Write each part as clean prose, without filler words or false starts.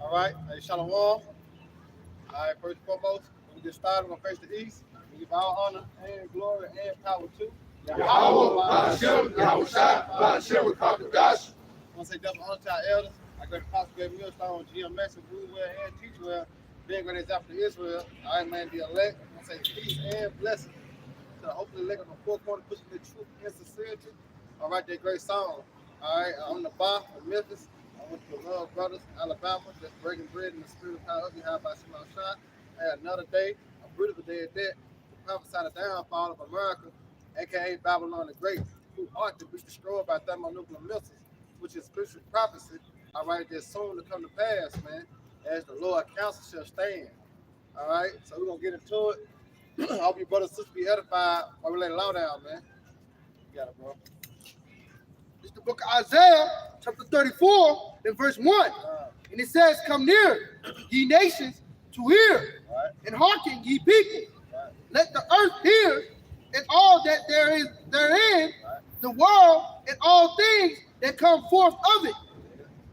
All right, hey, Shalom. All right, first and foremost, when we get started, we're going to face the east. We give all honor and glory and power to Yahweh, Hashem, Yahushua, Hashem, Kakadash. I want to say double honor to our elders. Our great apostle gave millstone, GMS, and rule well and teach well, being great example to Israel. I am man the elect. I want to say peace and blessings to the hopefully elect on the four corner, pushing the truth and sincerity. All right, that great song. All right, on the bar of Memphis. I went to the Love Brothers, Alabama, just breaking bread in the spirit of power. You have by Shema Shah. Had another day, a beautiful day at that, to prophesy the downfall of America, aka Babylon the Great, who ought to be destroyed by thermonuclear missiles, which is spiritual prophecy. All right, that's soon to come to pass, man, as the Lord counsel shall stand. All right, so we're gonna get into it. I hope you brothers and sisters be edified while we lay the law down, man. You got it, bro. It's the book of Isaiah, chapter 34, and verse 1. And it says, "Come near, ye nations, to hear, Right. and hearken, ye people. Right. Let the earth hear, and all that there is therein, Right. the world, and all things that come forth of it.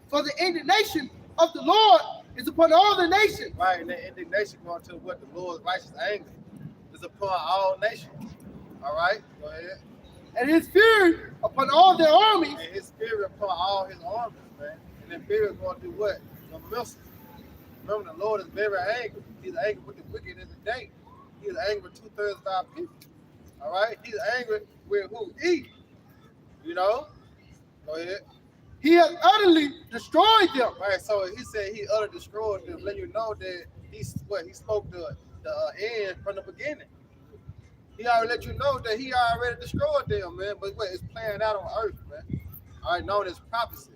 For the indignation of the Lord is upon all the nations." Right, and that indignation going to what the Lord's righteous anger is upon all nations. All right, go ahead. And his fury upon all their armies. And his spirit upon all his armies, man. And that spirit is going to do what? The missiles. Remember, the Lord is very angry. He's angry with the wicked in the day. He is angry with 2/3 of our people. All right, he's angry with who? Eve. You know? Go ahead. He has utterly destroyed them. Right, so he said he utterly destroyed them, letting you know that he spoke the end from the beginning. He already let you know that he already destroyed them, man. But what is playing out on earth, man? All right, known as prophecy.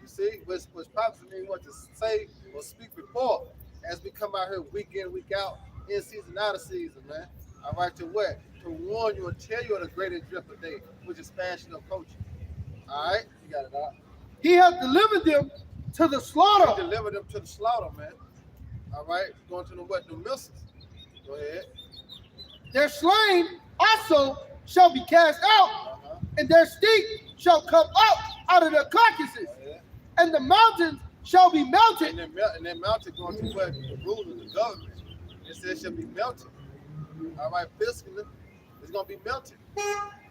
You see, what's prophecy means what to say or speak before as we come out here week in, week out, in season, out of season, man. All right, to what? To warn you and tell you of the greatest drift of day, which is fashion of culture. All right, you got it out. He has delivered them to the He slaughter. delivered them to the slaughter, man. All right, going to the what? The missiles. Go ahead. Their slain also shall be cast out, Uh-huh. and their stink shall come up out of their carcasses, Go ahead. and the mountains shall be melted. And then melted going to what? The rulers, the government. It says it shall be melted. All right, physically, it's going to be melted.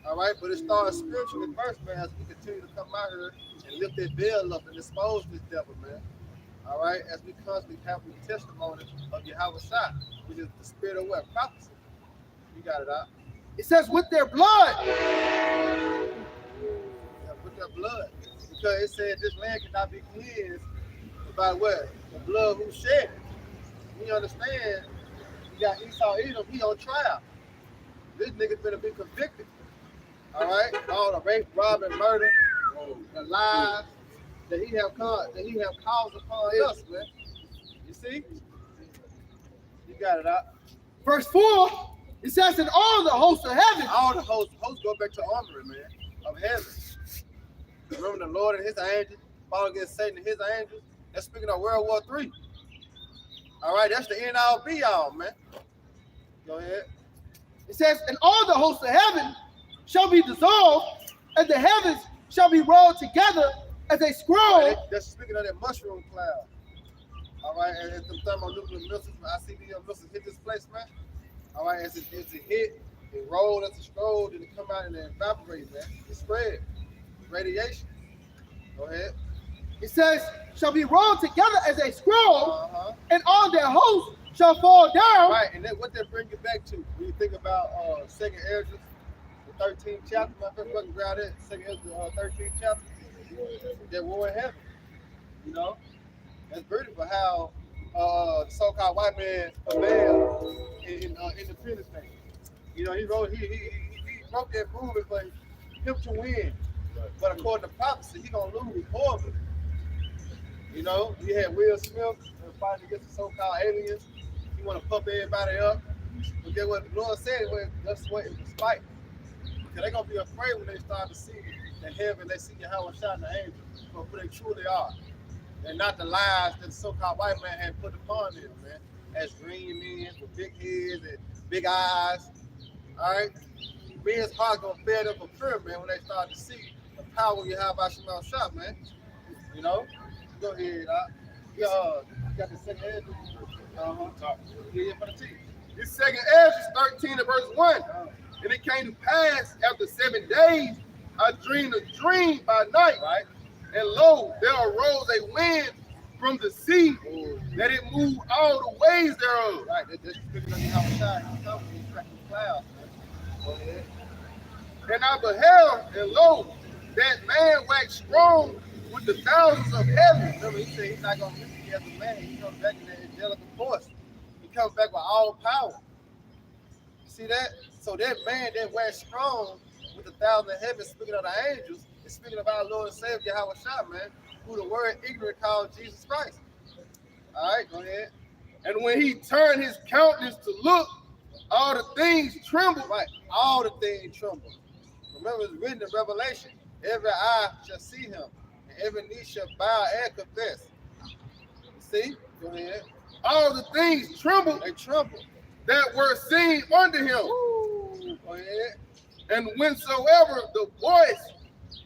All right, but it starts spiritually first, man, as we continue to come out here and lift that veil up and expose this devil, man. All right, as we constantly have the testimony of Yahweh Shah, which is the spirit of what? Prophecy. You got it out. It says, with their blood. Yeah, with their blood. Because it said this land cannot be cleansed by what? The blood who shed it. You understand? You got Esau Edom, he on trial. This nigga finna be convicted. All right? All the rape, robbing, murder, the lies that he have caused upon us, man. You see? You got it out. Verse 4, it says, in all the hosts of heaven. All the hosts go back to armory, man, of heaven. Remember the Lord and his angels, fought against Satan and his angels? That's speaking of World War III. All right, that's the end all be all, man. Go ahead. It says, and all the hosts of heaven shall be dissolved, and the heavens shall be rolled together as a scroll. Right, that's speaking of that mushroom cloud. All right, and as the thermonuclear missiles, ICBM missiles hit this place, man. All right, as it hit, it rolled as a scroll, then it come out and it evaporates, man. It spread. Radiation. Go ahead. It says, shall be rolled together as a scroll, Uh-huh. and all their hosts shall fall down. Right, and then what that brings you back to when you think about Second Ezra, the 13th chapter, my first fucking ground it, Second Ezra, 13th chapter, that war in heaven. You know, that's beautiful how the so-called white man prevailed in Independence Day. You know, he broke that movement for him to win, but according to prophecy, he gonna lose horribly. You know, you had Will Smith fighting against the so-called aliens. He want to pump everybody up. But then what the Lord said, that's what it was fight. Because they're going to be afraid when they start to see the heaven, they see Yahweh Shah and the angels, for who they truly are. And not the lies that the so-called white man had put upon them, man. As green men with big heads and big eyes. All right? Men's heart going to fail them for fear, man, when they start to see the power you have by Shema Shah, man. You know? Go ahead, You got the second angel. Top. Yeah, for the team. This second Ezra 13 and verse 1. And it came to pass after 7 days, I dreamed a dream by night. Right? And lo, there arose a wind from the sea that it moved all the ways thereof. Right. That's speaking of the outside. He comes and tracking the clouds. Go ahead. And I beheld, and lo, that man waxed strong with the thousands of heaven. Remember, he said he's not going to miss you as a man. He comes back in that angelic force. He comes back with all power. You see that? So that man that waxed strong with the thousand of heaven, speaking of the angels, is speaking of our Lord and Savior, Yahweh Shah, man, who the word ignorant called Jesus Christ. All right, go ahead. And when he turned his countenance to look, all the things trembled. Right, all the things tremble. Remember, it's written in Revelation, every eye shall see him, and every knee shall bow and confess. You see? Go ahead. All the things trembled They tremble. that were seen unto him. Woo. Go ahead. And whensoever the voice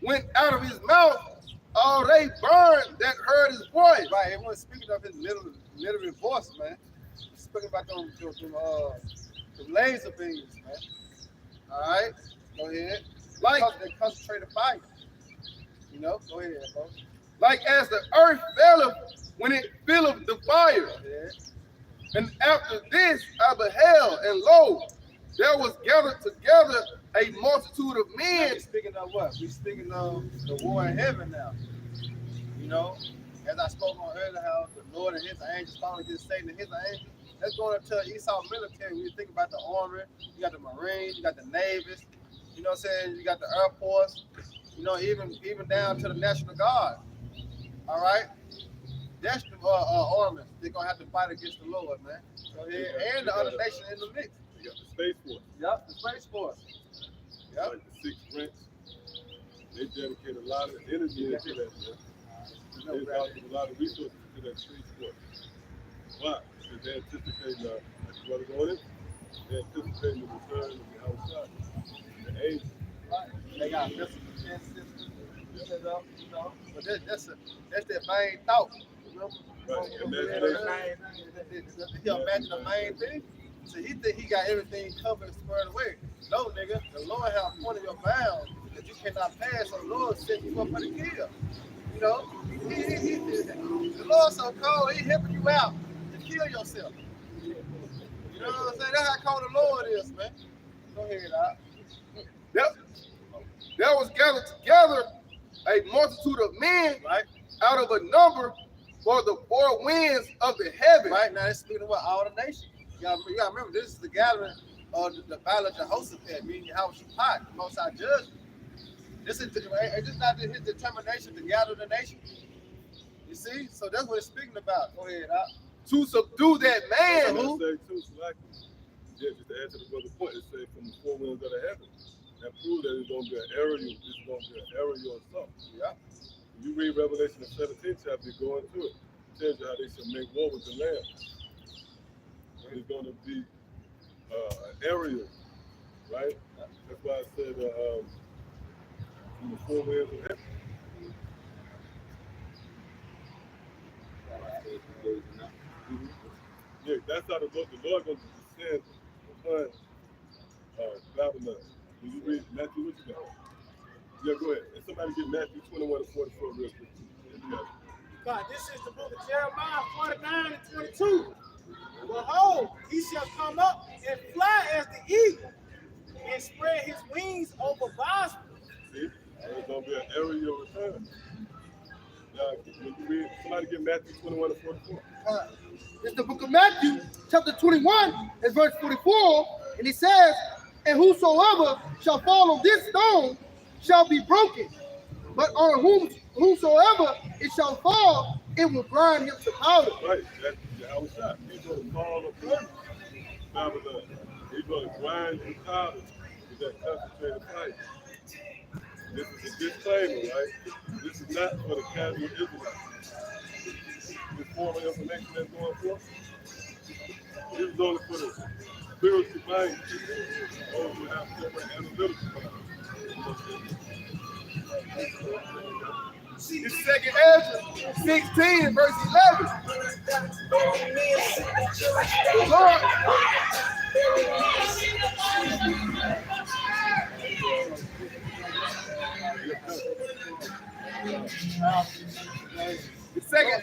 went out of his mouth, all they burned that heard his voice. Right, everyone's speaking of his literal voice, man. He's speaking about them laser beams, man. All right, go ahead. Like, They concentrate the fire. You know, go ahead, folks. like as the earth felleth when it filleth the fire. Go ahead. And after this I beheld, and lo, there was gathered together a multitude of men. We're speaking of what? We're speaking of the war in heaven now. You know, as I spoke on earlier, how the Lord and his angels fought against Satan and his angels. That's going to tell Esau military. When you think about the army, you got the Marines, you got the Navies, you know what I'm saying? You got the Air Force, you know, even down to the National Guard. All right? That's the army. They're going to have to fight against the Lord, man. Go ahead. And the other nation in the mix. You got the Space Force, Yep, the Space Force. Yep. like the 6 French. They dedicate a lot of energy into that, man. They devoted a lot of resources to that Space Force. Why? Because they anticipate the brother going in. They anticipate the return of the outside. The angels. Right. They got missile defense systems, you know. But that's their main thought. Remember? Right. He imagine the main thing. So he think he got everything covered and squared away. No, nigga, the Lord have pointed your bounds that you cannot pass. So the Lord set you up for the kill. You know, the Lord's so cold, he helping you out to kill yourself. You know what I'm saying? That's how cold the Lord is, man. Go ahead, Doc. Yep. There was gathered together a multitude of men, Right? out of a number for the 4 winds of the heaven. Right now, it's speaking about all the nations. You gotta remember, this is the gathering of the battle of Jehoshaphat, meaning Yahweh Shaphat, the Most High Judgment. This is not his determination to gather the nation. You see? So that's what it's speaking about. Go ahead, Doc. To subdue that man So who who? Say too, selective. Yeah, just to add to the brother's point, it says from the 4 winds of the heaven. That proves that it's going to be an aerial assault. Yeah. If you read Revelation the 17th chapter, you go into it. It tells you how they shall make war with the Lamb. It's going to be aerial, right? That's why I said from the 4 winds of heaven. Yeah, that's how the Lord going to descend upon Babylon. When you read Matthew, what you got? Yeah, go ahead. And somebody get Matthew 21 and 44 real quick. God, this is the book of Jeremiah 49 and 22. Behold, he shall come up and fly as the eagle and spread his wings over Bosra. See? It's going to be an aerial return. Now, when you read, somebody get Matthew 21 and 44. It's the book of Matthew, chapter 21, and verse 44, and it says, and whosoever shall fall on this stone shall be broken, but on whomsoever it shall fall, it will grind him to powder. Right, that's Yahweh shot. He's going to fall upon Babylon. He's going to grind you powder with that concentrated fire. This is a disclaimer, right? This is not for the casual Israelite. This formal information that's going forth. This is only for the spiritual mind. Those who have different analytical mind. The second Ezra 16 verse 11. The Lord. The second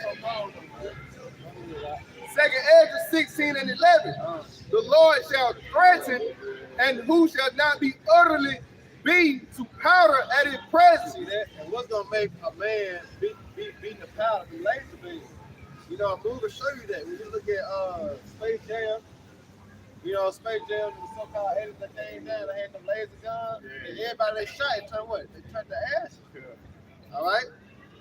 Ezra 16 and 11. The Lord shall threaten, and who shall not be utterly beaten to powder at his presence. See that? And what's gonna make a man beating the powder, be laser beam? You know, a movie show you that. When you look at Space Jam, you know, Space Jam, the so-called aliens that came down, they had them laser guns, and everybody they shot, it turned what? They turned to ash. All right?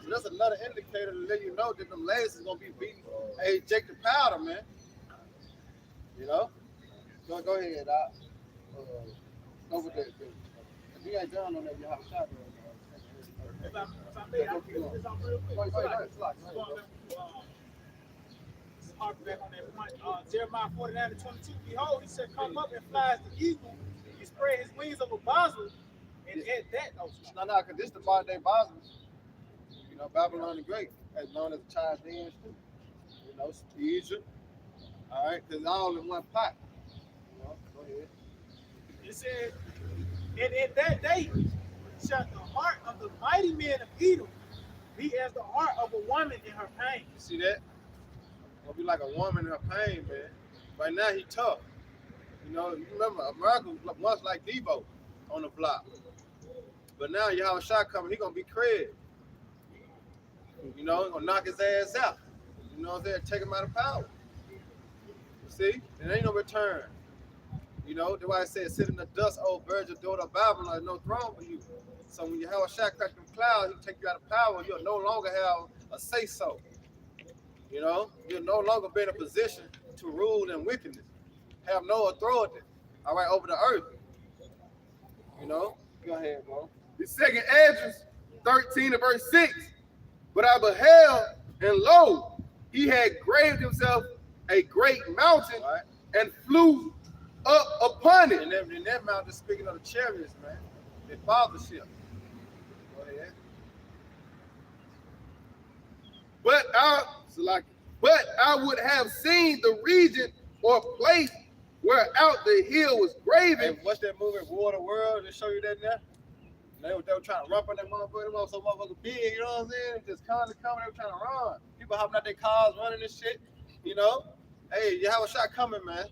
So that's another indicator to let you know that them lasers gonna be beating ejected powder, man. You know? Go ahead, Doc. Go with that. If you ain't done on that, you have a shot. Back on that point. Jeremiah 49:22. Behold, he said, come up and flies the eagle. He spread his wings over Basel. And at that, No, because this is the modern day Basel. You know, Babylon the Great, as known as the Chaldeans too. You know, Egypt. All right, because it's all in one pot. You know, go ahead. It said, and in that day shall the heart of the mighty men of Edom be as the heart of a woman in her pain. You see that? Gonna be like a woman in her pain, man. Right now he tough. You know, you remember America was once like Debo on the block. But now you have a shot coming, he gonna be crazy. You know, he's gonna knock his ass out. You know what I'm saying? Take him out of power. You see? There ain't no return. You know, that's why I said, sit in the dust, old virgin daughter of Babylon, no throne for you. So when you have a shot crack them clouds, he take you out of power, you'll no longer have a say-so. You know, you'll no longer be in a position to rule in wickedness, have no authority, all right, over the earth. You know, go ahead, bro. The second Ezra 13 and verse 6. But I beheld, and lo, he had graved himself a great mountain, Right. and flew up upon it. And that mountain is speaking of the chariots, man, the fathership. Go ahead. But I would have seen the region or place where out the hill was graven. And what's that movie, War of the World? They show you that now? They were trying to run on that motherfucker. They were so motherfucker big, you know what I'm saying? Just constantly coming, they were trying to run. People hopping out their cars, running this shit, you know? Hey, you have a shot coming, man.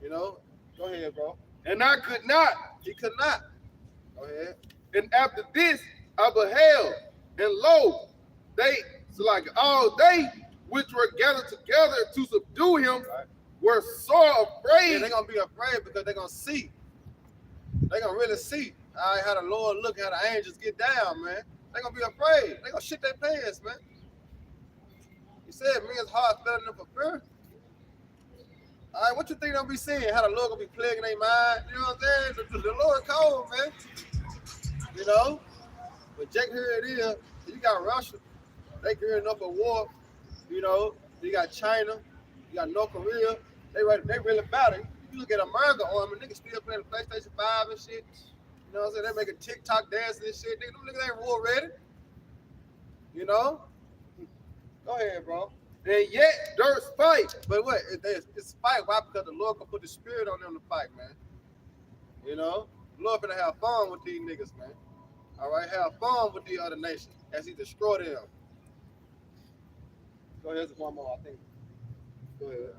You know? Go ahead, bro. And I could not. He could not. Go ahead. And after this I beheld, and lo, all they which were gathered together to subdue him, Right. were sore afraid. Yeah, they're going to be afraid because they're going to see. They're going to really see how the Lord look, how the angels get down, man. They're going to be afraid. They're going to shit their pants, man. He said, men's hearts better than for fear. All right, what you think they'll be seeing? How the Lord going to be plaguing their mind? You know what I'm saying? The Lord cold, man. You know? But Jake, here it is. You got Russia. They gearing up a war. You know? You got China. You got North Korea. They really about it. You look at America army, niggas still playing the PlayStation 5 and shit. You know what I'm saying? They making TikTok dances and shit. Them niggas ain't war ready. You know? Go ahead, bro. And yet durst fight. But what? It's fight. Why? Because the Lord can put the spirit on them to fight, man. You know? The Lord finna have fun with these niggas, man. All right? Have fun with the other nations as he destroy them. Go ahead. There's one more, I think. Go ahead.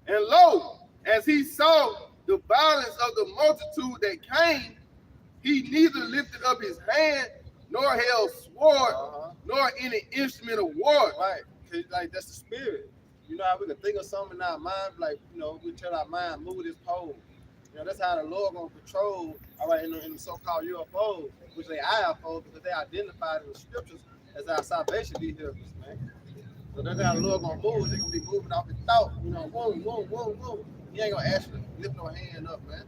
And lo, as he saw the violence of the multitude that came, he neither lifted up his hand, nor held sword, nor any instrument of war. Right. Cause like that's the spirit. You know how we can think of something in our mind, like, you know, we tell our mind, move this pole. You know, that's how the Lord gonna control, all right, in the so-called UFOs, which they IFOs, because they identified in the scriptures as our salvation vehicles, man. So that's how the Lord gonna move. They're gonna be moving off his thought, you know, boom, boom, boom, boom. He ain't gonna actually lift no hand up, man.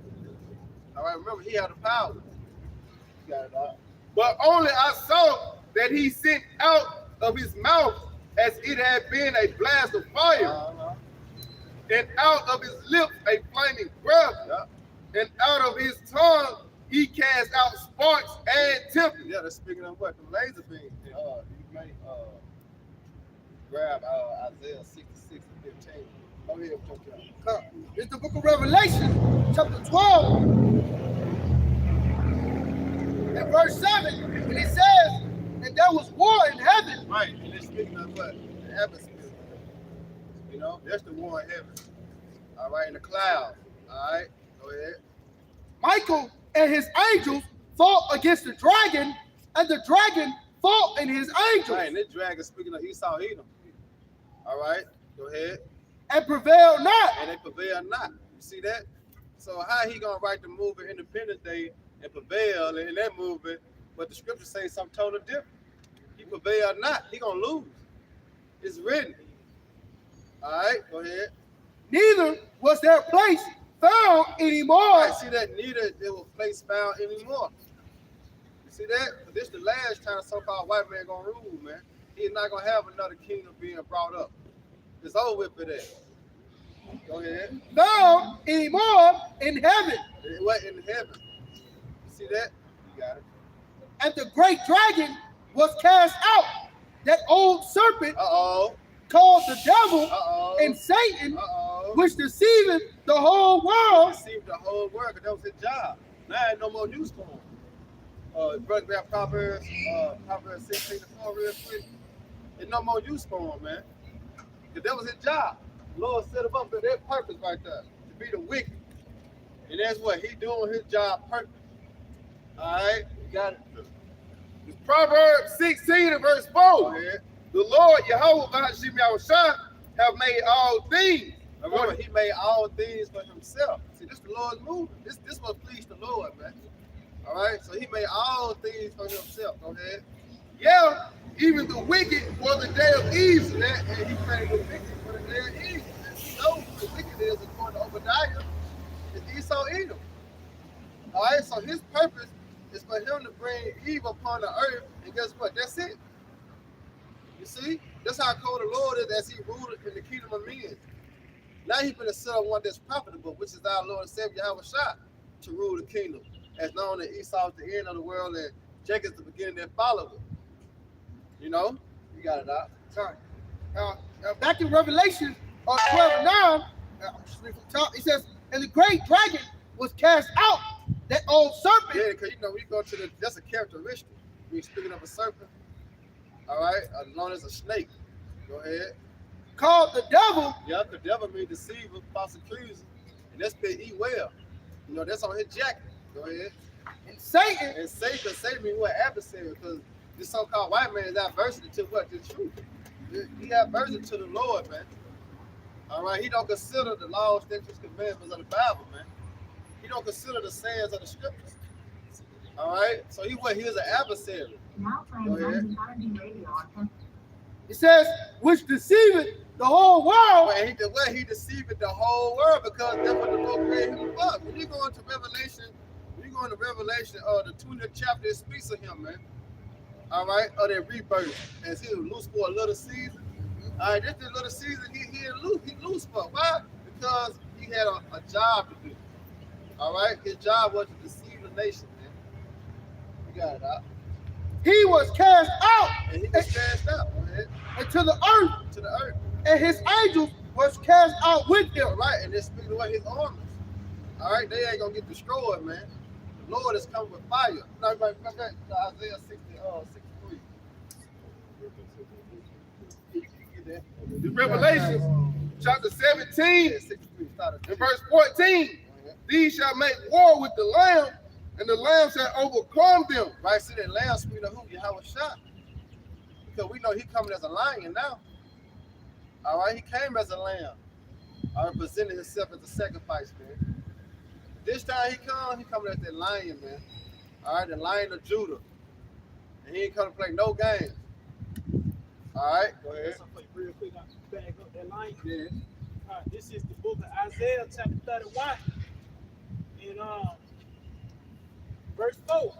All right, remember, he had the power. You got it, dog. But only I saw that he sent out of his mouth as it had been a blast of fire, and out of his lips a flaming breath, and out of his tongue he cast out sparks and tempest. Yeah, they're speaking of what? The laser beams. grab Isaiah 66 and 15. Go ahead with your job. Come. It's the book of Revelation, chapter 12, and verse 7. And it says, and there was war in heaven. Right, and it's speaking of what? The atmosphere. You know, that's the war in heaven. All right, in the clouds. All right, go ahead. Michael and his angels fought against the dragon, and the dragon fought and his angels, Right, and this dragon speaking of Esau, Edom. All right, go ahead. and prevailed not. And they prevail not. You see that? So how he gonna write the movie Independence Day and prevail in that movie, but the scriptures say something totally different? He prevailed not. He gonna lose. It's written. All right, go ahead. Neither was their place found anymore. I see that neither there was place found anymore. You see that? But this the last time so-called white man gonna rule, man. He's not gonna have another kingdom being brought up. It's over with for that. Go ahead. Found anymore in heaven. It went in heaven. You see that? You got it. And the great dragon was cast out, that old serpent Uh-oh. called the devil Uh-oh. and Satan, Uh-oh. which deceiveth the whole world. Deceived the whole world, because that was his job. Now ain't no more use for him. Brother, grab Proverbs 16:4 real quick. There's no more use for him, man. Because that was his job. The Lord set him up for that purpose right there, to be the wicked. And that's what he doing his job perfect. All right, you got it. It's Proverbs 16 and verse 4. Go ahead. The Lord Yahweh Ba'ashim Yahushua have made all things. Remember, he made all things for himself. See, this is the Lord's movement. This what pleased the Lord, man. All right, so he made all things for himself. Go ahead. Yeah, even the wicked for the day of evil. And he created the wicked for the day of evil. And we know who the wicked is according to Obadiah. It's Esau Edom. All right, so his purpose is for him to bring evil upon the earth. And guess what? That's it. You see? That's how cold the Lord is as he ruled in the kingdom of men. Now he's going to set up one that's profitable, which is our Lord and Savior Yahushua, to rule the kingdom. As known that Esau is the end of the world and Jacob's the beginning that followed it. You know? You got it out. Sorry. Back in Revelation 12 and 9, I'm just reading from the top, it says, and the great dragon was cast out, that old serpent. Yeah, because you know, we go to that's a characteristic. We're speaking of a serpent. All right, known as a snake. Go ahead. Called the devil. Yeah, the devil means deceiver, false accuser. And that's been eat well. You know, that's on his jacket. Go ahead. And Satan. And Satan means what? Adversary, because this so-called white man is adversity to what? The truth. He adversity to the Lord, man. All right, he don't consider the laws, statutes, commandments of the Bible, man. He don't consider the sayings of the scriptures. All right, so he is an adversary. Now playing R&B radio on It says, which deceiveth the whole world. Well, he deceived the whole world, because that's what the Lord created him for. When you go into Revelation, the 20th chapter, it speaks of him, man. All right, of that rebirth, as he was loose for a little season. All right, this little season, he loose for. Why? Because he had a job to do. All right, his job was to deceive the nation, man. You got it out. He was cast out. And he was cast out. Go ahead. Into the earth. To the earth. And his angels was cast out with him. All right, and they're speaking about his armies. All right, they ain't gonna get destroyed, man. The Lord is coming with fire. Now, everybody come back to Isaiah 63. You can get that. The Revelation chapter 17 Yeah, 63. Start at and verse 14. These shall make war with the Lamb, and the Lamb shall overcome them. Right, see that lamb speaking of who? Yahushua. Because we know he coming as a lion now. All right, he came as a lamb. All right, presenting himself as a sacrifice, man. This time he coming as that lion, man. All right, the Lion of Judah. And he ain't come to play no games. All right, go ahead. Something real quick, I'll back up that line. Yeah. All right, this is the book of Isaiah, chapter 31. And verse 4.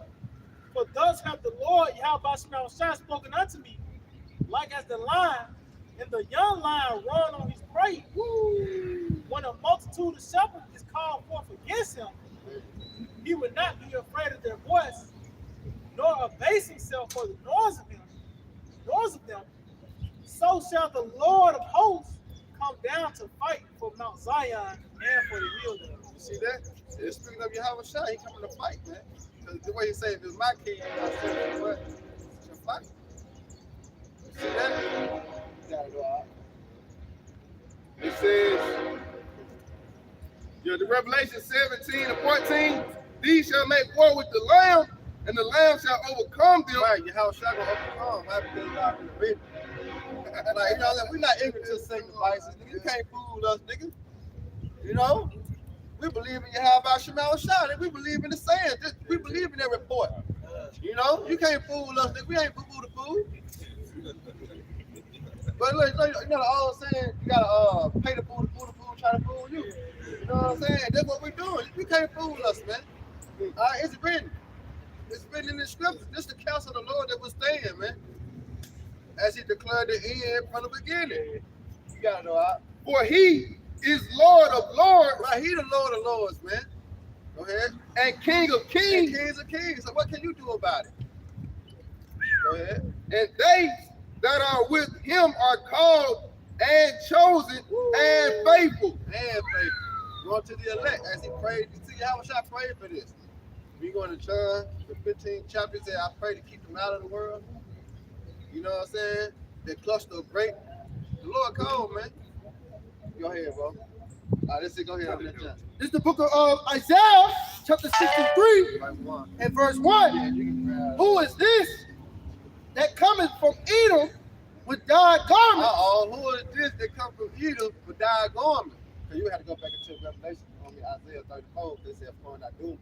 For thus hath the Lord Yahweh Shah spoken unto me, like as the lion and the young lion run on his prey. When a multitude of shepherds is called forth against him, he would not be afraid of their voice, nor abase himself for the noise of them. have to fight for Mount Zion and for the hill there. You see that? It's speaking of Yahweh Shai, he coming to fight, man. Because the way he say, if it's my king, I say, what? It's your fight. You see that? You gotta go out. It says, the Revelation 17 and 14, these shall make war with the Lamb, and the Lamb shall overcome them. Right, Yahweh Shai gonna overcome, right? Because it's already written. Like, you know, we're not ignorant to Satan devices, nigga. You can't fool us, nigga. You know? We believe in Yahweh Shema Shai. We believe in the saying. We believe in that report. You know? You can't fool us, nigga. We ain't boo-boo the fool. But look, you know the old saying, you gotta pay the fool, try to fool you. You know what I'm saying? That's what we're doing. You can't fool us, man. It's written. It's written in the scriptures. This is the counsel of the Lord that was staying, man. As he declared the end from the beginning. You gotta know how. For he is Lord of lords. Right, he the Lord of lords, man. Go ahead. And King of kings. And kings of kings. So what can you do about it? Go ahead. And they that are with him are called and chosen and faithful. And faithful. Going to the elect as he prayed. You see how much I prayed for this. We going to John, the 15th chapter, he said, I pray to keep them out of the world. You know what I'm saying? The cluster of grape. The Lord called, man. Go ahead, bro. Let's see, go ahead. This is the book of Isaiah, chapter 63, Right, one. and verse 1. Yeah, you can grab. Who is this that cometh from Edom with dyed garments? Who is this that come from Edom with dyed garments? Because you have to go back into Revelation, Isaiah 34, they said, upon thy doom,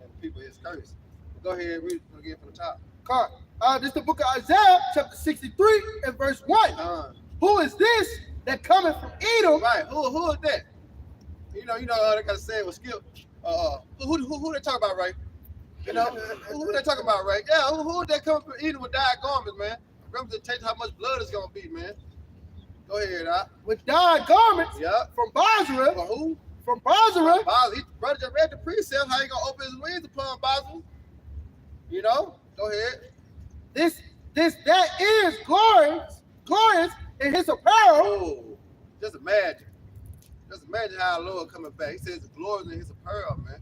and the people is cursed. But go ahead, read it again from the top. This is the book of Isaiah, chapter 63, and verse 1. Who is this that cometh from Edom? Right, who is that? You know, they gotta say it was Skip. Who they talk about, right? You know, who they talking about, right? Yeah, who that coming from Edom with dyed garments, man? Representation how much blood it's gonna be, man. Go ahead, with dyed garments. Yeah. From Basra. For who? From Basra. His brother just read the precept. How he gonna open his wings upon Basra? You know? Go ahead. That is glorious in his apparel. Oh, just imagine. Just imagine how the Lord coming back. He says the glory in his apparel, man.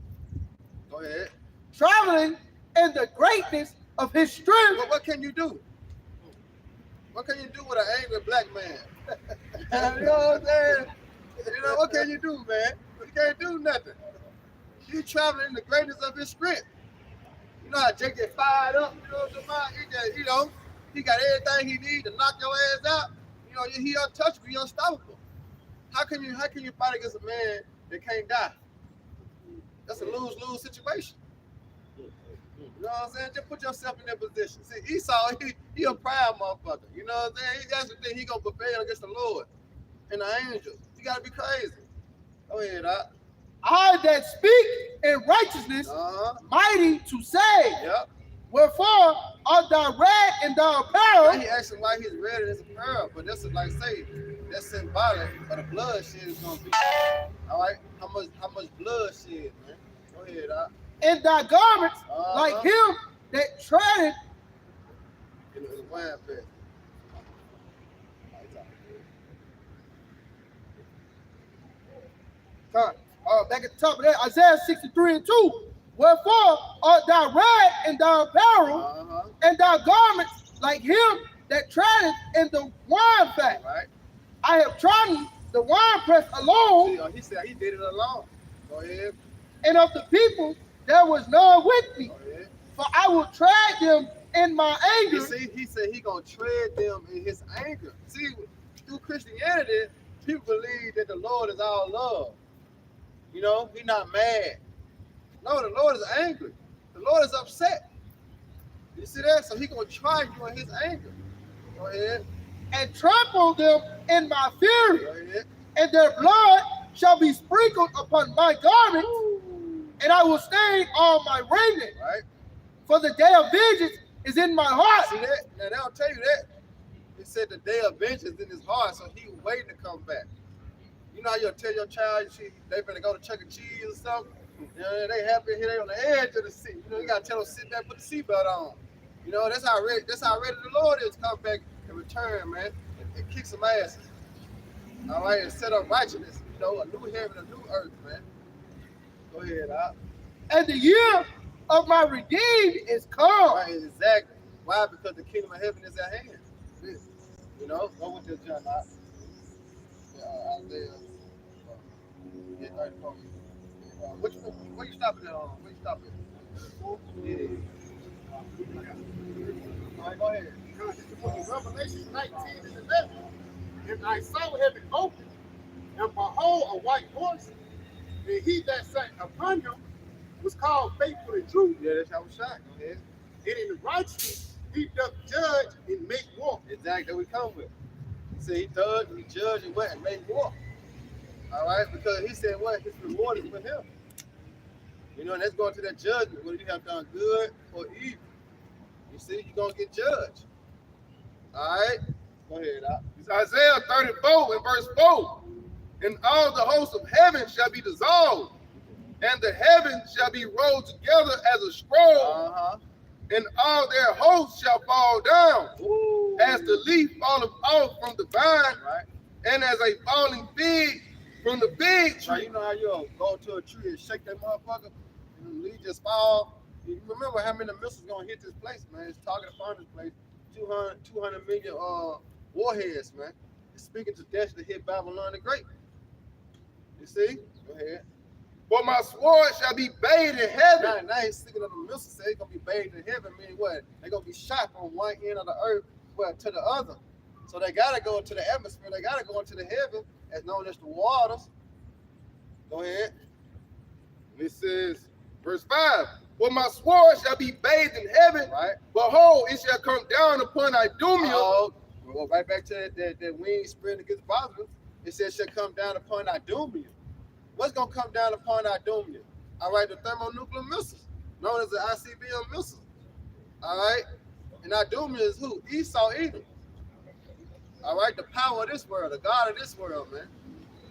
Go ahead. Traveling in the greatness of his strength. What can you do? What can you do with an angry black man? You know what I'm saying? You know, what can you do, man? You can't do nothing. You traveling in the greatness of his strength. You know how Jake get fired up, you know what I'm talking about? He got everything he needs to knock your ass out. You know, he untouchable, he unstoppable. How can you fight against a man that can't die? That's a lose-lose situation. You know what I'm saying? Just put yourself in that position. See, Esau, he a proud motherfucker. You know what I'm saying? That's the thing, he gonna prevail against the Lord and the angels. You gotta be crazy. Go ahead, I that speak in righteousness, mighty to save. Yep. Wherefore art thou red in thy apparel? He asking why he's red in his apparel, but that's like say that's symbolic, but the blood shed is gonna be. All right, how much blood shed, man? Go ahead, in thy garments, like him that treadeth in the wine press. Back at the top of that, Isaiah 63 and 2. Wherefore art thou red in thy apparel, and thy garments like him that treadeth in the wine vat. Right. I have trodden the wine press alone. He said he did it alone. Go ahead. And of the people there was none with me. Go ahead. For I will tread them in my anger. See, he said he gonna tread them in his anger. See, through Christianity, people believe that the Lord is all love. You know, he's not mad. No, the Lord is angry. The Lord is upset. You see that? So he gonna try you in his anger. Go ahead. And trample them in my fury. Go ahead. And their blood shall be sprinkled upon my garment, and I will stain all my raiment. Right. For the day of vengeance is in my heart. See that? Now they'll tell you that. He said the day of vengeance in his heart, so he waiting to come back. You know how you'll tell your child they better go to Chuck E. Cheese or something? You know, they happy here, they on the edge of the seat. You know, you gotta tell them sit back, put the seatbelt on. You know, that's how ready the Lord is to come back and return, man, and kick some asses. All right, and set up righteousness. You know, a new heaven, a new earth, man. Go ahead, Op. And the year of my redeemed is come. Right, exactly. Why? Because the kingdom of heaven is at hand. You know, go with this, John. Isaiah. Yeah, 34. Where you stopping at? Where you stopping? Yeah. All right, go ahead. This is the book of Revelation 19 and 11. And I saw heaven open, and behold, a white horse, and he that sat upon him was called Faithful and True. Yeah, that's how we shot. Go ahead. And in righteousness he doth judge and make war. Exactly, that we come with. He said he judged, he judged and what? And made war. All right, because he said what? His reward is with him. You know, and that's going to that judgment, whether you have done good or evil. You see, you're going to get judged. All right? Go ahead, Doc. It's Isaiah 34 and verse 4. And all the hosts of heaven shall be dissolved, and the heavens shall be rolled together as a scroll, and all their hosts shall fall down, as the leaf falleth off from the vine, Right? and as a falling fig from the fig tree. Right, you know how you go to a tree and shake that motherfucker, and the leaf just fall. You remember how many missiles gonna hit this place, man? It's targeted upon this place. 200 million warheads, man. It's speaking to death to hit Babylon the Great. You see? Go ahead. For my sword shall be bathed in heaven. Now he's speaking of the missiles. Say it's gonna be bathed in heaven, meaning what? They're gonna be shot from one end of the earth to the other. So they gotta go into the atmosphere. They gotta go into the heaven, as known as the waters. Go ahead. It says, verse 5, for my sword shall be bathed in heaven. Right. Behold, it shall come down upon Idumea. Oh, we'll go right back to that wing spread against Babylon. It says shall come down upon Idumea. What's gonna come down upon Idumea? All right, the thermonuclear missiles, known as the ICBM missiles. All right, and Idumea is who? Esau, Edom. All right, the power of this world, the God of this world, man.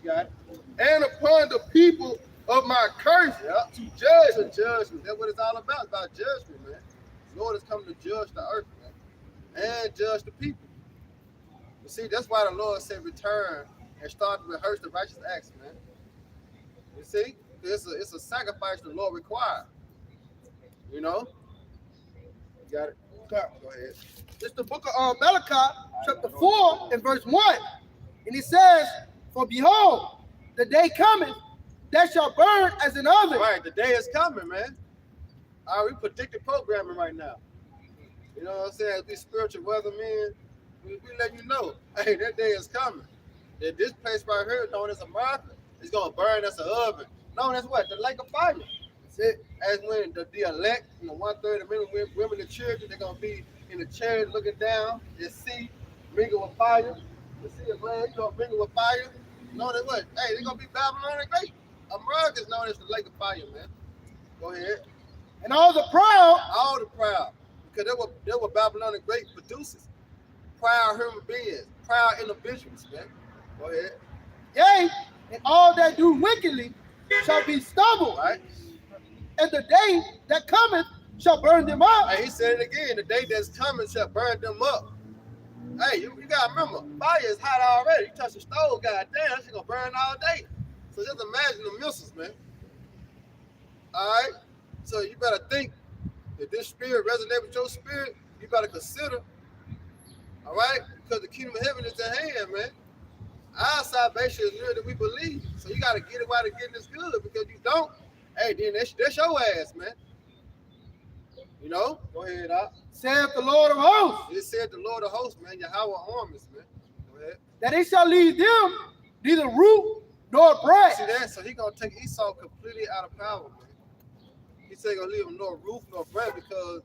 You got it. And upon the people of my curse Yep. to judge. To judgment. That's what it's all about. It's about judgment, man. The Lord is coming to judge the earth, man, and judge the people. You see, that's why the Lord said return and start to rehearse the righteous acts, man. You see, it's a sacrifice the Lord requires. You know. You got it. Go ahead. It's the book of Malachi, chapter 4 and verse 1. And it says, for behold, the day cometh that shall burn as an oven. Right, the day is coming, man. All right, we predicted programming right now. You know what I'm saying? As we spiritual weathermen, we let you know, hey, that day is coming. That this place right here, known as America, is gonna burn as an oven. Known as what? The lake of fire. That's it. As when the elect, 1/3 of men, women, and children, they're gonna be in the chairs looking down, they see, mingle with fire. They see a man, mingle with fire. Known as what? Hey, they're gonna be Babylon the Great. America is known as the lake of fire, man. Go ahead. And all the proud, because they were Babylon the Great producers, proud human beings, proud individuals, man. Go ahead. yea, and all that do wickedly shall be stubble. Right? And the day that cometh shall burn them up. And he said it again, the day that's coming shall burn them up. Hey, you gotta remember, fire is hot already. You touch the stove, goddamn, that shit gonna burn all day. So just imagine the missiles, man. All right? So you better think, if this spirit resonates with your spirit, you better consider, all right? Because the kingdom of heaven is at hand, man. Our salvation is nearer than we believe. So you gotta get it while the getting is good, because you don't, hey, then that's your ass, man. You know? Go ahead, Doc. Saith the Lord of hosts, It said the Lord of hosts, man, Yahweh armies, man. Go ahead. that it shall leave them neither root nor bread. See that? So he gonna take Esau completely out of power, man. He said he gonna leave him no roof, no bread, because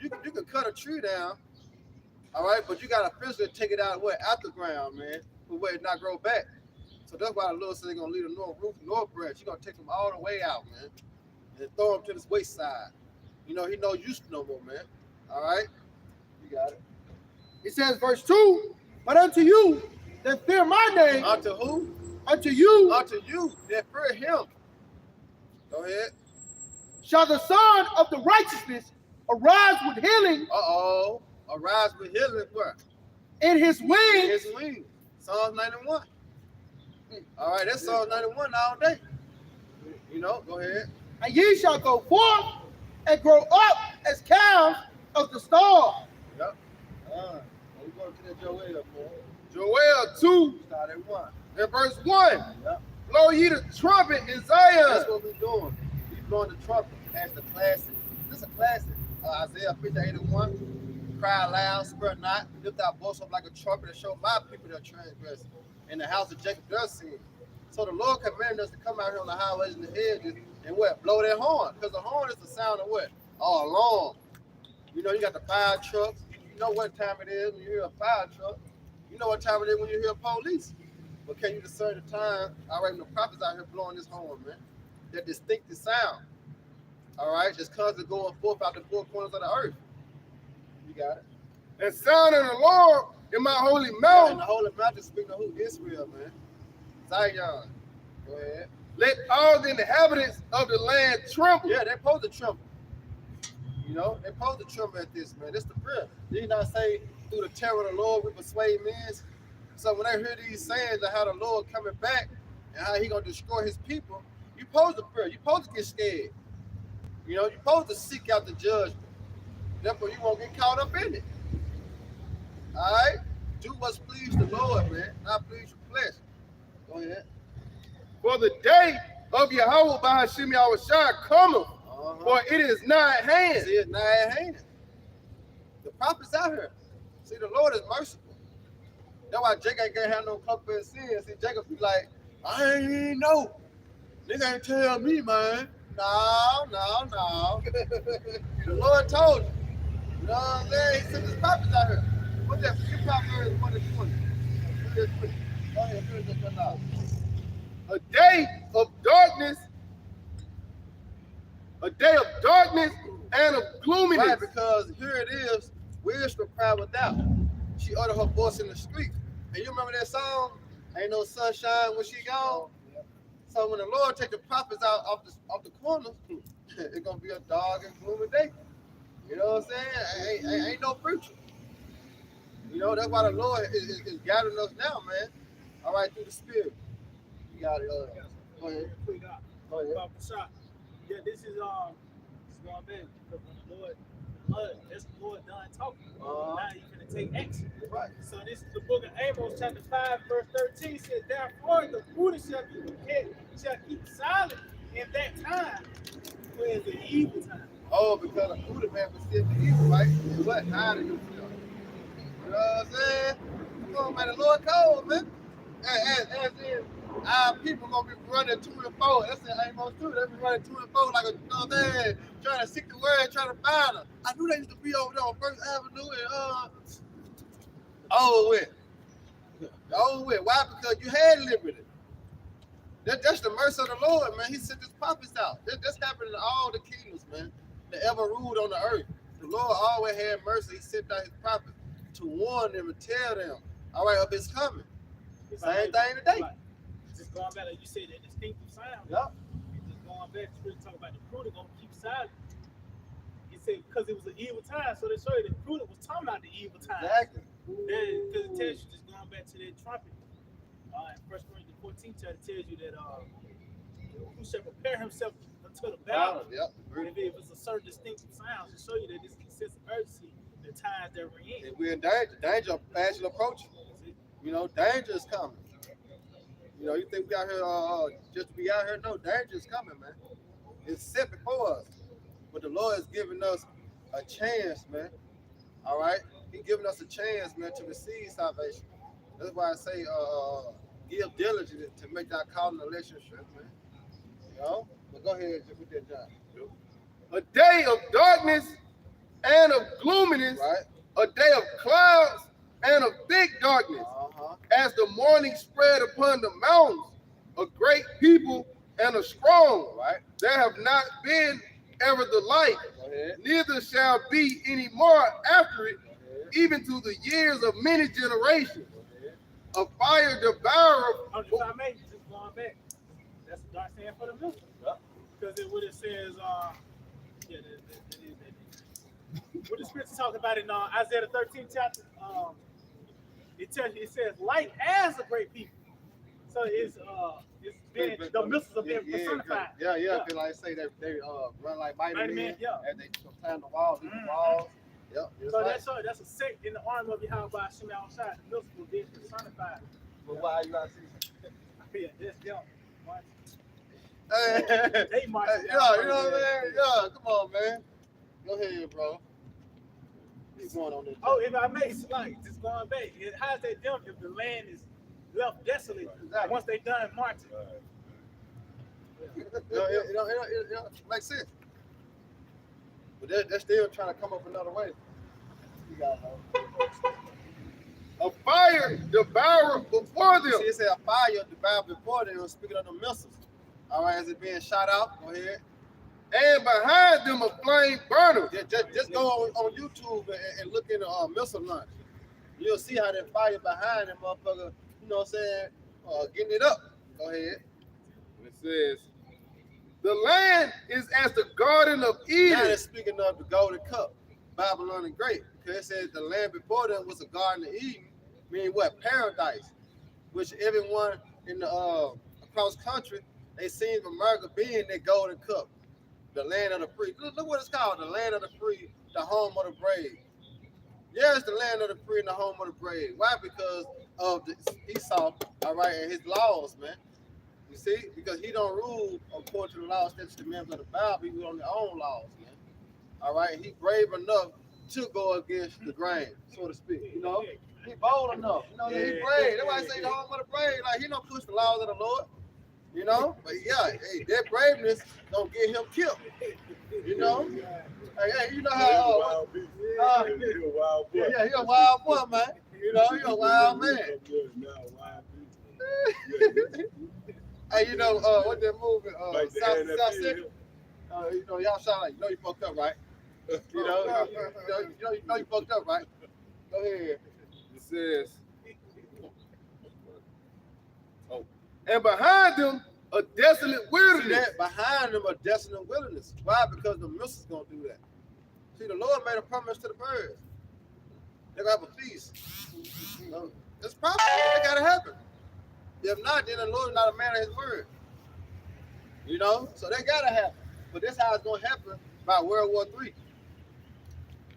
you can cut a tree down, all right, but you gotta physically take it out out the ground, man, for where it not grow back. So that's why the Lord said they're gonna leave him no roof, nor bread. You're gonna take them all the way out, man, and throw him to this wayside. You know, he no use no more, man. All right? You got it. It says, verse 2, but unto you that fear my name, Unto who? unto you Unto you that fear him. Go ahead. shall the Son of the righteousness arise with healing Arise with healing where? in his In wings, his wings. Psalms 91. All right, that's Psalm 91 all day. You know, go ahead. And ye shall go forth and grow up as calves of the stall. Yep. We go to that Joel, man. Joel 2 Start at 1. and verse 1. Yep. Blow ye the trumpet in That's Zion. what we're doing. We blowing the trumpet as the classic. This is a classic. Isaiah 50:81. Cry loud, spare not, lift our voice up like a trumpet and show my people their transgression. And the house of Jacob does sin. So the Lord commanded us to come out here on the highways and the hedges and what? Blow that horn. Because the horn is the sound of what? Oh, alarm. You know, you got the fire trucks. You know what time it is when you hear a fire truck. You know what time it is when you hear police. But can you discern the time? All right, the prophets out here blowing this horn, man. That distinctive sound. All right, just constantly going forth out the four corners of the earth. You got it. And sound of the Lord in my holy And mountain. the Holy Mountain speaking of who? Israel, man. Zion. Go ahead. Let all the inhabitants of the land tremble. Yeah, they supposed to tremble. You know, they supposed to tremble at this, man. This the prayer. Did he not say, through the terror of the Lord we persuade men? So when they hear these sayings of how the Lord coming back and how he gonna destroy his people, you supposed to pray. You supposed to get scared. You know, you supposed to seek out the judgment. Therefore, you won't get caught up in it. All right? Do what's pleased the Lord, man. Not please your flesh. Go ahead. For the day of Yahweh by Hashem Yahushua cometh, for it is nigh at hand. See, it's nigh at hand. The prophets out here. See, the Lord is merciful. That's why Jacob ain't gonna have no cup of sin. See, Jacob be like, I ain't even know. Nigga ain't tell me, man. No. The Lord told you. You know what I'm saying? He sent his prophets out here. What's that? Your prophet is 1 and 20. Go ahead, finish this one out. A day of darkness and of gloominess. Right, because here it is, wisdom cried without. She uttered her voice in the street. And you remember that song? Ain't no sunshine when she gone. So when the Lord take the prophets out off the corners, it's gonna be a dark and gloomy day. You know what I'm saying? Ain't no preacher. You know, that's why the Lord is gathering us now, man. All right, through the Spirit. You got it. Go ahead. Go ahead. Yeah, this is going back because when the Lord, that's the Lord done talking. Now you're gonna take action. Right. So this is the book of Amos, chapter 5, verse 13 says, therefore the prudent shall keep silent in that time, where is the evil time. Oh, because the prudent man perceives the evil, right? And what? Hiding himself. You know what I'm saying? Come on, man. The Lord cold, man. As in, our people gonna be running 2 and 4. That's in Amos 2. They be running 2 and 4 like a, you know what I'm saying? Trying to seek the word, trying to find them. I knew they used to be over there on First Avenue and over with. Why? Because you had liberty. That's the mercy of the Lord, man. He sent his prophets out. That's happening in all the kingdoms, man, that ever ruled on the earth. The Lord always had mercy. He sent out his prophets to warn them and tell them, all right, of his coming. Same thing today. Right. Just going back, like you said, that distinctive sound. Yep. Just going back to really talk about the prudent gonna keep silent. He said because it was an evil time, so they show you the prudent was talking about the evil time. Exactly. Because it tells you, just going back to that trumpet. In 1 Corinthians 14 chapter tells you that who shall prepare himself unto the battle. Yep. If it's a certain distinctive sound to show you that this is a sense of urgency, the times that we're in. And we're in danger. Danger fast approaching. You know, danger is coming. You know, you think we out here just to be out here? No, danger is coming, man. It's set before us. But the Lord is giving us a chance, man. All right? He's giving us a chance, man, to receive salvation. That's why I say give diligence to make that call and election sure, man. You know? But go ahead and put that down. A day of darkness and of gloominess, Right? a day of clouds and of thick darkness. As the morning spread upon the mountains, a great people and a strong. Right? There have not been ever the like, Go ahead. neither shall be any more after it, Go ahead. even to the years of many generations. Go ahead. A fire devourer. If I may, just going back, that's a dark saying for the middle. Yep. Because it what it says, what the scripture talks about in Isaiah the 13th chapter, it tells you, it says, light as a great people. So it's been the missiles have been personified. Yeah. They like say they run like mighty men. Yeah. And they climb the walls, the walls. Yep. So that's a sect in the army of Yahweh Hashem outside. The missiles will be personified. But why you gotta see? Yeah, that's them. Hey, They march. yeah, you know what I'm saying? Yeah, come on, man. Go ahead, bro. Keep going on this. Oh, if I may, like just going back, how's that them if the land is left desolate once they done marching? It makes sense. But they're still trying to come up another way. You gotta know. A fire devoured before them. See, it said a fire devoured before them. Speaking of the missiles. All right, is it being shot out? Go ahead. And behind them a flame burner. Just go on YouTube and look in the missile launch. You'll see how that fire behind them motherfucker, you know what I'm saying, getting it up. Go ahead. And it says, the land is as the Garden of Now Eden. it's speaking of the golden cup, Babylon the Great. Because it says the land before them was a Garden of Eden, meaning what? Paradise. Which everyone in the across country, they seen America being that golden cup. The land of the free. Look what it's called, the land of the free, the home of the brave. Yeah, it's the land of the free and the home of the brave. Why? Because of the Esau, all right, and his laws, man. You see? Because he don't rule according to the laws, statutes, and commandments of the Bible. He rule on their own laws, man. All right, he brave enough to go against the grain, so to speak. You know, he bold enough. You know, he brave. That's why I say the home of the brave. Like he don't push the laws of the Lord. You know, but yeah, hey, that braveness don't get him killed. You know, hey, you know how? He's a wild boy. Yeah, he a wild boy, man. You know, he a wild man. Hey, you know, what that movie? South Central. You know, y'all sound like you know you fucked up, right? You know, you know you fucked up, right? Go ahead. It says, and behind them a desolate See wilderness. that behind them a desolate wilderness. Why? Because the missiles gonna do that. See, the Lord made a promise to the birds. They're gonna have a feast. You know, it's possible. It gotta happen. If not, then the Lord is not a man of his word. You know, so they gotta happen. But this how it's gonna happen by World War III.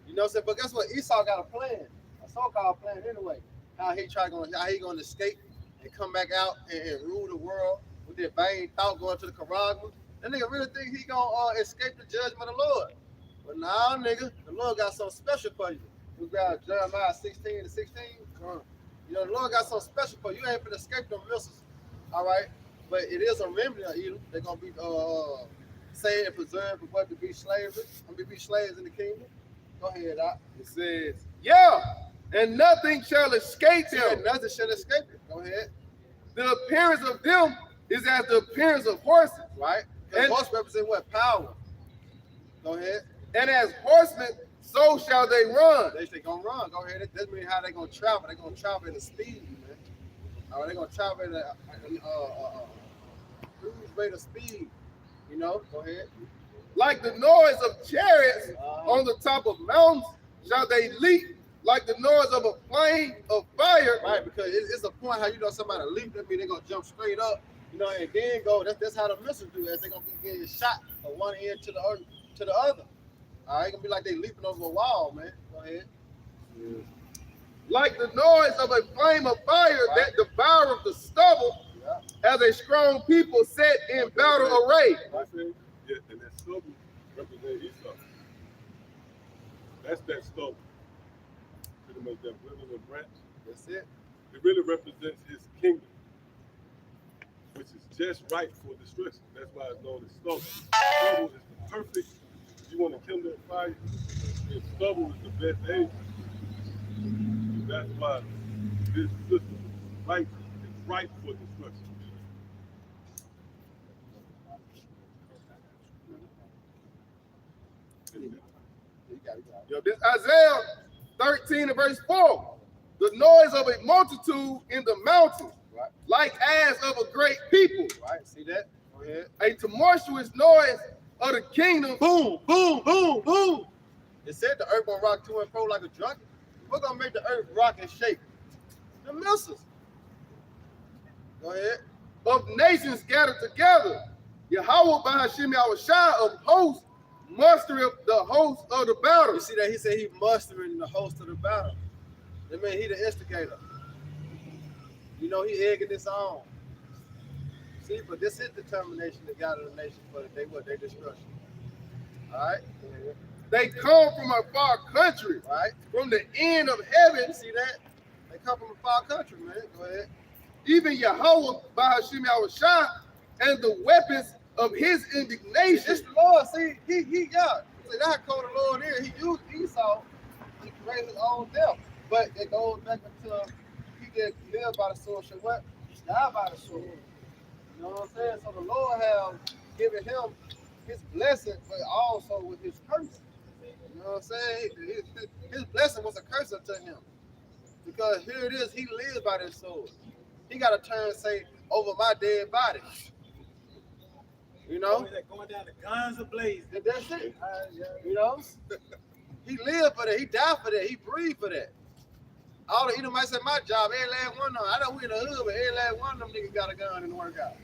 You know what I'm saying? But guess what? Esau got a plan, a so-called plan anyway. How he gonna escape and come back out and rule the world with that vain thought going to the Caragua. That nigga really think he gonna escape the judgment of the Lord. But nah, nigga, the Lord got something special for you. We got Jeremiah 16 and 16. You know, the Lord got something special for you. You ain't finna escape them missiles. All right? But it is a remedy of Edom. They're gonna be saved and preserved for what to be slavery. I'm gonna be slaves in the kingdom. Go ahead, Doc. It says, yeah, and nothing shall escape them. Nothing shall escape it. Go ahead. The appearance of them is as the appearance of horses, Right? And horse represent what? Power. Go ahead. and as horsemen, so shall they run. They gonna run. Go ahead. That means how they gonna travel. They gonna travel at a speed, man. All right, they gonna travel at a cruise rate of speed. You know. Go ahead. Like the noise of chariots on the top of mountains, shall they leap. Like the noise of a flame of fire. Right, because it's a point how you know somebody leap at me, they gonna jump straight up, you know, and then go. That's how the missiles do it. They gonna be getting shot from one end to the other. All right, gonna be like they leaping over a wall, man. Go ahead. Like the noise of a flame of fire that devoureth the stubble, as a strong people set in battle array. Yeah, and that stubble represents Esau. That's that stubble. Pretty much that withering branch. That's it. It really represents his kingdom, which is just right for destruction. That's why it's known as stubble. Stubble is the perfect. If you want to kindle a fire, and stubble is the best agent. That's why this system is right for destruction. Yo, this Isaiah 13 and verse 4. The noise of a multitude in the mountains, Right. like as of a great people. Right. See that? Go ahead. A tumultuous noise of the kingdom. Boom, boom, boom, boom. It said the earth gonna rock to and fro like a drunken. We're gonna make the earth rock and shake. The missiles. Go ahead. of nations gathered together. Yahweh Bahashim Yahushua of hosts mustereth the host of the battle. You see that he said he mustering the host of the battle. That means he the instigator. You know, he egging this on. See, but this is determination to gather the nation for their destruction. All right? They come from a far country, Right? from the end of heaven. You see that? They come from a far country, man. Go ahead. Even Yahweh Bahashim Yahushua and the weapons of his indignation. It's the Lord. See, he got. See, that's how cold the Lord is. He used Esau to create his own death. But it goes back until he did live by the sword, shall what? Die by the sword. You know what I'm saying? So the Lord has given him his blessing, but also with his curse. You know what I'm saying? His blessing was a curse unto him. Because here it is, he lives by this sword. He got to turn and say, over my dead body. You know? Going down the guns ablaze. That's it. You know? He lived for that. He died for that. He breathed for that. All the Edomites at my job, every last one of them, I know we in the hood, but every last one of them niggas got a gun in the workout.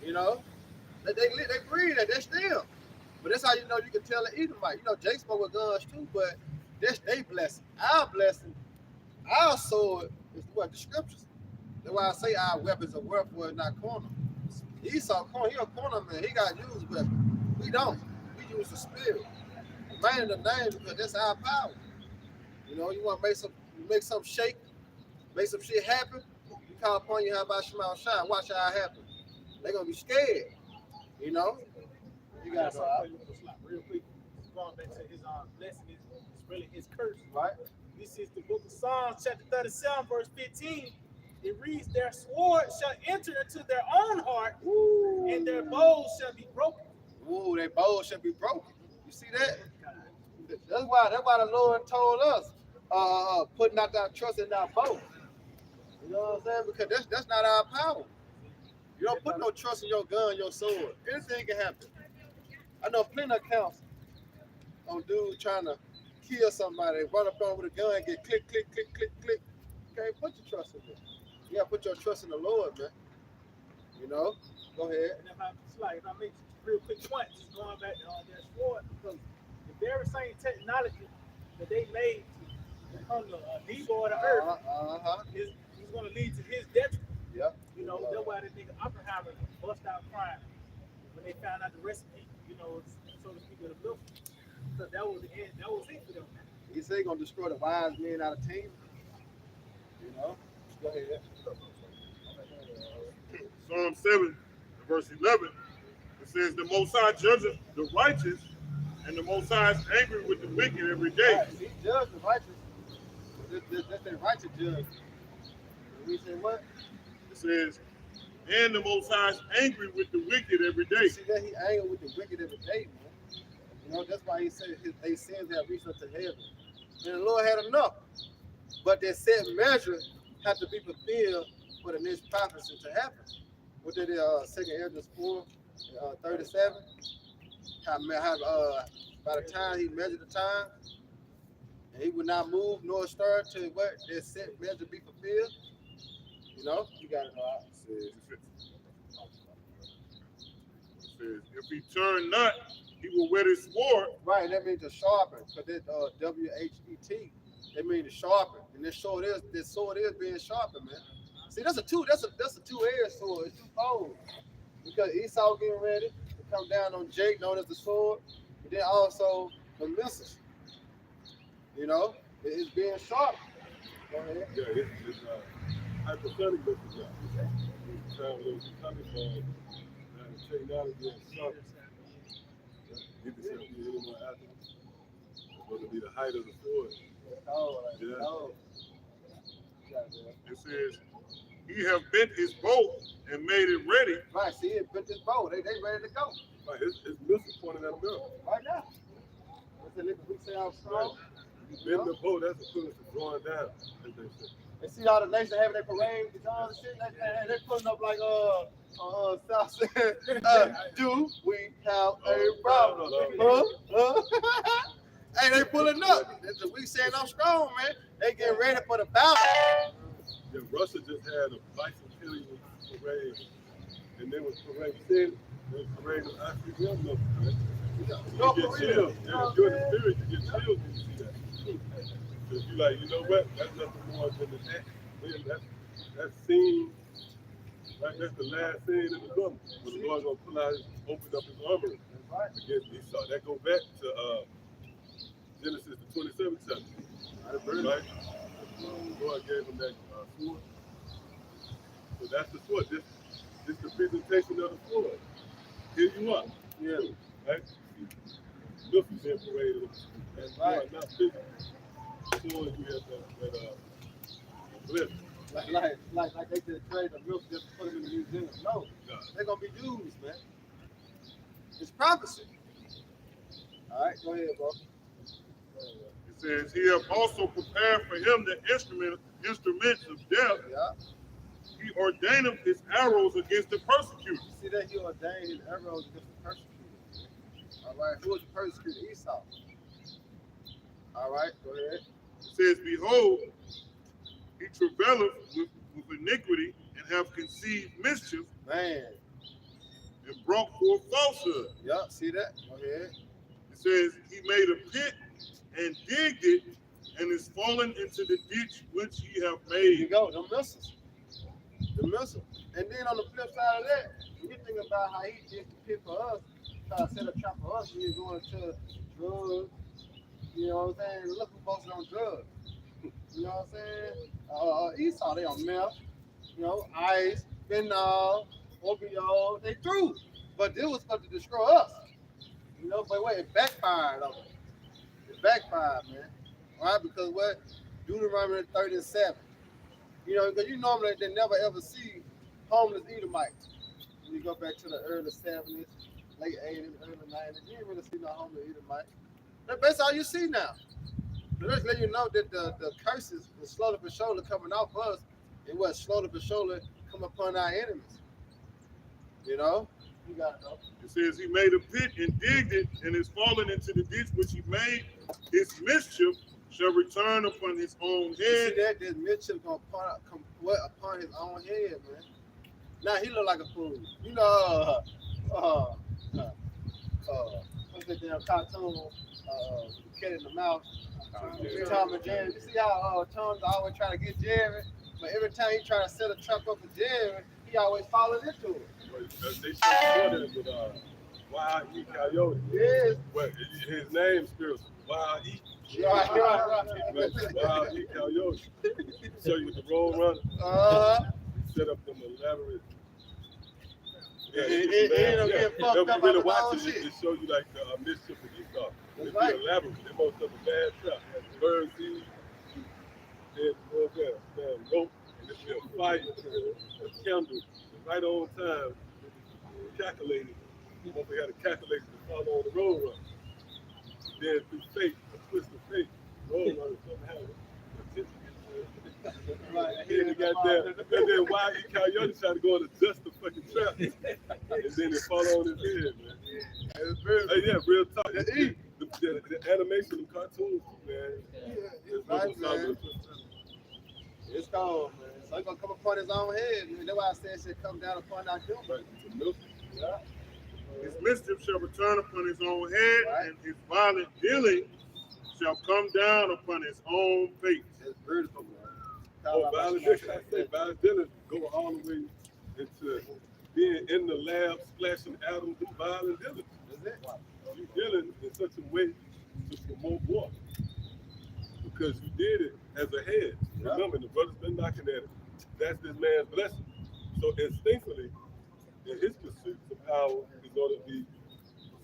You know? They breathe that. They still. But that's how you know you can tell the Edomite. You know, Jake spoke with guns too, but that's their blessing. Our blessing, our sword is what? The scriptures. That's why I say our weapons are wherefore not corner. Esau corner, he a corner man. He got used weapons. We don't. We use the spirit. Man the name because that's our power. You know, you want to make something shake, make some shit happen. You call upon you, how about Shema Shine? Watch how it happen. They're gonna be scared. You know? You got real quick. Going back to his blessing, it's really his curse. right? This is the book of Psalms, chapter 37, verse 15. It reads, their sword shall enter into their own heart, and their bows shall be broken. Ooh, their bows should be broken. You see that? That's why the Lord told us, putting out our trust in our bow. You know what I'm saying? Because that's not our power. You don't put no trust in your gun, your sword. Anything can happen. I know plenty of accounts on dudes trying to kill somebody, run up on with a gun, get click, click, click, click, click. You can't put your trust in it. You gotta put your trust in the Lord, man. You know? Go ahead. And if I make a real quick point, just going back to their sword, because the very same technology that they made to become the Nebo of the earth is going to lead to his detriment. Yep. You know, that's why the nigga Oppenheimer bust out crying when they found out the recipe, you know, so to speak, of the milk. So that was the end. That was it for them. He said he's gonna destroy the wise men out of team. You know? Go ahead. Psalm 7, verse 11, it says, the Most High judges the righteous, and the Most High is angry with the wicked every day. Right. He judged the righteous. That's the righteous judge. We say what? It says, and the Most High is angry with the wicked every day. See that he angry with the wicked every day, man. You know, that's why he said they sins have reached up to heaven. And the Lord had enough. But that set measure had to be fulfilled for the next prophecy to happen. What did it, 2 Ezra 4, 37? How by the time he measured the time, and he would not move nor stir to what that set measure be fulfilled. You know, you got it all. It says, if he turn not, he will wet his sword. Right, that means to sharpen, because that WHET, that means to sharpen. And this sword is being sharpened, man. See, that's a two-edged sword. It's two-fold. Because Esau getting ready to come down on Jake, known as the sword, and then also the missiles. You know, it's being sharpened. Go ahead. Yeah, it's hypothetical. Time when it was coming from, the technology and sharp. You can say any more after. It's going to be the height of the sword. It says, he have bent his bow and made it ready. Right, see, it bent this bow. They ready to go. Right, his missile pointed at the middle. Right now. What's the we say out strong? You bend the bow, that's equivalent to drawing down, as they say. And see all the nations having their parade, guitars and shit, they putting up like South saying, do we have a problem? Hey, they pulling up. We saying I'm strong, man. They getting ready for the battle. Yeah, Russia just had a bison killing was parade, and they was parade sin, they was parade of actually real milk, man. You get chills. Yeah, if you're in the spirit, you get chills when you see that. So you like, you know what? That's nothing more than an act. Man, that scene, right? That's the last scene in the book. When the Lord gonna pull out, open up his armory against Esau. That go back to Genesis the 27th chapter. Right? The Lord gave him that sword. So that's the sword. This the presentation of the sword. Here you are. Yeah. Right? Look, you being paraded. That's right. Not physical. Sword, you have that blip. Like they could trade the milk just to put them in the museum. No, they're gonna be used, man. It's prophecy. All right, go ahead, bro. It says, he have also prepared for him the instruments of death. Yeah. He ordained his arrows against the persecutors. See that he ordained his arrows against the persecutors. All right, who was the persecutor? Esau. All right, go ahead. It says, behold, he travaileth with iniquity and have conceived mischief Man. and brought forth falsehood. Yeah, see that? Go ahead. It says, he made a pit and digged it and is fallen into the ditch which he have There you made. go, the missiles. The missile. And then on the flip side of that, when you think about how he did the pit for us, try to set a trap for us, when you're going to drugs, you know what I'm saying? Looking for folks on drugs. You know what I'm saying? Esau, they on meth, you know, ice, fentanyl, opioid, they threw. But this was supposed to destroy us. You know, but wait, it backfired on it. It backfired, man. All right, because what? Deuteronomy 37. You know, because you normally they never ever see homeless Edomites. When you go back to the early 70s, late 80s, early 90s, you didn't really see no homeless Edomites. That's all you see now. So let's let you know that the curses are slowly but surely coming off us, and what slowly but surely come upon our enemies. You know? You got it, though. It says he made a pit and digged it and is fallen into the ditch which he made. His mischief shall return upon his own You see head. that? This mischief gonna come upon his own head, man. Now he look like a fool. You know, what's that damn cartoon? Cat in the Mouse. Tom and Jerry. You see how Tom's always trying to get Jerry, but every time he try to set a trap up for Jerry, he always falls into it. They should have with Wild E. Coyote. Yes. But his name spells Wild E. Right. Wild E. Coyote. Show you with the road runner. Set up them elaborate. Yeah, fucked up really by watch the it. shit. It shows you like the mischief of Esau. That's It's right. elaborate. They most of a bad trap. Bird seed. Then what's that? Rope. And it's a fire. A candle. Right on time. Calculated. Once we had a calculator to follow on the road run. Then through fate, a twist of fate, road runner somehow. Then you got that. And then why E. Coyote tried to go and adjust the fucking trap. And then it fall on his head, man. Yeah, real talk. The animation, the cartoons, man. It's right, man. It's gone, man. So it's gonna come upon his own head. Man. That's why I said it should come down upon our children. Right. Yeah. His mischief shall return upon his own head, Right. and his violent dealing shall come down upon his own face. It's beautiful, man. Oh, violent dealers go all the way into being in the lab, splashing atoms and violent dealers. That's it. You dealing in such a way to promote war because you did it as a head. Yeah. Remember, the brother's been knocking at it. That's this man's blessing. So instinctively, in his pursuit of power, is going to be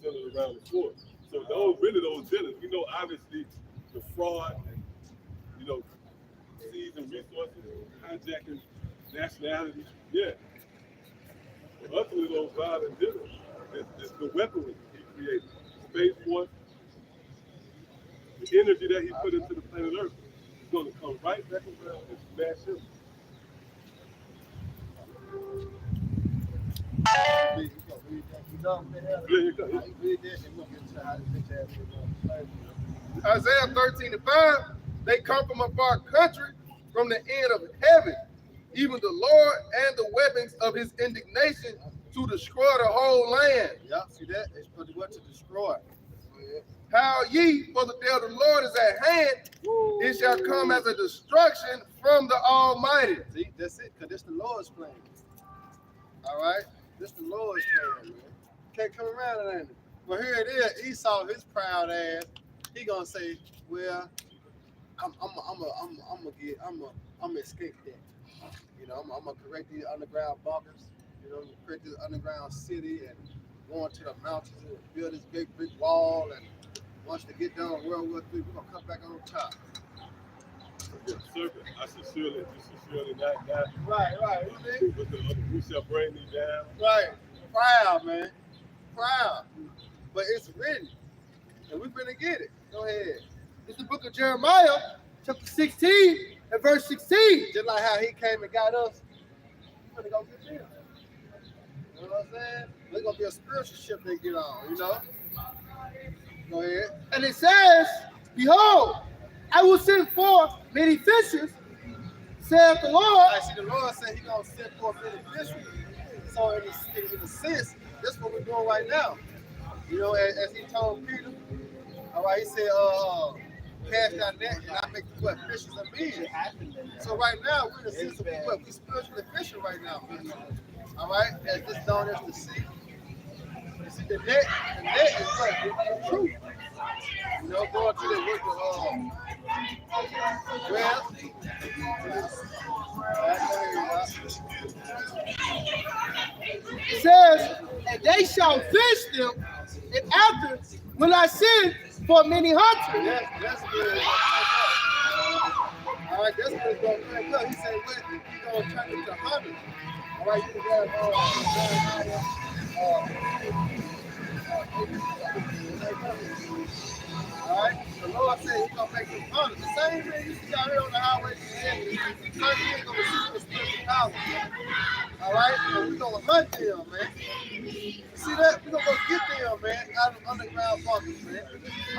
centered around the sword. So those dealers, we know obviously the fraud and seizing resources, hijacking nationalities, yeah. But ultimately those violent dealers, it's the weaponry he created. Space Force, the energy that he put into the planet Earth is going to come right back around and smash him. Isaiah 13:5, they come from a far country, from the end of heaven. even the Lord and the weapons of his indignation to destroy the whole land. Yep, see that? It's for the what to destroy. How ye, for the day of the Lord is at hand, it shall come as a destruction from the Almighty. See, that's it, because this the Lord's plan. All right? This the Lord's plan, man. Can't come around it, ain't it? Well, here it is. Esau, his proud ass, he gonna say, well, I'm gonna escape that. You know, I'm gonna correct these underground bunkers. You know, create this underground city and go into the mountains and build this big brick wall. And once they get done World War III, we're gonna come back on top. I sincerely not die. Right. You see? But we shall bring thee down. Right. Proud, man. Proud. But it's written. And we're gonna get it. Go ahead. It's the book of Jeremiah, chapter 16, and verse 16. Just like how he came and got us, we're gonna go get them. You know what I'm saying? There's gonna be a spiritual ship they get on, you know? Go ahead. And it says, behold, I will send forth many fishers, saith the Lord. I see the Lord said he's gonna send forth many fishers. So in a sense, that's what we're doing right now. You know, as he told Peter, all right, he said, cast that net and I make what fishes of men. So right now we're in a sense of what we spiritually fishing right now. All right, as this known as the sea. You see the net is what? The truth. You know, going to the work of well. It says, and they shall fish them, and after will I send for many hunters. That's good. All right, that's what it's going to do. Look, he said, what? He's going to turn into hunters. All right, you can all right, the Lord said he's going to make them hunters. The same thing you see out here on the highway, certain things going to receive the spiritual power. All right, and we're going to hunt them, man. You see that? We're going to go get them, man, out of underground bunkers, man.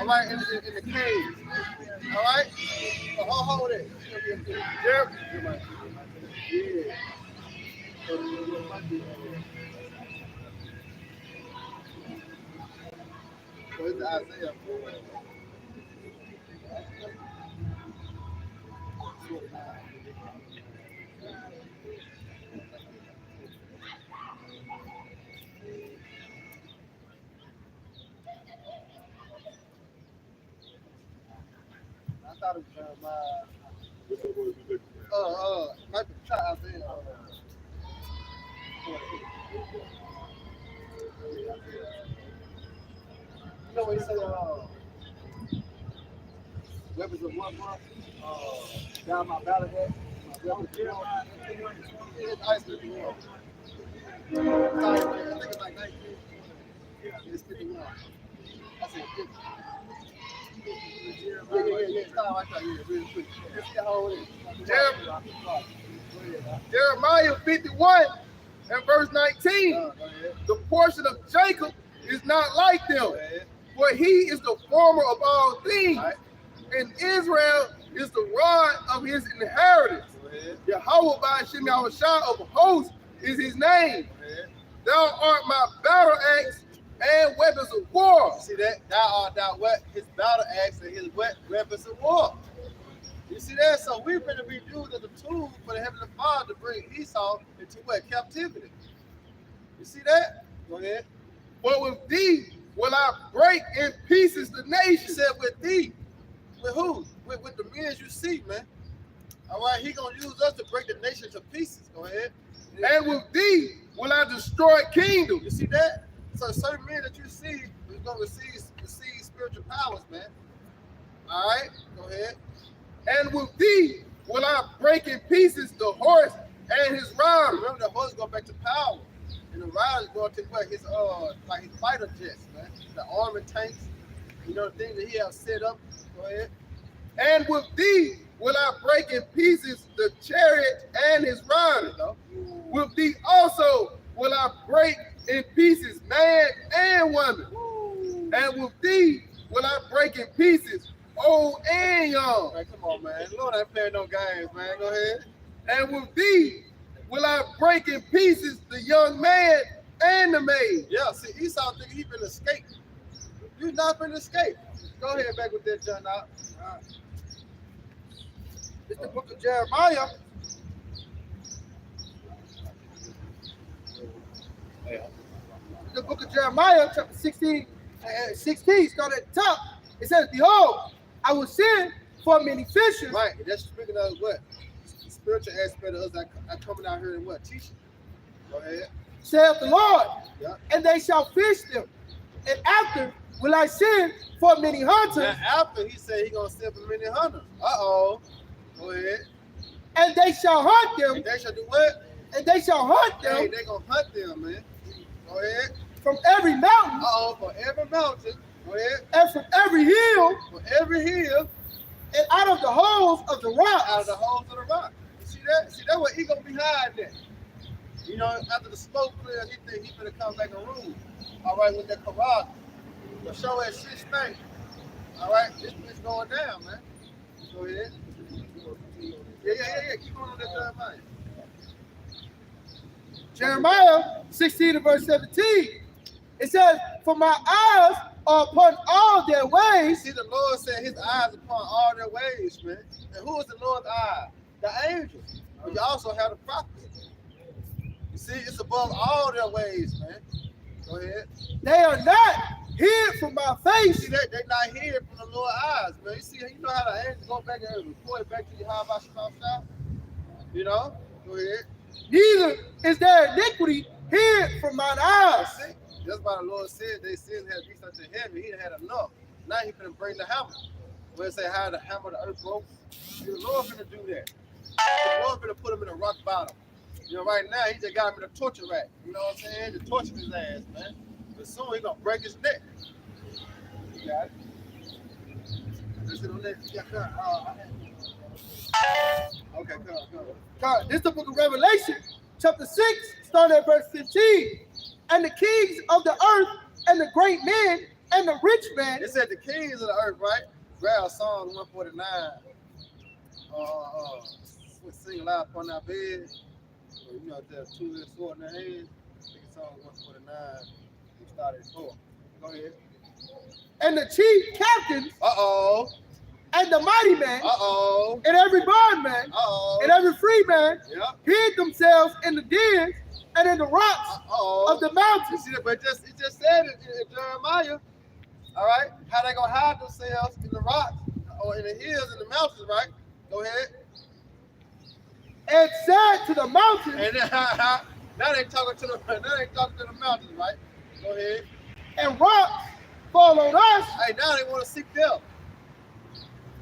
All right, in the cave. All right? So hold it. Yeah. So it's Isaiah 4. I thought it was Jeremiah. Might be try Isaiah. You know what he said? Weapons of one month. Down my valley there. It's ice cream. I think it's like 19. It's 51. I said 50. Yeah. Stop right there. Yeah, real quick. Let's see how it is. Jeremiah 51 and verse 19. The portion of Jacob is not like them, for he is the former of all things, and Israel is the rod of his inheritance. Yahweh by Shem Yahushua of hosts is his name. Thou art my battle axe and weapons of war. See that? Thou art thou what? His battle axe and his weapons of war. You see that? So we're going to be used as a tool for the Heavenly Father to bring Esau into what? Captivity. You see that? Go ahead. But with thee will I break in pieces the nation. He said with thee. With who? With the men you see, man. All right, he going to use us to break the nation to pieces. Go ahead. And with thee will I destroy kingdoms. You see that? So certain men that you see is going to receive spiritual powers, man. All right, go ahead. And with thee will I break in pieces the horse and his rider. Remember, the horse go back to power, and the rider is going to what his like his fighter jets, man. The armored tanks, you know, the things that he has set up. Go ahead. And with thee will I break in pieces the chariot and his rider. With thee also will I break in pieces man and woman. And with thee will I break in pieces old and young. Man, come on, man. Lord ain't playing no games, man. Go ahead. And with thee will I break in pieces the young man and the maid. Yeah, see, Esau thinking he been escape. You not been escape. Go ahead back with that, John. Out. It's the book of Jeremiah. The book of Jeremiah, chapter 16, starting at the top. It says, behold, I will send for many fishers. Right, that's speaking of what? The spiritual aspect of us that are coming out here and what? Teaching. Go ahead. Saith the Lord, Yeah. and they shall fish them. And after will I send for many hunters, Now after he said he gonna send for many hunters. Uh-oh. Go ahead. and they shall hunt them, And they shall do what? and they shall hunt Hey, them they gonna hunt them, man. Go ahead. from every mountain Uh-oh, for every mountain. Go ahead. and from every hill For every hill, and out of the holes of the rocks. out of the holes of the rock. You see that? See, that's what he gonna be hiding at. You know, after the smoke clears, he think he finna come back and rule. All right, with that corral. The show at 6 thing. All right, this bitch going down, man. Go ahead. Yeah. Keep on that third mind. Jeremiah 16 and verse 17. It says, for my eyes are upon all their You ways. see, the Lord said his eyes upon all their ways, man. And who is the Lord's eye? The angels. But you also have the prophets. You see, it's above all their ways, man. Go ahead. They are not hid from my You face. see that they not here from the Lord's eyes, man. You see, you know how the angels go back and report back to you how about Shema. You know? Go ahead. Neither is there iniquity hid from mine eyes. That's it. That's why the Lord said they sin had reached unto heaven. He had enough. Now he finna bring the hammer. When they say how the hammer the earth broke, the Lord finna do that. The Lord finna put him in a rock bottom. You know, right now he just got him in a torture rack. You know what I'm saying? Just torturing his ass, man. But soon he gonna break his neck. You got it? Listen on that. Yeah, okay, come. God, this is the book of Revelation, chapter 6, starting at verse 15. And the kings of the earth, and the great men, and the rich man. It said the kings of the earth, right? Grab Psalm 149. Sing loud upon our bed. You know, there's two-edged sword in their hand. I think it's Psalm 149. We started at 4. Go ahead. And the chief captains, Uh-oh. and the mighty man, Uh-oh. and every bondman, Uh-oh. and every free man, Yep. hid themselves in the dens and in the rocks Uh-oh. of the You mountains. see that? But it just said in Jeremiah, all right, how they gonna hide themselves in the rocks or in the hills and the mountains, right? Go ahead. And said to the mountains, And then, now they talking to the mountains, right? Go ahead. and rocks fall on us. Hey, now they want to seek them.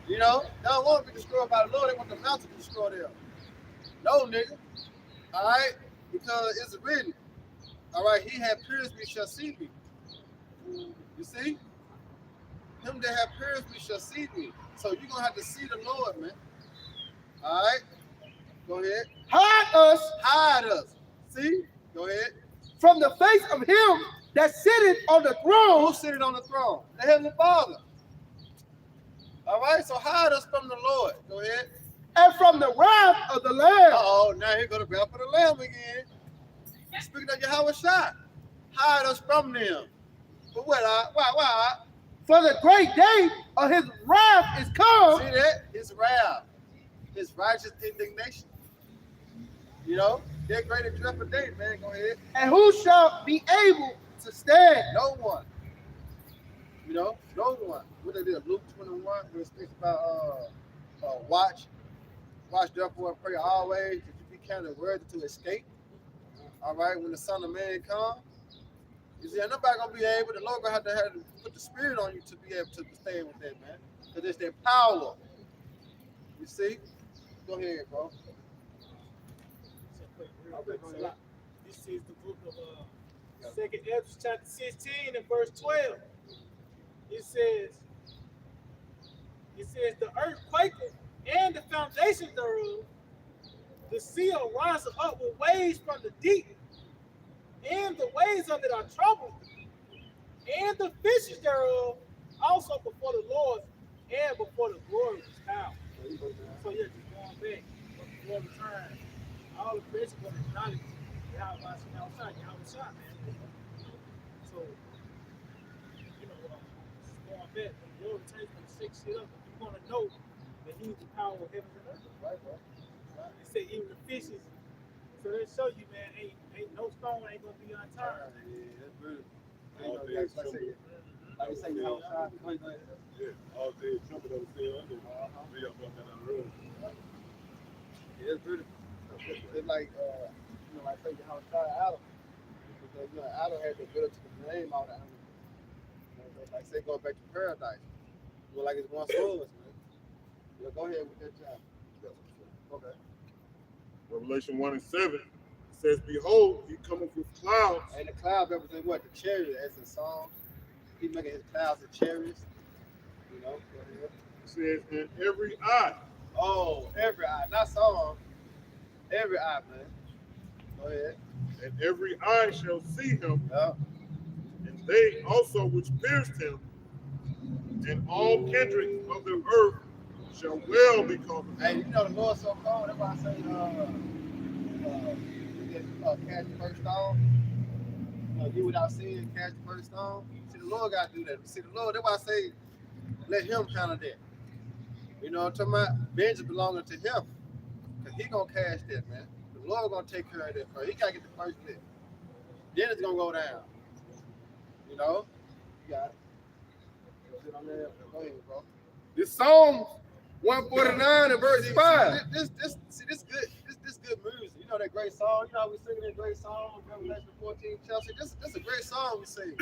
You know, they don't want to be destroyed by the Lord. They want the mountain to destroy them. No, nigga. All right, because it's written. All right, he that pierced me shall see me. You see? Him that have pierced me shall see me. So you're gonna have to see the Lord, man. All right, go ahead. Hide us Hide us. See? Go ahead. from the face of him that sitteth on the throne. Who's sitting on the throne? The Heavenly Father. All right, so hide us from the Lord. Go ahead. And from the wrath of the Lamb. Uh-oh, now here go the wrath of the Lamb again. Speaking of Yahweh Shai, hide us from them. But what? Why? For the great day of his wrath is come. See that? His wrath, his righteous indignation. You know, that great and dreadful day, man. Go ahead. And who shall be able to stand? No one. You know, no one. What they did, Luke 21, where it speaks about watch therefore and pray always, that you be counted worthy to escape. All right, when the Son of Man comes, you see, ain't nobody gonna be able. The Lord gonna have to put the Spirit on you to be able to stand with that, man. Because it's their power. You see? Go ahead, bro. This is the book of 2nd Ezra chapter 16 and verse 12. It says the earth quaketh and the foundations thereof, the sea riseth up with waves from the deep, and the waves of it are troubled, and the fishes thereof also before the Lord and before the glory of his power. So yeah, just going back. before the time, all the Christians going to acknowledge Yahweh outside, man. So, going back, when the Lord returns from the sixth shit up, you're going to know that he's the power of heaven and earth. Right, bro. They say even the fishes. So they show you, man, ain't no stone ain't going to be unturned. Yeah, that's good. All day is trembling. Like you say, you outside. Yeah, all day is trembling on the tail under. We up on that road. Yeah, it's beautiful. It's like, like say your house tried Adam. Because, Adam had the ability to blame all the animals. Like say go back to paradise. Well, like it's one soul, man. Go ahead with that job. Okay. Revelation 1:7 says, "Behold, he cometh with clouds." And the clouds represent what? The chariot, as in Psalms. He's making his clouds of chariots. Go ahead. It says, "And every eye." Oh, every eye, not some. Every eye, man. Go ahead. "And every eye shall see him, Yeah. and they also which pierced him, and all kindreds of the earth shall well be comforted." Hey, the Lord's so cold. That's why I say, catch the first stone. You without seeing, catch the first stone. See, the Lord got to do that. See, the Lord, that's why I say, let him handle that. You know what I'm talking about? Vengeance belonging to him. Because he going to cash that, man. The Lord going to take care of that first. He got to get the first bit. Then it's going to go down. You got it. Go ahead, bro. This Psalms 149 and verse 5. This good music. You know that great song. You know how we singing that great song, Revelation 14, Chelsea. This is a great song we sing.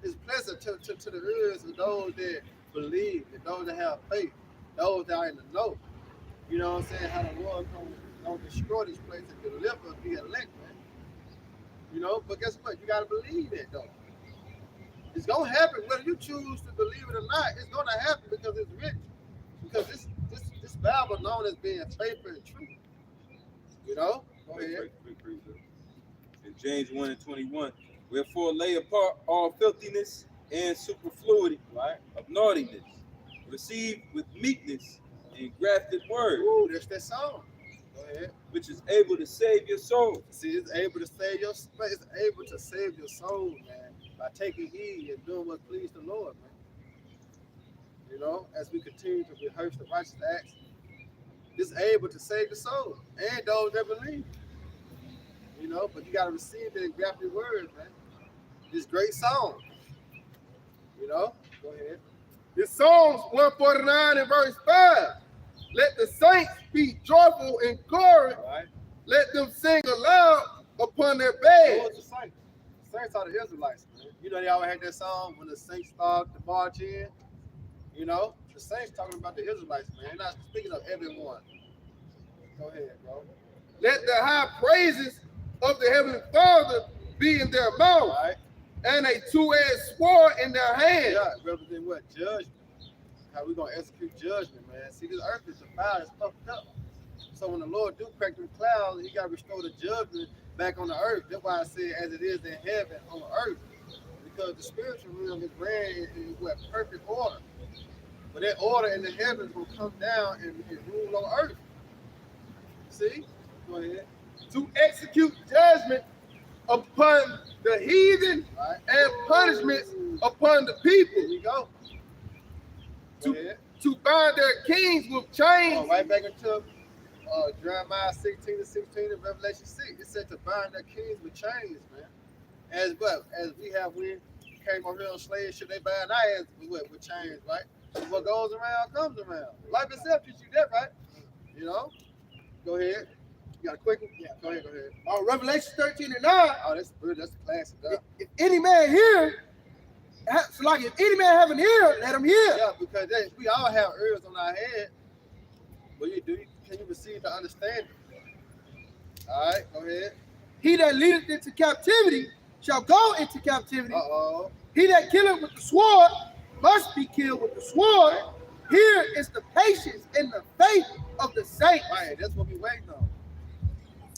It's pleasant to the ears of those that believe, and those that have faith, those that are in the know. You know what I'm saying? How the Lord don't destroy this place and deliver us, be elect, man. But guess what? You gotta believe that though. It's gonna happen whether you choose to believe it or not. It's gonna happen because it's written. Because this Bible known as being faithful and true. Go ahead. In James 1:21, wherefore lay apart all filthiness and superfluity, right, of naughtiness, receive with meekness and grafted word. Ooh, that's that song. Go ahead. Which is able to save your soul. See, it's able to save your soul, man, by taking heed and doing what pleased the Lord, man. As we continue to rehearse the righteous acts, it's able to save the soul and those that believe. But you gotta receive the engrafted words, man. This great song. Go ahead. This Psalms 149 and verse 5. Let the saints be joyful in glory. Right. Let them sing aloud upon their Who beds. was the saints? The saints are the Israelites, man. They always had that song when the saints start to march in. The saints talking about the Israelites, man. They're not speaking of everyone. Go ahead, bro. Let the high praises of the Heavenly Father be in their mouth, All right. and a two-edged sword in their hand. Yeah, represent what? Judgment. How we gonna execute judgment, man. See, this earth is defiled, it's puffed up. So when the Lord do crack them clouds, he gotta restore the judgment back on the earth. That's why I say as it is in heaven on the earth. Because the spiritual realm is ran in what? Perfect order. But that order in the heavens will come down and rule on earth. See? Go ahead. To execute judgment upon the heathen, Right. and punishments upon the people. Here you go. Go ahead. To bind their kings with chains. Right back into Jeremiah 16:16 and Revelation 6. It said to bind their kings with chains, man. As we have when came over here on slave ship, they bind our ass with chains, right? What goes around comes around. Life itself teaches you that, right? Go ahead. You got a quick one? Yeah, go ahead. Revelation 13 and 9. Oh, that's good. That's a classic. If any man hear, if any man have an ear, let him hear. Yeah, because we all have ears on our head. But can you receive the understanding? All right, go ahead. He that leadeth into captivity shall go into captivity. Uh-oh. He that killeth with the sword must be killed with the sword. Here is the patience and the faith of the saints. Right, that's what we waiting on.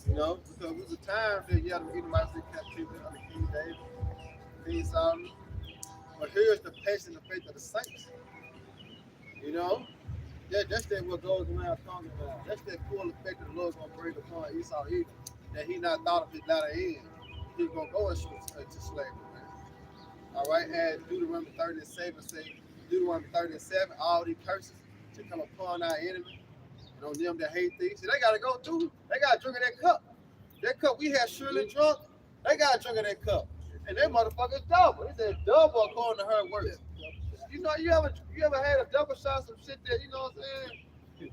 Because it was a time that the Edomites in captivity under King David, King Solomon. But here's the patience and the faith of the saints. That's that what goes around talking about. That's that full effect that the Lord's gonna bring upon Esau Edom. That he not thought of his latter end. He's gonna go into slavery, man. All right, and Deuteronomy 30:7 say, Deuteronomy 30:7, all these curses to come upon our enemy and on them that hate thee. See, they gotta go through. They gotta drink of that cup. That cup we had surely drunk. They gotta drink of that cup. And that motherfucker's double. He said double according to her words. You know, you ever had a double shot some shit that, you know what I'm saying?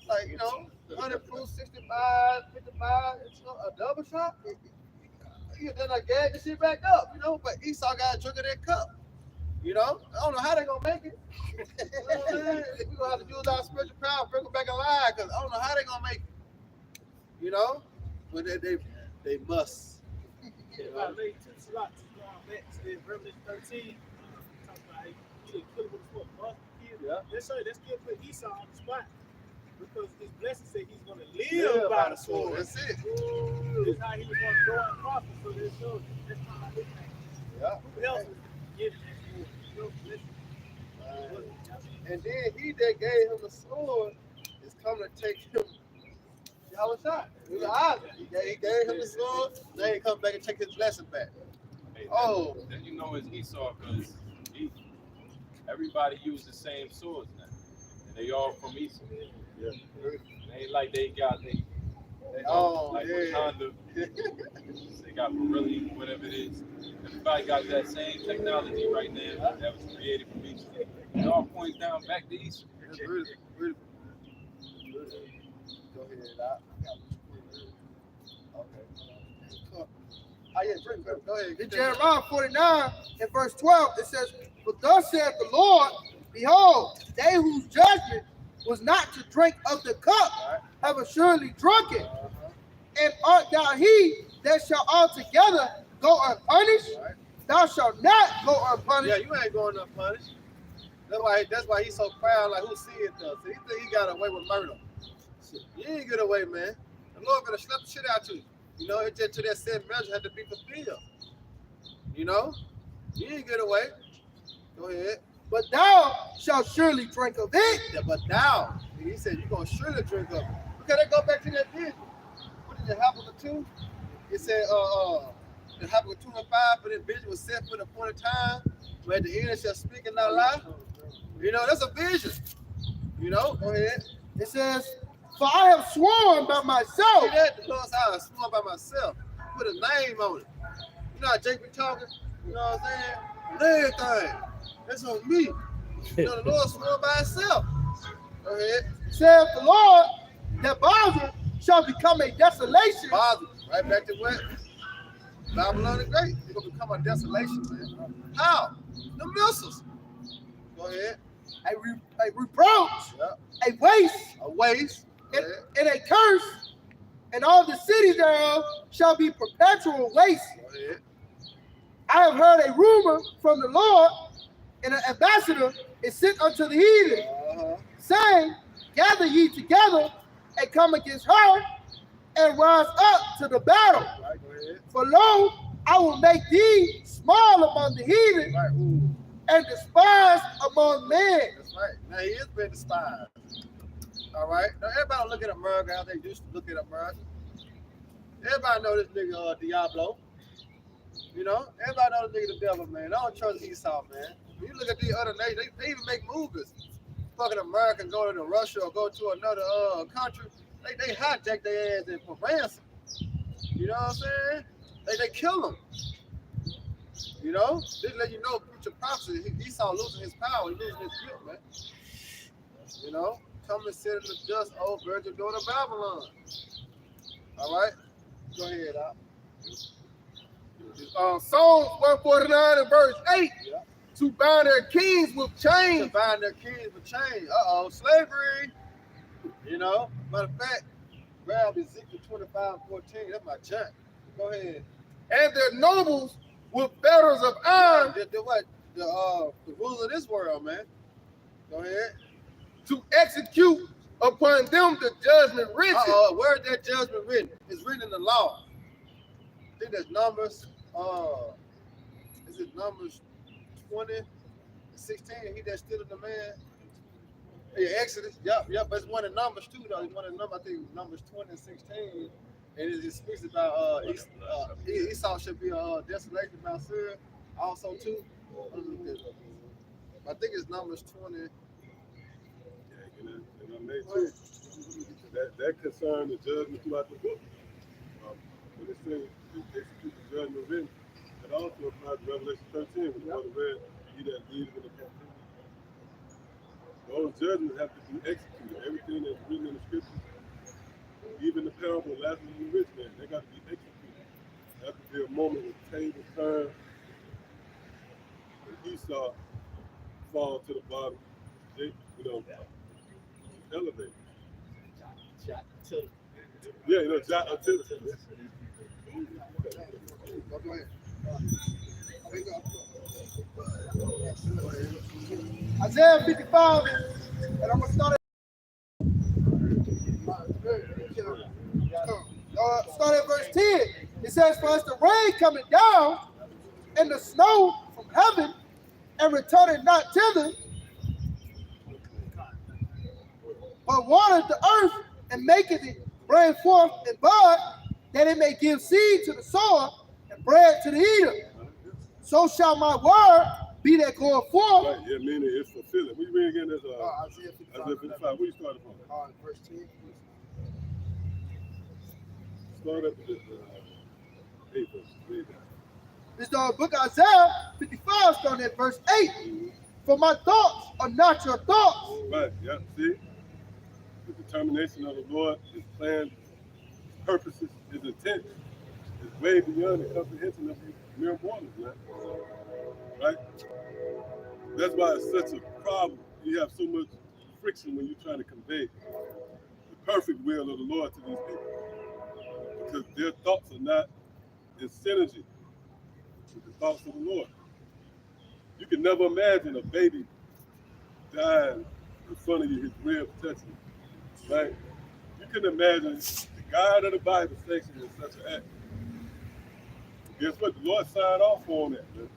Like, 100 proof, 65, 55, a double shot? You then I gag the shit back up, but Esau got to drink of that cup. I don't know how they gonna make it. We're gonna have to use our spiritual power, bring them back alive, because I don't know how they gonna make it. But they must. About late two slots going back to Revelation 13. Talk about how you kill with his foot, bust the kid. Yeah. Let's still put Esau on the spot because his blessing said he's going to live by the sword. That's it. This is how he was going to go and prosper. So this shows that's not how this thing. Yeah. Who else was getting that sword? And then he that gave him the sword is coming to take him. How was that? He gave him the sword. Then he come back and take his blessing back. Hey, Oh. then you know it's Esau because everybody used the same swords now, and they all from Esau. Yeah. It ain't like they got Wakanda. They got really whatever it is. Everybody got that same technology right now that was created from Esau. It all points down back to Esau. That's beautiful. Go ahead, Doc. Okay. Go ahead. In Jeremiah 49 and verse 12, it says, "But thus saith the Lord, behold, they whose judgment was not to drink of the cup have assuredly drunk it. And art thou he that shall altogether go unpunished? Right. Thou shalt not go unpunished." Yeah, you ain't going unpunished. That's why he's so proud, like who see it does. So he think he got away with murder. You ain't get away, man. The Lord gonna slap the shit out you. It just to that said measure had to be fulfilled. You ain't get away. Go ahead. "But thou shalt surely drink of it." Yeah, but thou, he said, you're going to surely drink of it. Okay, let's go back to that vision. What did it Habakkuk 2? It said, the Habakkuk 2 and 5, for that vision was set for the appointed time, where the end shall speak and not lie. That's a vision. Go ahead. It says, "For I have sworn by myself." See that? The Lord said, I sworn by myself. Put a name on it. You know how Jake be talking? You know what I'm saying? Everything. That's on me. The Lord swore by himself. Go ahead. Saith the Lord, that Bozrah shall become a desolation. Bother. Right back to what? Babylon the Great. It's going to become a desolation, man. How? The missiles. Go ahead. A reproach, Yep. a waste, A waste. Go and, ahead. and a curse, and all the cities thereof shall be perpetual waste. Go ahead. I have heard a rumor from the Lord, and an ambassador is sent unto the heathen, saying, "Gather ye together and come against her, and rise up to the battle. Right, go ahead. For lo, I will make thee small among the heathen, Right. Ooh. and despised among men." That's right. Now he is being despised. All right. Now everybody don't look at America how they used to look at America. Everybody know this nigga Diablo. Everybody know this nigga the devil, man. I don't trust Esau, man. When you look at these other nations, they even make movies. Fucking American go to Russia or go to another country. They hijack their ass and for ransom. You know what I'm saying? They kill them. This let you know future prophecy. Esau losing his power, he losing his grip, man. Come and sit in the dust, old virgin, go to Babylon. All right, go ahead, Doc. Psalms 149 and verse 8. Yeah. To bind their kings with To chains. bind their kids with chains. Slavery. Matter of fact, grab Ezekiel 25:14. That's my junk. Go ahead. And their nobles with fetters of iron, The rules of this world, man. Go ahead. to execute upon them the judgment written. Where's that judgment written? It's written in the law. I think that's Numbers. Is it Numbers 20, 16? He that stood in the man. Yeah, Exodus. Yep, yep. But it's one in Numbers too, though. It's one in Numbers. I think Numbers 20 and 16, and it speaks about Esau should be desolation Mount Seir. Also too. I think it's Numbers 20. Yeah, and I made too. That concerned the judgment throughout the book. When it says execute the judgment written, it also applies to Revelation 13, when the brother read, he that leadeth in the captivity. Those judgments have to be executed. Everything that's written in the scriptures, even the parable of Lazarus and the rich man, they got to be executed. There has to be a moment when the table turns and Esau fall to the bottom. They, elevated. Yeah, jot until. Go ahead. Isaiah 55, and I'm going to start at verse 10. It says, for as the rain coming down and the snow from heaven and returning not thither, but watereth the earth and maketh it bring forth and bud, that it may give seed to the sower and bread to the eater. So shall my word be that goeth forth. Right, yeah, meaning it's fulfilling. We read again as Isaiah 55. Isaiah 55. Where you started from? Verse 10. Start up with this 8 verse. Read that. This is the book of Isaiah 55, starting at verse 8. For my thoughts are not your thoughts. Right, yeah, see? The determination of the Lord, his plans, his purposes, his intent is way beyond the comprehension of you mere mortals, man. Right? That's why it's such a problem. You have so much friction when you're trying to convey the perfect will of the Lord to these people. Because their thoughts are not in synergy with the thoughts of the Lord. You can never imagine a baby dying in front of you, his rib touching you, right? You can imagine the God of the Bible sanctioning such an act. Guess what? The Lord signed off on that, man.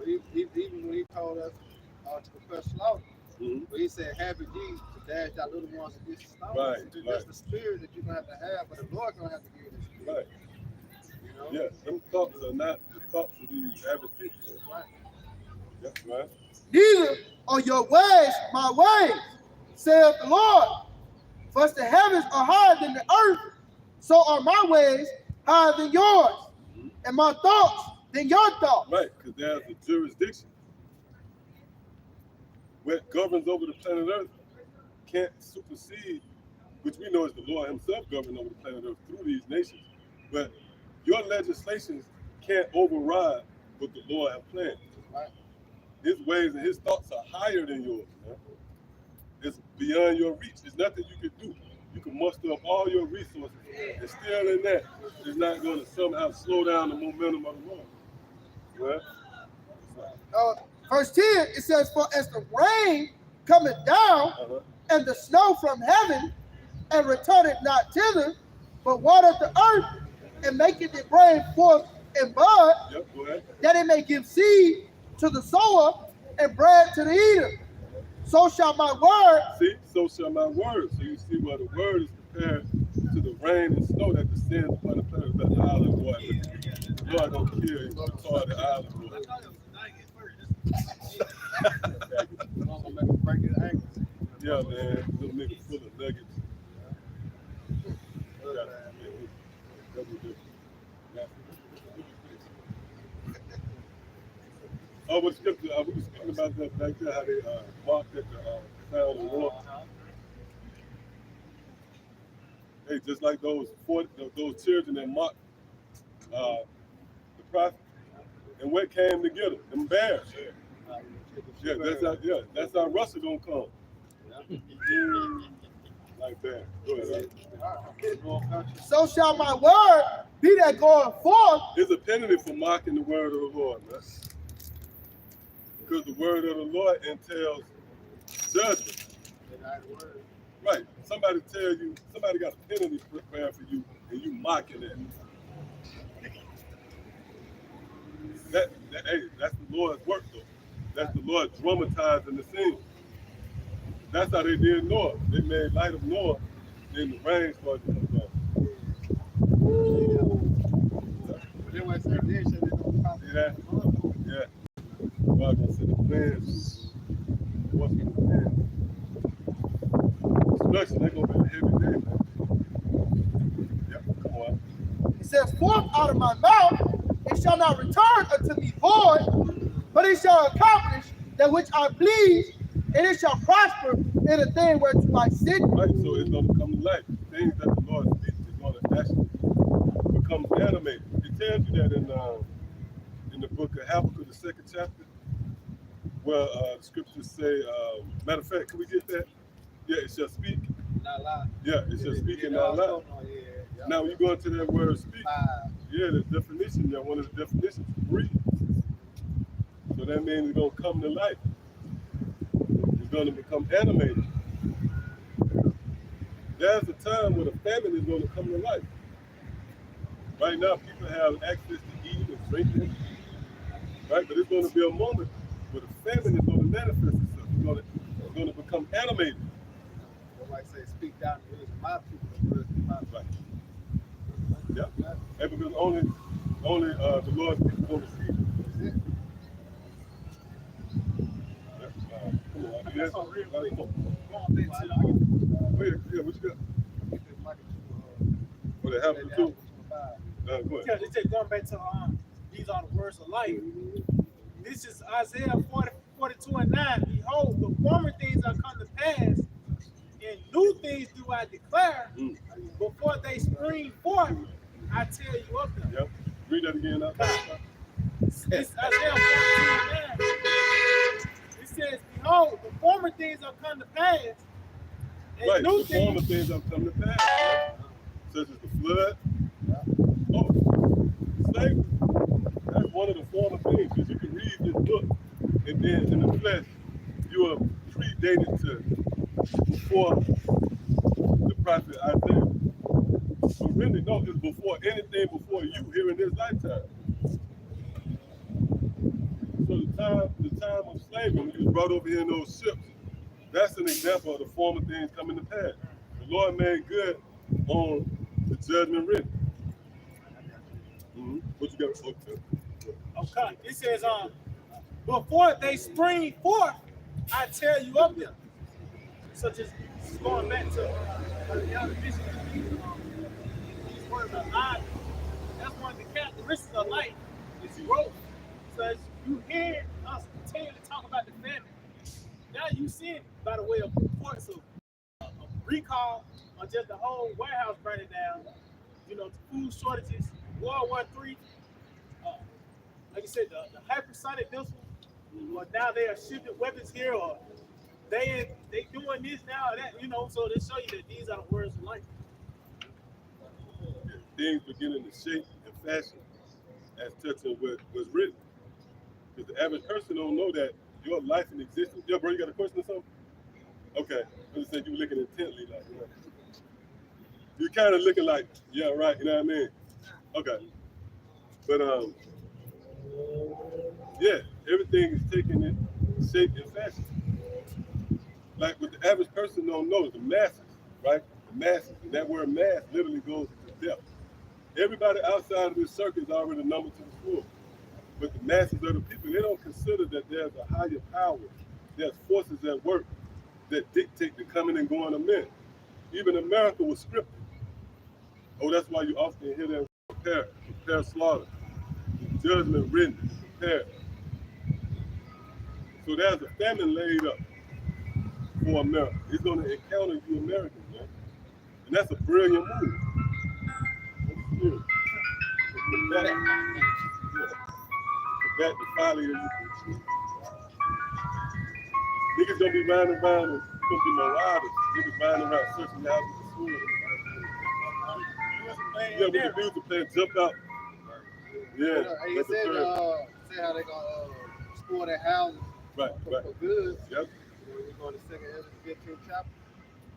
Even when he told us to prepare slaughter, but he said, "Happy Jesus to dash our little ones against the stone." Right, That's the spirit that you're gonna have to have, but the Lord gonna have to give you the spirit. Right. You know? Yes, them thoughts are not the thoughts of these average people. That's right. That's right. Neither are your ways my ways, saith the Lord. For as the heavens are higher than the earth, so are my ways higher than yours, and my thoughts than your thoughts. Right, because there's a jurisdiction. What governs over the planet Earth can't supersede, which we know is the Lord himself governing over the planet Earth through these nations. But your legislations can't override what the Lord has planned. Right. His ways and his thoughts are higher than yours, man. It's beyond your reach. There's nothing you can do. You can muster up all your resources, and still in that, it's not going to somehow slow down the momentum of the Lord. Right? Verse 10, it says, for as the rain cometh down and the snow from heaven, and returneth not thither, but watereth the earth, and maketh it bring forth and bud, Go ahead. that it may give seed to the sower and bread to the eater. So shall my word. See, so shall my word. So you see where the word is compared to the rain and snow that descends upon the planet of the island boy. The Lord don't care. He's going to call the island boy. Yeah, man. Little nigga full of nuggets. Oh, what scripture? We were speaking about that back there, how they marked at the sound of war. Hey, just like those children that mocked the prophet. And what came to get them? Them bears. Yeah, that's how Russia gonna come. Like that. Go ahead. So shall my word be that going forth. There's a penalty for mocking the word of the Lord, man. Because the word of the Lord entails judgment. Right. Somebody got a penalty prepared for you, and you mocking it. Hey, that's the Lord's work, though. That's the Lord dramatizing the scene. That's how they did Noah. They made light of Noah, then the rain started to come down. But then when I said this, they don't copy. See that? Yeah. God gonna send the plans. What's in the plan? Destruction, they're gonna be a heavy day, man. Yep, come on. It says, forth out of my mouth, it shall not return unto me void, but it shall accomplish that which I please, and it shall prosper in the thing whereto I sent it. Right, so it's gonna come to life. Things that the Lord speaks is gonna actually become animated. It tells you that in the book of Habakkuk, the 2nd chapter, where the scriptures say, matter of fact, can we get that? Yeah, it shall speak. Not lie. Yeah, it shall speak and not lie. Now, when you go into that word speak, yeah, the definition, yeah, one of the definitions is breathe. So that means it's going to come to life. It's going to become animated. There's a time when a famine is going to come to life. Right now, people have access to eating and drinking, right? But it's going to be a moment where the famine is going to manifest itself. It's going to become animated. Like say, speak down to my people, the my right. Yeah. And because only the Lord is going to see. That's it. That's all real quick. Going back to Wait, yeah, what you got? What they have to do? Go ahead. yeah, they say going back to these are the words of life. This is Isaiah 42:9. Behold, the former things are come to pass, and new things do I declare. Before they spring forth, I tell you of them. Yep. Read that again now. It's Isaiah 42:9. It says, behold, the former things are come to pass, and Right, new the former things. things have come to pass. Right? Such as the flood. Oh, slavery. That's one of the former things. Because you can read this book, and then in the flesh, you are predated to before the prophet Isaiah. So really, no, it's before anything before you here in this lifetime. So the time of slavery, when you was brought over here in those ships, that's an example of the former things coming to pass. The Lord made good on the judgment written. What you got? Okay, it says, before they spring forth, I tell you of them. So just going back to the other mission, these words are live. That's one of the characteristics of life is growth. So as you hear us continue to talk about the famine, now you see it by the way of reports of recall or just the whole warehouse burning down, food shortages, World War III, like you said, the hypersonic missiles, or now they are shipping weapons here, or they doing this now or that, so they show you that these are the words of life. Things beginning to shape and fashion as touching what was written. Because the average person don't know that your life and existence. Yeah, bro, you got a question or something? Okay. I just said you were looking intently, like, you're kind of looking like, yeah, right, you know what I mean? Okay. But yeah, everything is taking it shape and fashion. Like what the average person don't know is the masses, right? The masses. And that word mass literally goes to depth. Everybody outside of this circle is already numbered to the full. But the masses of the people, they don't consider that there's a higher power. There's forces at work that dictate the coming and going of men. Even America was scripted. Oh, that's why you often hear that prepare slaughter. The judgment written, prepare. So there's a famine laid up for America. It's going to encounter you Americans, man. And that's a brilliant move. That the folly of you. Niggas gonna be riding around and gonna be no riders. Niggas riding around searching the houses for food. Yeah, with the music playing, jump out. Yeah. Hey, you said how they gonna store their houses Right. for goods. Yep. We're going to 2nd Ezra 15th chapter.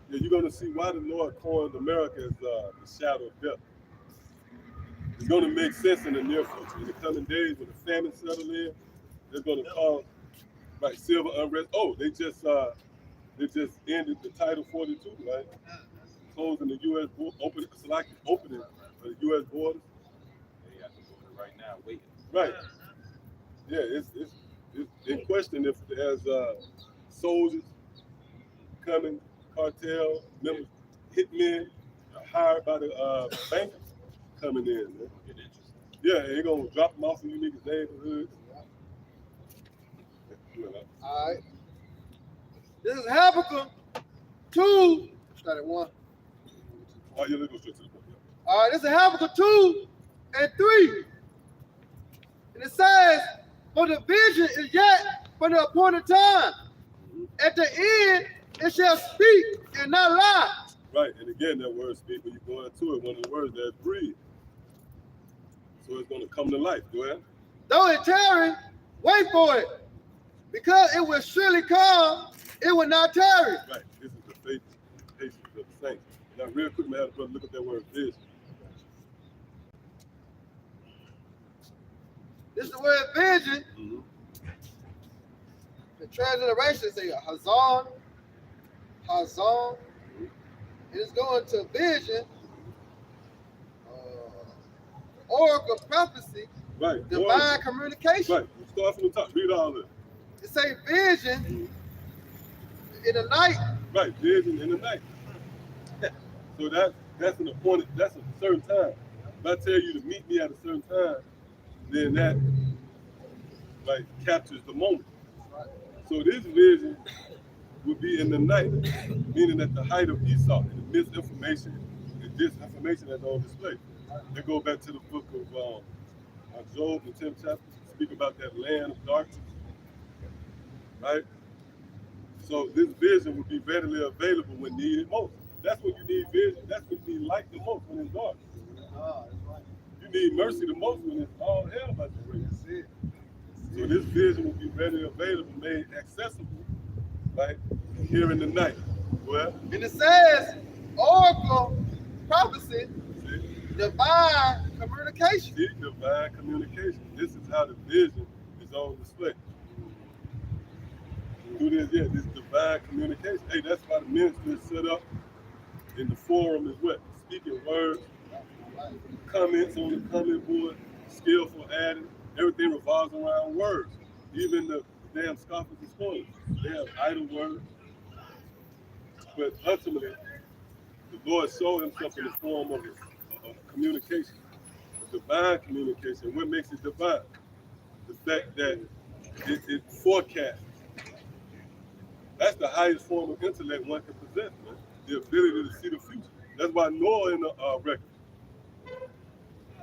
Yeah, you're gonna see why the Lord coined America as the shadow of death. It's going to make sense in the near future. In the coming days, when the famine settle in, they're going to cause civil unrest. Oh, they just it just ended the Title 42, right? Closing the U.S. opening of the U.S. borders. They got the border right now waiting. Right. Yeah, it's in question if there's soldiers coming, cartel members, hitmen hired by the bankers coming in. Man. Get interesting. Yeah, they're gonna drop them off in you niggas' neighborhoods. All right. This is Habakkuk 2. Start at 1. Oh, yeah, let's go straight to the point. All right, this is Habakkuk 2 and 3. And it says, for the vision is yet for the appointed time. At the end, it shall speak and not lie. Right, and again, that word speak, when you go into it, one of the words that's breathe. So it's going to come to life. Go ahead. Though it tarry, wait for it. Because it will surely come, it will not tarry. Right, this is the faith and patience of the saints. Now, real quick, man, brother, look at that word vision. This is the word vision. Mm-hmm. The transliteration say Hazan. It is going to vision, oracle prophecy, Right. divine communication. Right. You start from the top. Read all this. It say vision in the night. Right. Vision in the night. So that's an appointed. That's a certain time. If I tell you to meet me at a certain time, then that like captures the moment. So this vision would be in the night, meaning at the height of Esau, and the misinformation and disinformation that's on display. They go back to the book of Job, the 10th chapter, speak about that land of darkness, right? So this vision would be readily available when needed most. That's when you need vision. That's when you need light the most, when it's dark. You need mercy the most when it's all hell about to break. So this vision will be readily available, made accessible, right, here in the night. Well, And it says oracle prophecy, divine communication. see, divine communication. This is how the vision is on display. Do this, yeah, this divine communication. Hey, that's why the ministry is set up in the forum is what? Speaking words, comments on the comment board, skillful adding. Everything revolves around words. Even the damn scoffers and spoilers. They have idle words. But ultimately, the Lord showed himself in the form of communication. Divine communication. What makes it divine? The fact that it forecasts. That's the highest form of intellect one can possess, man. The ability to see the future. That's why Noah in the record.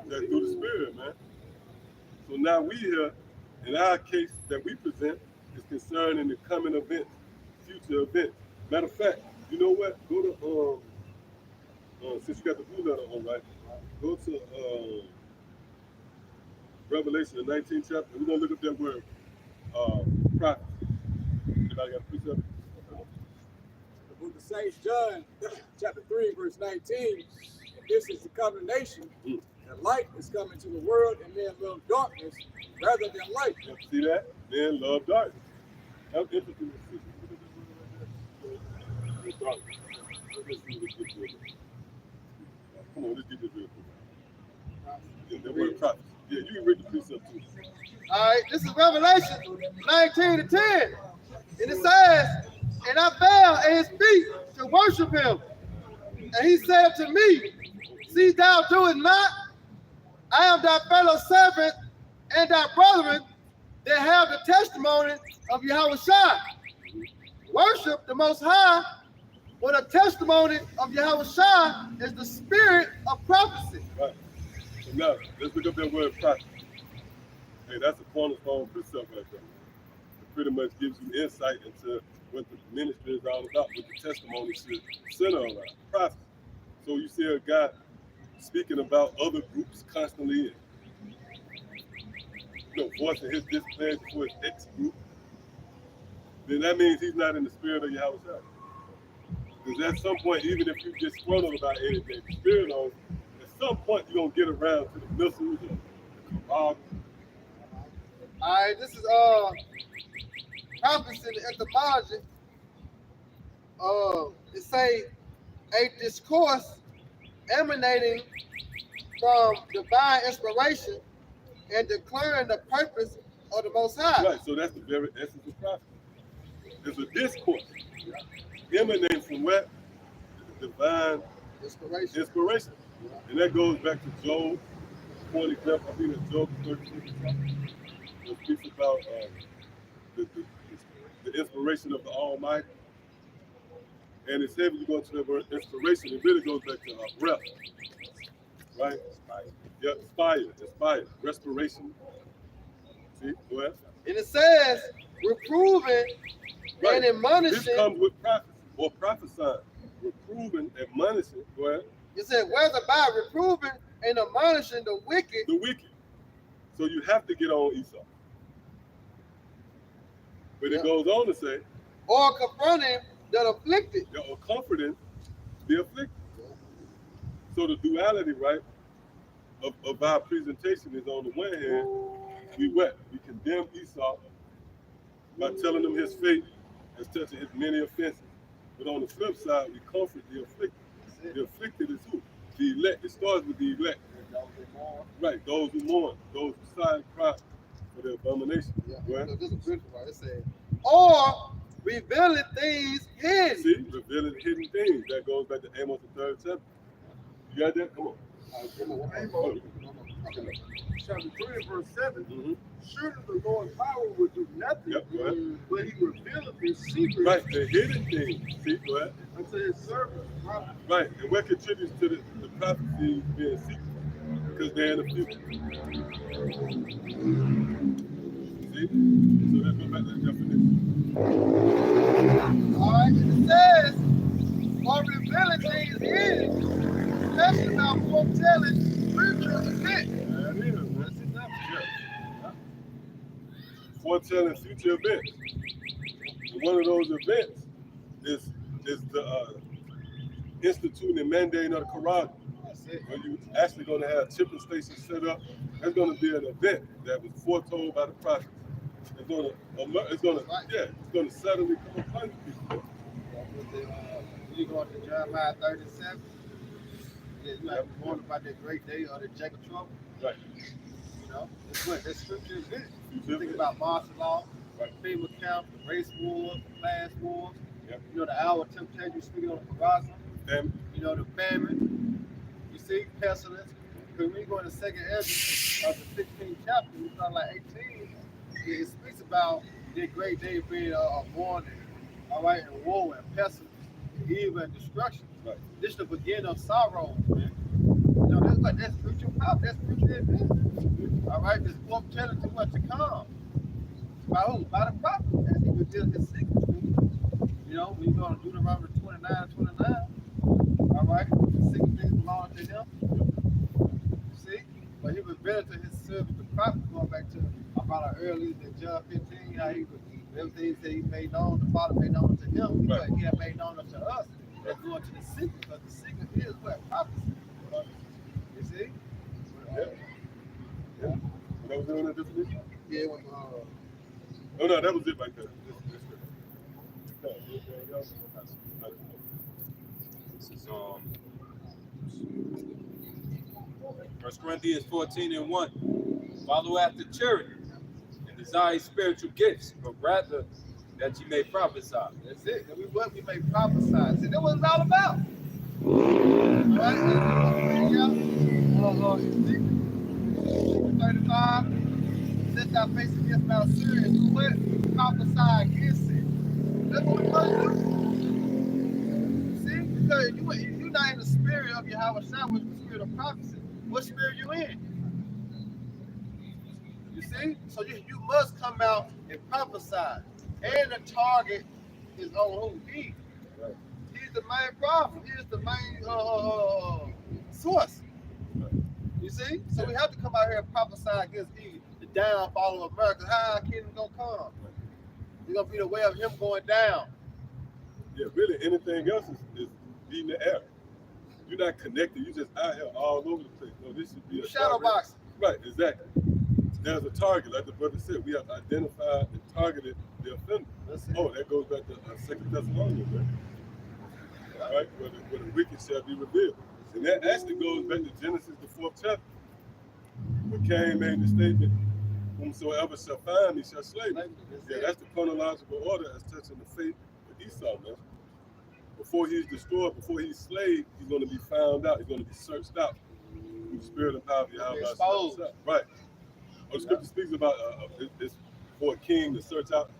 That's through the Spirit, man. So now we here, in our case that we present, is concerned in the coming events, future events. Matter of fact, you know what? Go to, since you got the blue letter on, right? Go to Revelation, the 19th chapter. We're going to look up that word, prophet. Anybody got a precept? The book of St. John, chapter 3, verse 19. This is the condemnation. That light is coming to the world, and men love darkness rather than light. See that? Men love darkness. That's interesting to see. Darkness. Let's see what this is. Come on, let's get this real quick. Yeah, that word prophet. Yeah, you can read the precept too. All right, this is Revelation 19 to 10. And it says, and I fell at his feet to worship him. And he said to me, see thou do it not. I am thy fellow servant and thy brethren that have the testimony of Yahushua. Worship the Most High, for the testimony of Yahushua is the spirit of prophecy. Right. So now, let's look up that word prophet. Hey, that's a cornerstone precept right there. It pretty much gives you insight into what the ministry is all about, what the testimony should center around. Prophet. So you see a guy speaking about other groups constantly, voicing his displeasure for his ex group, then that means he's not in the spirit of Yahushua. Because at some point, even if you get disgruntled about anything, the spirit on, at some point you're gonna get around to the missiles and the cabal. All right, this is prophecy in the etymology. It say a discourse emanating from divine inspiration and declaring the purpose of the Most High. Right, so that's the very essence of prophecy. It's a discourse emanating from what? Divine inspiration. And that goes back to Job, for example, I think it's Job 13, it speaks about the inspiration of the Almighty. And it said when you go to the word inspiration, it really goes back to breath, right? Yeah, inspire, respiration. See, go ahead. And it says, reproving and admonishing. This comes with prophecy or prophesying. Reproving, admonishing. Go ahead. It said, whether by reproving and admonishing the wicked. The wicked. So you have to get on Esau. But it goes on to say, or confronting the afflicted. Or comforting the afflicted. So the duality, right, of our presentation is on the one hand, we condemn Esau by telling him his fate as touching his many offenses. But on the flip side, we comfort the afflicted. The afflicted is who? The elect. It starts with the elect. Right, those who mourn, those who sigh and cry for their abomination. Yeah. So this is beautiful, right? It says, or revealing things hidden. See, revealing hidden things. That goes back to Amos the 3rd chapter. You got that? Come on. Amos chapter 3 and verse 7. Surely the Lord's power would do nothing, but he revealed his secret. Right, the hidden things. See, go ahead. Unto his servants. Right, and what contributes to the prophecy being secret? Because they're in the future. See? So let's go back to the definition. All right, and it says, or revealing things hidden, especially about foretelling future events. That is, that's exactly, yeah. Foretelling future events. And one of those events is the instituting and mandating of the Quran. When you actually going to have chipping stations set up, that's going to be an event that was foretold by the prophets. It's going to suddenly come upon people. You go to Jeremiah 37. You have warned about that great day or the Jacob trouble. Right. You know, it's what that scripture is it. You think about martial law, FEMA camp, the race wars, the class wars. Yep. You know, the hour of temptation speaking on the horizon. You know, the famine. You see, pestilence. Because when you go in the second Ezra of the 16th chapter, you start like 18, it speaks about the great day being a warning, all right, and war and pestilence, and evil and destruction. Right. This is the beginning of sorrow, man. You know, that's spiritual power, that's spiritual event. All right, this foretelling to what to come. By who? By the prophet, as he revealed his secret. You know, when you go to Deuteronomy 29, all right, the secret things belong to him. See? But he revealed to his servant, the prophet, going back to about earlier in John 15, how he was, everything that he made known, the Father made known to him, but he had made known unto us. That's going to the secret, because the secret is what? Prophecy. You see? Yeah. That was doing that definition? Yeah, it was, Oh, no, that was it right there. This is 1 Corinthians 14:1. Follow after charity and desire spiritual gifts, but rather that you may prophesy. That's it. And we may prophesy. See, that's what it's all about. All right, 35. Set thy face against Mount Syria and what? Prophesy against it. That's what we're going to do. See? Because you're not in the spirit of Yahweh Shah, which is the spirit of prophecy. What spirit you in? You see? So you must come out and prophesy. And the target is on who? He. Right. He's the main problem. He's the main source. Right. You see? So we have to come out here and prophesy against the downfall of America. How our kingdom gonna come? It's gonna be the way of him going down. Yeah, really, anything else is beating the air. You're not connected. You're just out here all over the place. No, this should be a shadow target. boxing. Right, exactly. There's a target, like the brother said. We have identified and targeted the offender. That's it. Oh, that goes back to 2 Thessalonians, man. right? Where the wicked shall be revealed. And that actually goes back to Genesis, the 4th chapter. When Cain made the statement, whomsoever shall find me shall slay me. Yeah, that's the chronological order as touching the fate of Esau, man. Before he's destroyed, before he's slayed, he's going to be found out. He's going to be searched out through the spirit of power of Yahweh. Right. The scripture speaks about this for a king to search out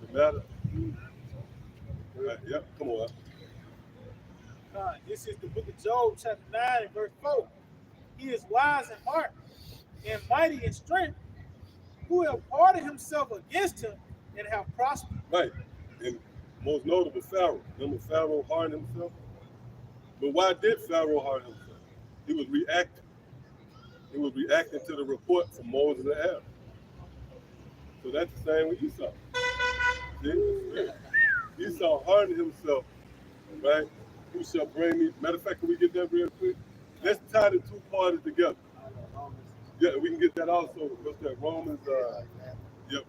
the matter. Right. Yep. Come on. This is the book of Job, chapter 9, and verse 4. He is wise in heart and mighty in strength, who have hardened himself against him and have prospered. Right. And most notable, Pharaoh. Remember Pharaoh hardened himself? But why did Pharaoh harden himself? He was reacting. He was reacting to the report from Moses and Aaron. So that's the same with Esau. See? Esau hardened himself, right? Who shall bring me? Matter of fact, can we get that real quick? Let's tie the two parties together. Yeah, we can get that also. What's that? Romans,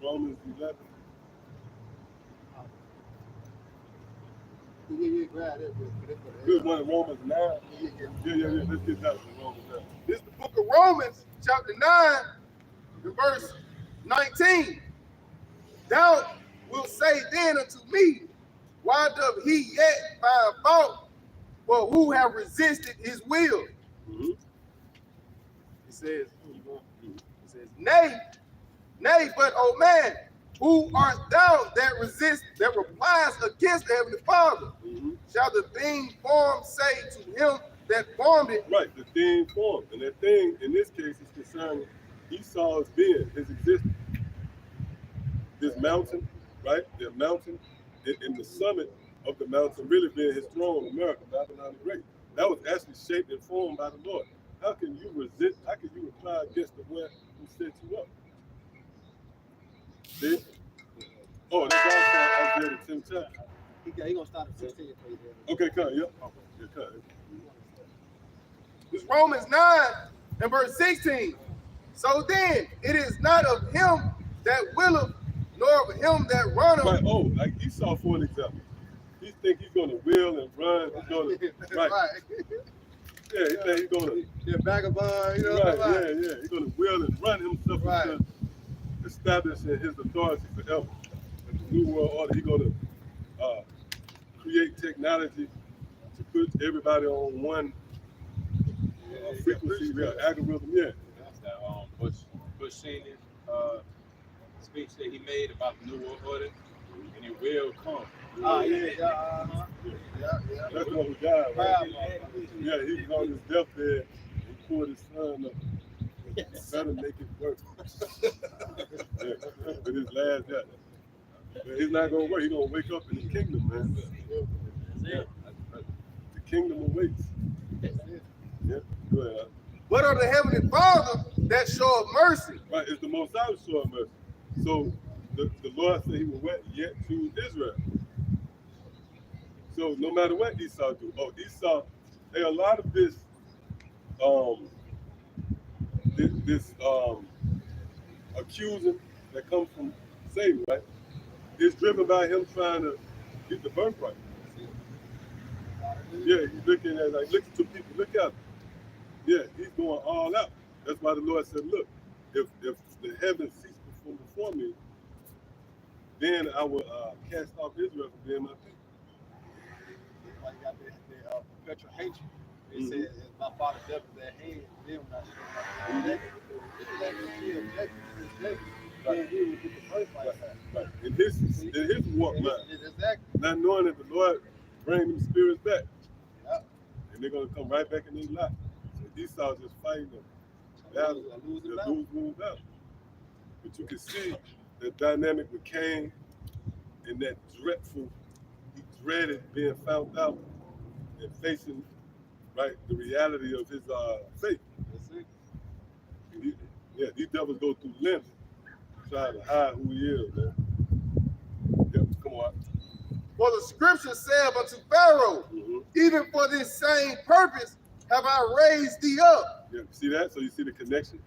Romans 11. Good one, Romans 9. Yeah. Let's get that from Romans 9. This is the book of Romans, chapter 9, and verse 19. Thou wilt say then unto me, why doth he yet find fault? For who have resisted his will? Mm-hmm. He says, nay, but O man, who art thou that resist, that replies against the heavenly Father? Mm-hmm. Shall the thing formed say to him that formed it? Right, the thing formed. And that thing, in this case, is concerning Esau's being, his existence. This mountain, right? The mountain, and the summit of the mountain really being his throne, America, Babylon the Great. That was actually shaped and formed by the Lord. How can you resist? How can you reply against the one who set you up? See? Oh, and it's also Isaiah the 10th chapter. He gonna start at 16 for you. Okay, come, yep. Yeah, come. It's Romans 9 and verse 16. So then, it is not of him that willeth, nor of him that runneth. Right, like Esau, for an example. He think he's going to will and run. He's going to, right. Yeah, he think he's going to. Yeah, vagabond, you know. Right, yeah. He's going to will and run himself into establishing his authority forever. In the New World Order, he's going to create technology to put everybody on one frequency, algorithm, That's that Bush Senior speech that he made about the New World Order, and it will come. Yeah. That's the one who died, right? Yeah, he was on his deathbed. He pulled his son up. Better make it work. With his last death. But it's not going to work. He's going to wake up in the kingdom, man. Yeah. The kingdom awaits. Yeah, go ahead. But of the heavenly Father that showeth mercy. Right, it's the Most High show of mercy. So the Lord said he will yet choose Israel. So no matter what Esau do, Esau, a lot of this accusing that comes from Satan, right? It's driven by him trying to get the birthright. Yeah, he's looking at look at two people, look at him. Yeah, he's going all out. That's why the Lord said, look, if the heavens cease before me, then I will cast off Israel from being my people. Like you got the perpetual hatred. It says, my father death is at hand, then when I Right. In his walk mind. Exactly. Not knowing that the Lord bring them spirits back. Yep. And they're gonna come right back in their life. So Esau just fighting them. Lose battle. But you can see the dynamic with Cain and that dreadful, he dreaded being found out and facing the reality of his faith. That's it. These devils go through lengths trying to hide who he is, man. Yep, come on. For the scripture saith unto Pharaoh, even for this same purpose have I raised thee up. Yeah, see that? So you see the connection?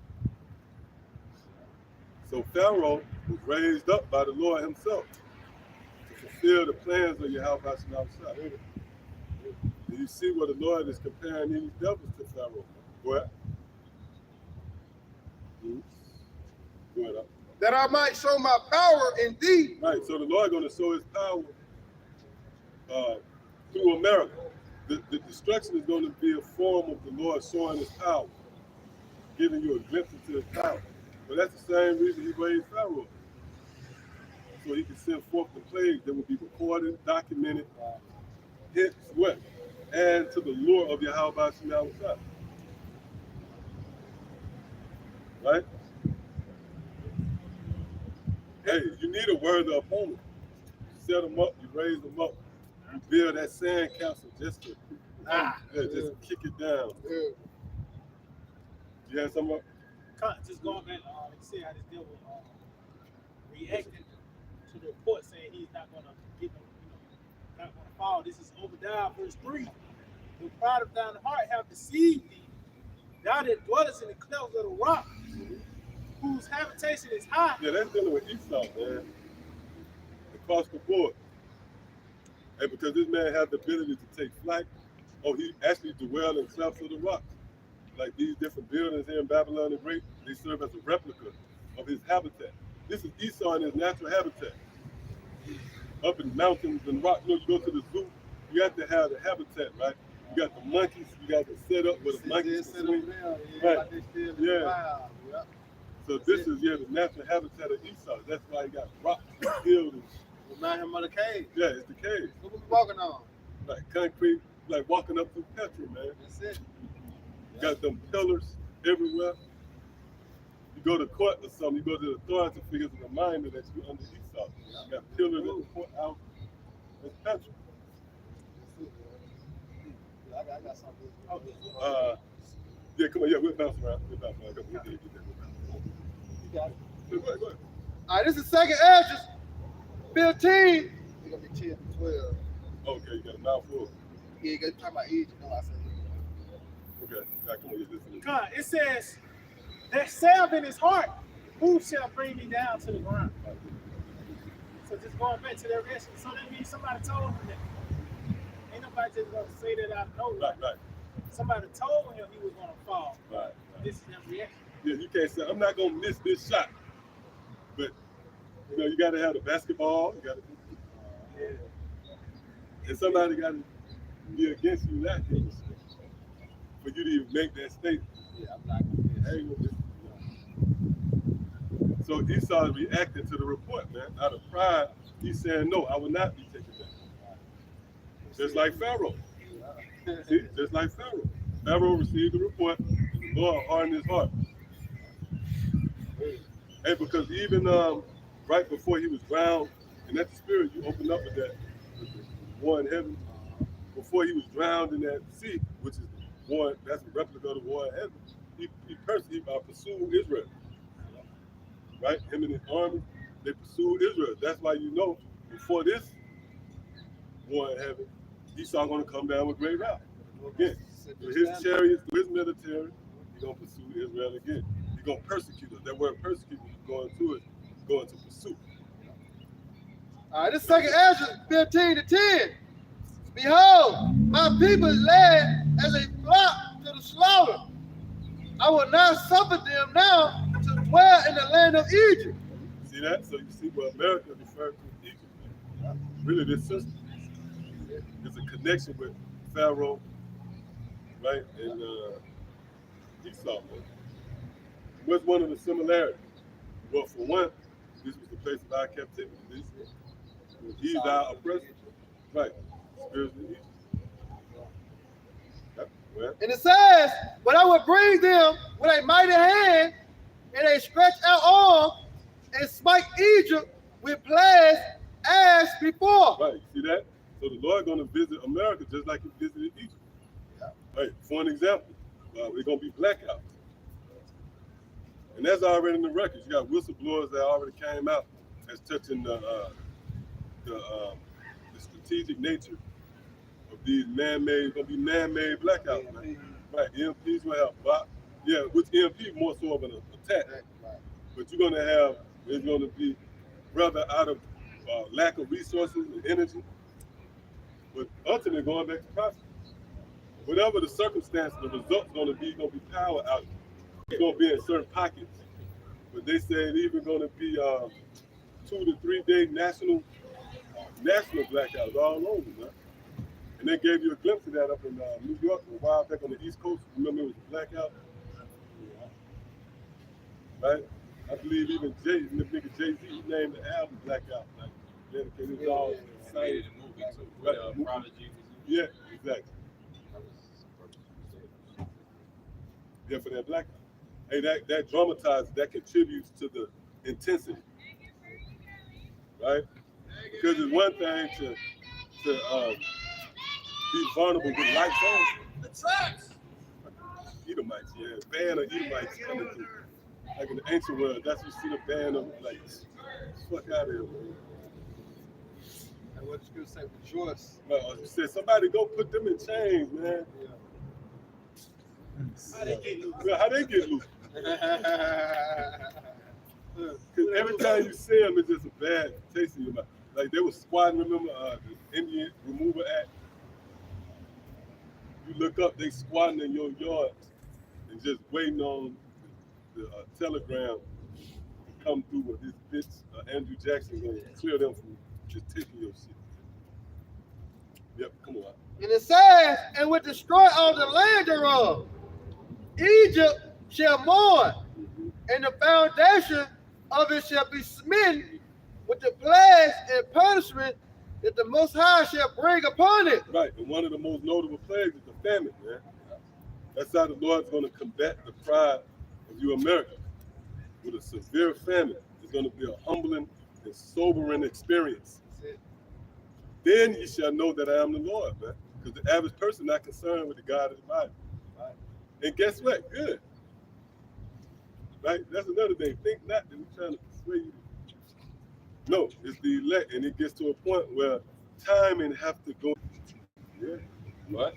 So Pharaoh was raised up by the Lord himself to fulfill the plans of Yahweh outside. And you see where the Lord is comparing these devils to Pharaoh. Go ahead. Go ahead. that I might show my power in thee. Right, so the Lord going to show his power through America. The destruction is going to be a form of the Lord showing his power, giving you a glimpse into his power. But that's the same reason he raised Pharaoh. So he can send forth the plagues that will be recorded, documented, hence what? And to the lure of Yahweh Shemel. Right? Hey, you need a worthy opponent. You set them up, you raise them up, you build that sand castle just to just kick it down. You had something? Just going back, like you said, how this devil reacted to the report saying he's not going to get no, not going to fall. This is Obadiah verse 3. The pride of thine heart have deceived thee. Thou that dwellest in the clefts of the rock, whose habitation is high. Yeah, that's dealing with Esau, man. Across the board. And because this man had the ability to take flight, he actually dwelled in clefts of the rock. Like these different buildings here in Babylon the Great, they serve as a replica of his habitat. This is Esau in his natural habitat. Up in mountains and rocks. You go to the zoo, you have to have the habitat, right? You got the monkeys, you got the setup where the monkeys can swing. Right. Yeah. So this is the natural habitat of Esau. That's why he got rocks and buildings. Remind him of the cave. Yeah, it's the cave. What we walking on? Like concrete, like walking up through petrol, man. That's it. You got them pillars everywhere. You go to court or something, you go to the authority figures a reminder that you're under Esau. You got pillars at the courthouse. That's petrol. I got something. Yeah, come on, we'll bounce around. We'll bounce around. We did get that. You got it. Go ahead. All right, this is second Ezra 15. It's gonna be 10 to 12. Okay, you got a mouthful. Yeah, you got to talk about age. You know, I said. Okay, now come on, you listen. God, it says, that salve in his heart, who shall bring me down to the ground? So just going back to that rest, so that means somebody told him that. Ain't nobody just gonna say that out of nowhere. Right. Somebody told him he was gonna fall. Right. This is that reaction. Yeah, you can't say, I'm not going to miss this shot. But, you got to have the basketball. You got to, and somebody got to be against you that day for you to even make that statement. Yeah, I'm not gonna miss. So Esau is reacting to the report, man. Out of pride, he's saying, no, I will not be taken down. Just like Pharaoh. See, just like Pharaoh. Pharaoh received the report, and the Lord hardened his heart. And because even right before he was drowned, and that's the spirit, you opened up with that, with the war in heaven. Before he was drowned in that sea, which is war, that's a replica of the war in heaven, he pursued Israel. Right? Him and his army, they pursued Israel. That's why before this war in heaven, Esau going to come down with great wrath. Again, with his chariots, with his military, he's going to pursue Israel again. He's going to persecute us. That word persecute is going to pursue. All right, this is second Ezra 15 to 10. Behold, my people is led as a flock to the slaughter. I will not suffer them now to dwell in the land of Egypt. See that? So you see what America referred to Egypt. Really, this system is a connection with Pharaoh, right? And Esau. Man. What's one of the similarities? Well, for one, this was the place of our captivity. He's our oppressor. Right. Spiritually Egypt. Well, And it says, but I will bring them with a mighty hand and a stretched out arm and smite Egypt with plagues as before. right. See that? So the Lord going to visit America just like he visited Egypt. Right. For an example, we're going to be blackout. And that's already in the records. You got whistleblowers that already came out as touching the strategic nature of these man-made, going to be man-made blackouts, man. Right, EMPs will help. But, yeah, with EMP, more so of an attack. But you're going to have, it's going to be rather out of lack of resources and energy. But ultimately, going back to prophecy, whatever the circumstance, the result's gonna be power out. It's gonna be in certain pockets. But they say it's even gonna be 2 to 3 day national blackouts all over, man. And they gave you a glimpse of that up in New York a while back on the East Coast. Remember it was a blackout? Right? I believe even the nigga Jay-Z, he named the album Blackout. Like, dedicated to all Made the movie too. With, Prodigy. Yeah, exactly. Yeah, for that blackout. Hey, that dramatizes, that contributes to the intensity. Right? Because it's one thing to be vulnerable with lights on. The tracks. Edomites, yeah. Band of Edomites coming through. Like in the ancient world, that's what you see the band of like, fuck out of here, man. And what you gonna say, rejoice. You said somebody go put them in chains, man. How they get loose? Well, how they get loose? Because every time you see them, it's just a bad taste in your mouth. Like they were squatting, remember the Indian Removal Act? You look up, they squatting in your yard and just waiting on the telegram to come through with this bitch, Andrew Jackson, gonna clear them from just taking your shit. Yep, come on. And it says, and will destroy all the land thereof. Egypt shall mourn, and the foundation of it shall be smitten with the plagues and punishment that the Most High shall bring upon it. Right, and one of the most notable plagues is the famine, man. That's how the Lord's going to combat the pride of you Americans. With a severe famine, it's going to be a humbling and sobering experience. Then you shall know that I am the Lord, man. Because the average person not concerned with the God of the Bible. Right. And guess what? Good. Right? That's another thing. Think not that we're trying to persuade you. No, it's the elect, and it gets to a point where timing have to go. Yeah. What?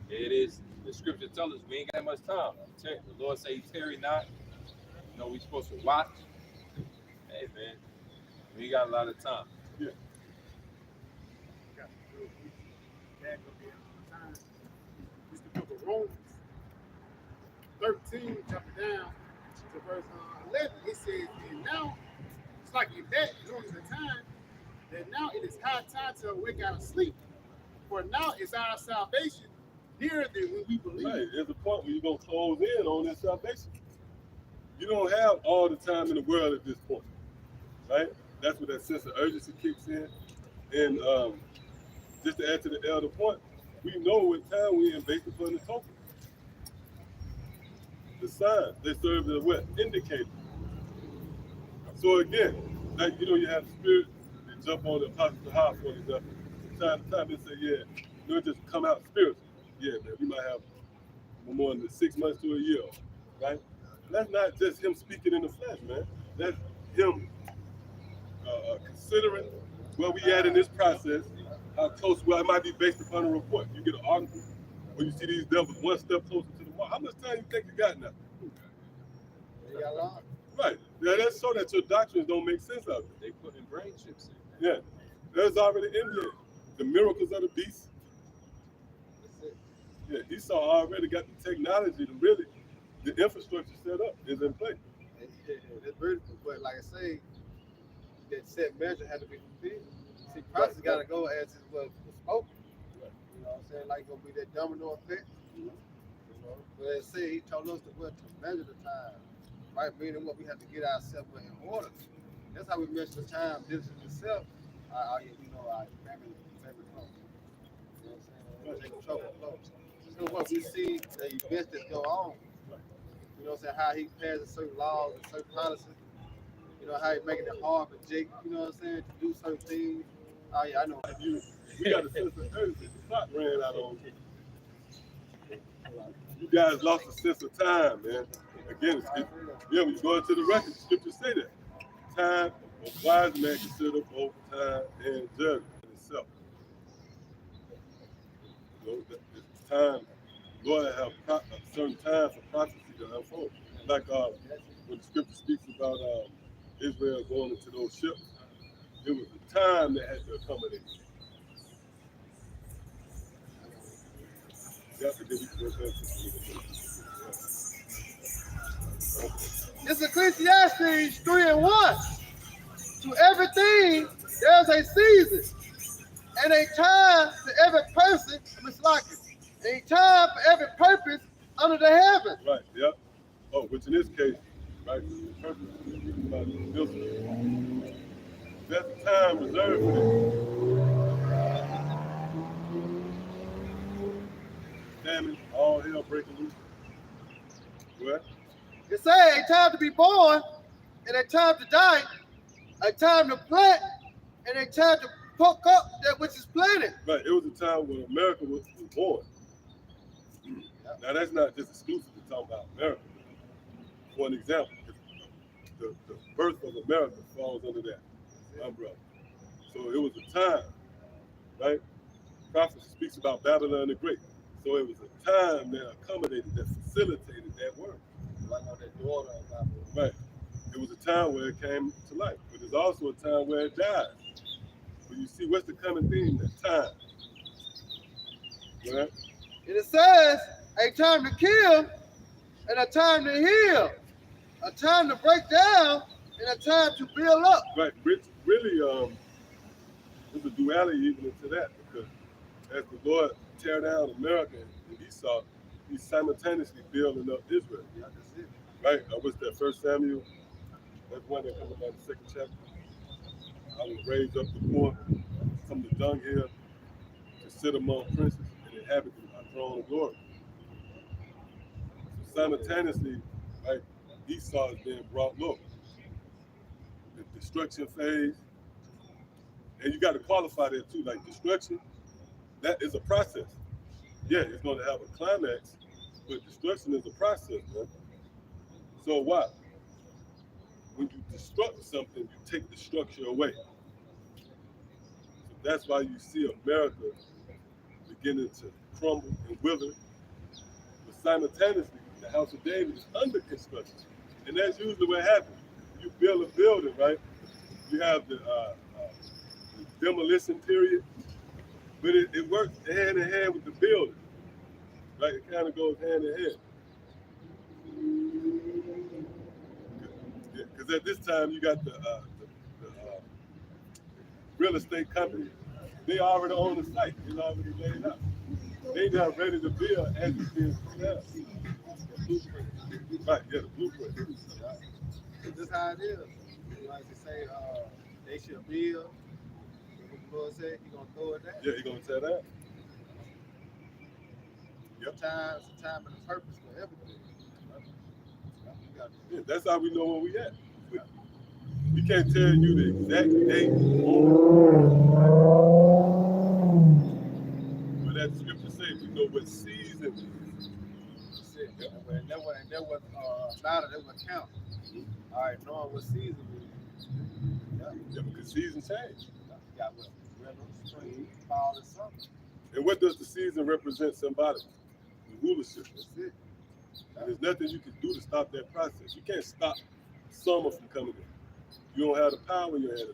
It is. The scripture tells us we ain't got much time. The Lord say, tarry not. You know, we supposed to watch. Hey, man, we got a lot of time. Yeah. Back up here on time. It's the book of Romans 13, chapter down to verse 11. It says, and now, it's like in that during the time, that now it is high time to awake out of sleep. For now is our salvation nearer than when we believe. Right. There's a point where you're going to close in on that salvation. You don't have all the time in the world at this point. Right? That's where that sense of urgency kicks in. And just to add to the elder point, we know what time we're in based upon the token. The sign, they serve as what? Indicator. So again, like you have the spirit, they jump on the apostle high for example. From time to time they say, yeah, you just come out spiritual. Yeah, man, we might have more than 6 months to a year, right? And that's not just him speaking in the flesh, man. That's him considering where we at in this process, how close, well, it might be based upon a report. You get an article when you see these devils one step closer to the mark. How much time you think you got now? You got a lot. Right. Yeah, that's so that your doctrines don't make sense out of it. They put in brain chips in. Yeah. There's already in there. The miracles of the beast. Yeah, Esau already got the technology to really, the infrastructure set up is in place. It's beautiful, but like I say, that set measure had to be fulfilled. See, process got to go as it was spoken. You know what I'm saying? Like, gonna be that domino effect. You know, but as I say, he told us to measure the time, right? Meaning what we have to get ourselves in order. That's how we measure the time. This is itself. Our family close. You know what I'm saying? Take control of close. So what we see the events that go on. You know what I'm saying? How he passes certain laws and certain policies. You know, how he making it hard for Jake, you know what I'm saying, to do certain things. Oh yeah, I know. We got a sense of urgency. The clock ran out on you guys lost a sense of time, man. Again, when you go into the record, the scriptures say that. Time, a wise man consider both time and judgment in itself. You know, it's time, Lord have a certain time for prophecy to unfold. Like when the scripture speaks about Israel going into those ships, it was a time that had to accommodate. That's a good This is Ecclesiastes 3:1. To everything, there's a season and a time to every person, a time for every purpose under the heaven. Right, yep. Oh, which in this case, right, the purpose is about this. That's the time reserved for this. Famine, all hell breaking loose. What? It says a time to be born and a time to die, a time to plant and a time to pluck up that which is planted. Right, it was a time when America was born. Now that's not just exclusive to talk about America. For an example, the birth of America falls under that umbrella. So it was a time, right? Prophet speaks about Babylon the Great. So it was a time that accommodated, that facilitated that work. Like on that daughter of Babylon. Right. It was a time where it came to life, but there's also a time where it died. But you see, what's the common theme? That time. Right? And it says a time to kill and a time to heal, a time to break down and a time to build up. Right. Really, there's a duality even into that, because as the Lord tear down America and Esau, he's simultaneously building up Israel. Yeah, that's it. Right? What's that? 1 Samuel. That's one that comes about the second chapter. I will raise up the poor from the dunghill to sit among princes and inhabit my throne of glory. So simultaneously, right, Esau is being brought low. The destruction phase, and you got to qualify that too. Like destruction, that is a process. Yeah, it's going to have a climax, but destruction is a process, man. So why? When you destruct something, you take the structure away. So that's why you see America beginning to crumble and wither. But simultaneously, the house of David is under construction. And that's usually what happens. You build a building, right? You have the demolition period, but it works hand in hand with the building. Right? It kind of goes hand in hand. Because at this time, you got the real estate company. They already own the site. It's already laid out. They not ready to build as it's being set. Right, yeah, the blueprint. This is how it is. Like they say, they should build. What the Lord said, He's gonna throw it down. Yeah, He's gonna tear that. Yep. Time and a purpose for everything. Yeah, that's how we know where we at. We can't tell you the exact date. But that scripture says we know what season it is. That's it. And that was matter, that was count. All right, knowing what season it is. Yeah, because seasons change. You got what? Winter, spring, fall, and summer. And what does the season represent symbolically? The rulership. That's it. And there's nothing you can do to stop that process. You can't stop summer from coming in. You don't have the power in your head to do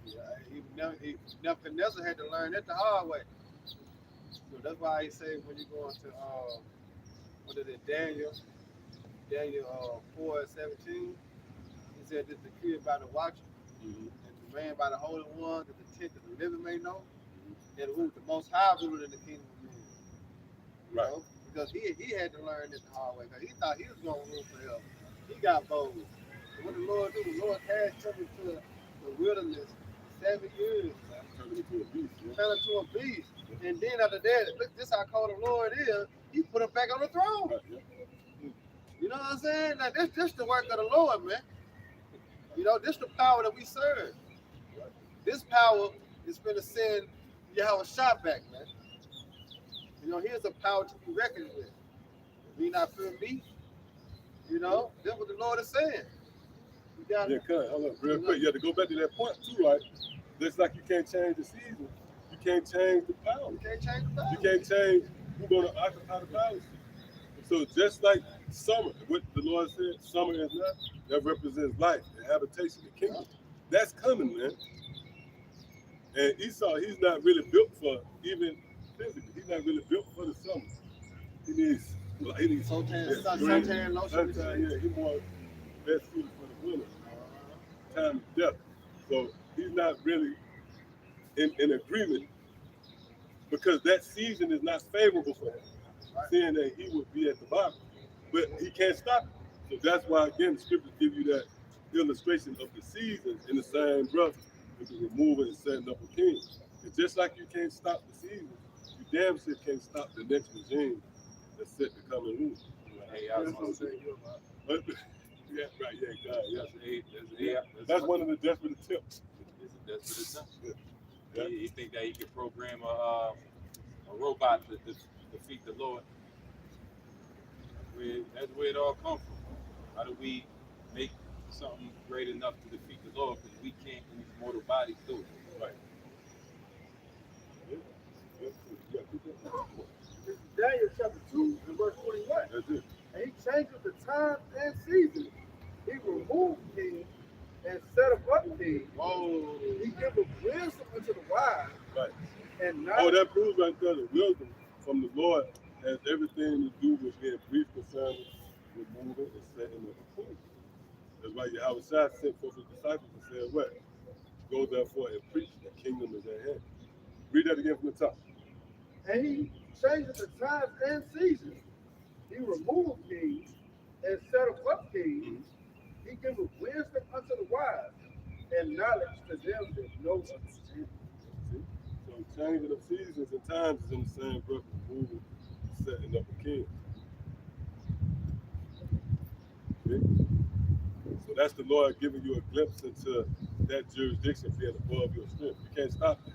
it. Yeah, Nebuchadnezzar had to learn that the hard way. So that's why he say when you go into what is it, Daniel 4:17, he said this decree by the watcher, and command by the holy one, that the tent of the living may know, that who the most high ruler in the kingdom of men. You Right. know? Because he had to learn it the hard way, because he thought he was going to rule forever. He got bold. And what the Lord do, the Lord cast him into the wilderness 7 years. Turn it into a beast. Yeah. Turned into a beast. And then after that, look, this how cold the Lord is, he put him back on the throne. Right, yeah. You know what I'm saying? Now, this the work of the Lord, man. You know, this the power that we serve. This power is going to send Yahweh shot back, man. You know, here's a power to be reckoned with. Be not fear me. You know, that's what the Lord is saying. You got Yeah, cut. Hold up, real quick. You have to go back to that point too, right? Just like you can't change the season, you can't change the power. You can't change the power. You can't change who's going to occupy the palace. So just like summer, what the Lord said, summer is not, that represents life, the habitation, the kingdom. That's coming, man. And Esau, he's not really built for even physically. He's not really built for the summer. He needs Suntan, green. suntan lotion. Suntan, yeah, he more best suited for the winter. Time of death. So he's not really in agreement because that season is not favorable for him. Seeing that he would be at the bottom. But he can't stop it. So that's why again the scriptures give you that illustration of the seasons in the same breath with the removing and setting up a king. It's just like you can't stop the season, you damn sure can't stop the next regime that's set to come and rule. Hey, I was gonna say, But, yeah, right, yeah, God, yeah. that's That's one of the desperate attempts. That's what it's Yeah. Yeah. He think that he could program a robot to defeat the Lord. That's where it all comes from. How do we make something great enough to defeat the Lord? Because we can't use mortal bodies to it. Right. Yeah. Yeah. This is Daniel chapter 2 and verse 21. That's it. And he changes the times and seasons. He removed kings and set up kings. Oh, He giveth wisdom unto the wise right. and Oh, knowledge. that proves right there the wisdom from the Lord has everything to do with being brief concerning removing and setting up a king. That's why Yahweh Shai sent forth his disciples and said, what? Go therefore and preach, the kingdom is at hand. Read that again from the top. And he changes the times and seasons. He removed kings and set up kings. He giveth wisdom unto the wise and knowledge to them that know understanding. See? So changing of seasons and times is in the same breath of moving, setting up a king. See? So that's the Lord giving you a glimpse into that jurisdiction being above your strength. You can't stop that.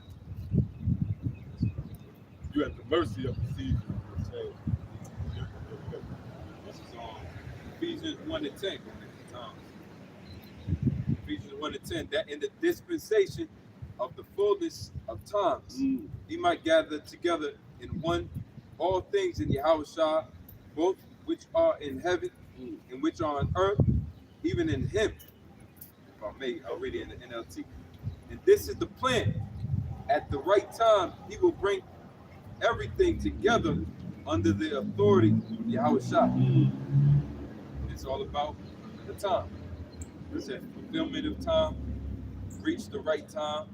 You're at the mercy of the season and change. This is on Ephesians 1 to 10. Ephesians 1 to 10. That in the dispensation of the fullness of times, he might gather together in one all things in Yahweh Shai, both which are in heaven and which are on earth, even in him. If I may, I'll read it in the NLT. And this is the plan. At the right time, he will bring everything together under the authority of Yahweh Shai. It's all about the time. It says fulfillment of time, reach the right time,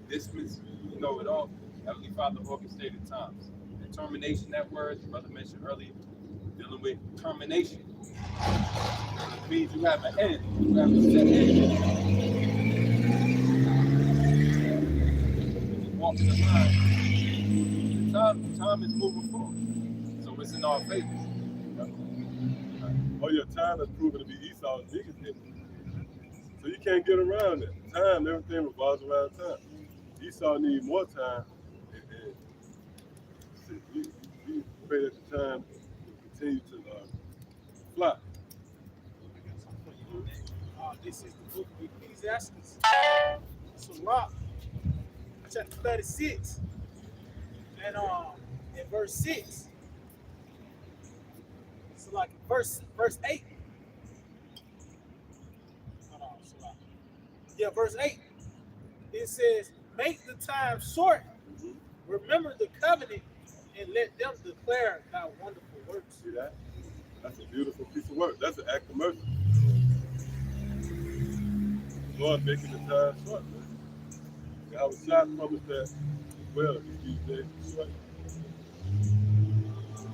dismiss, you know it all. Heavenly Father orchestrated times. And termination, that word, the brother mentioned earlier, dealing with termination. It means you have an end, you have a set end. When you walk in the line, time is moving forward. So it's in our favor. Oh, your time is proven to be Esau's biggest enemy. So you can't get around it. Time, everything revolves around time. Esau needs more time, and you pray that the time will continue to fly. This is the book of Ecclesiastes. Surah, chapter 36, and in verse 6. So like verse 8. Hold on, Surah. Yeah, verse 8. It says, make the time short, remember the covenant, and let them declare thy wonderful works. See that? That's a beautiful piece of work. That's an act of mercy. Lord making the time short, man. I was shocked promised that as well these days short.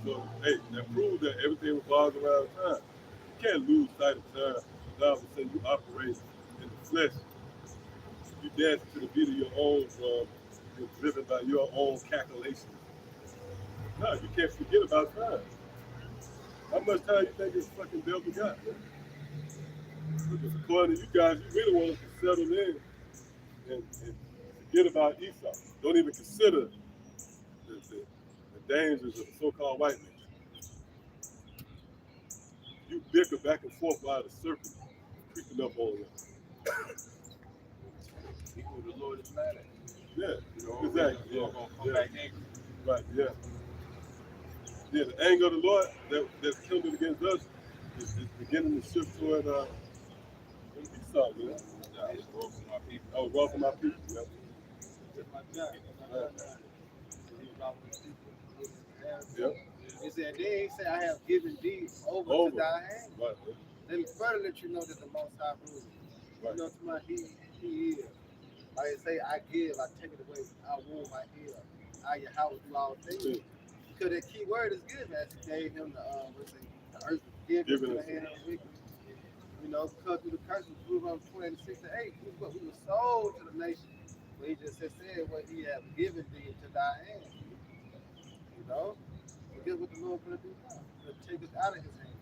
So, hey, that proves that everything revolves around time. You can't lose sight of time. God will say you operate in the flesh. You dance to the beat of your own drum. You're driven by your own calculations. No, you can't forget about time. How much time you think this fucking devil got, man? Because according to you guys, you really want us to settle in and forget about Esau. Don't even consider the dangers of the so-called white man. You bicker back and forth while the serpent creeping up on you. People the Lord is mad at. Yeah, exactly. You're gonna come back angry. Right, yeah. Yeah, the anger of the Lord that's kindled against us is beginning to shift toward Esau, you know? It's wrong for my people. Oh, wrong for my people, yeah. Yep. He said, then he said, I have given thee over Over. to thy hand. Right. Let me further let you know that the Most High rules. Right. You know, to my he is. Like I say, I give, I take it away. I womb, I heal. I your house do all things. Yeah. Because that key word is given, as he gave him the earth was given to the hand of the wicked. You know, because through the curse of Deuteronomy 26 to 8, we were sold to the nation. But he just said what he had given thee into thy hand. You know? So guess what the Lord gonna do now? He'll take us out of his hand.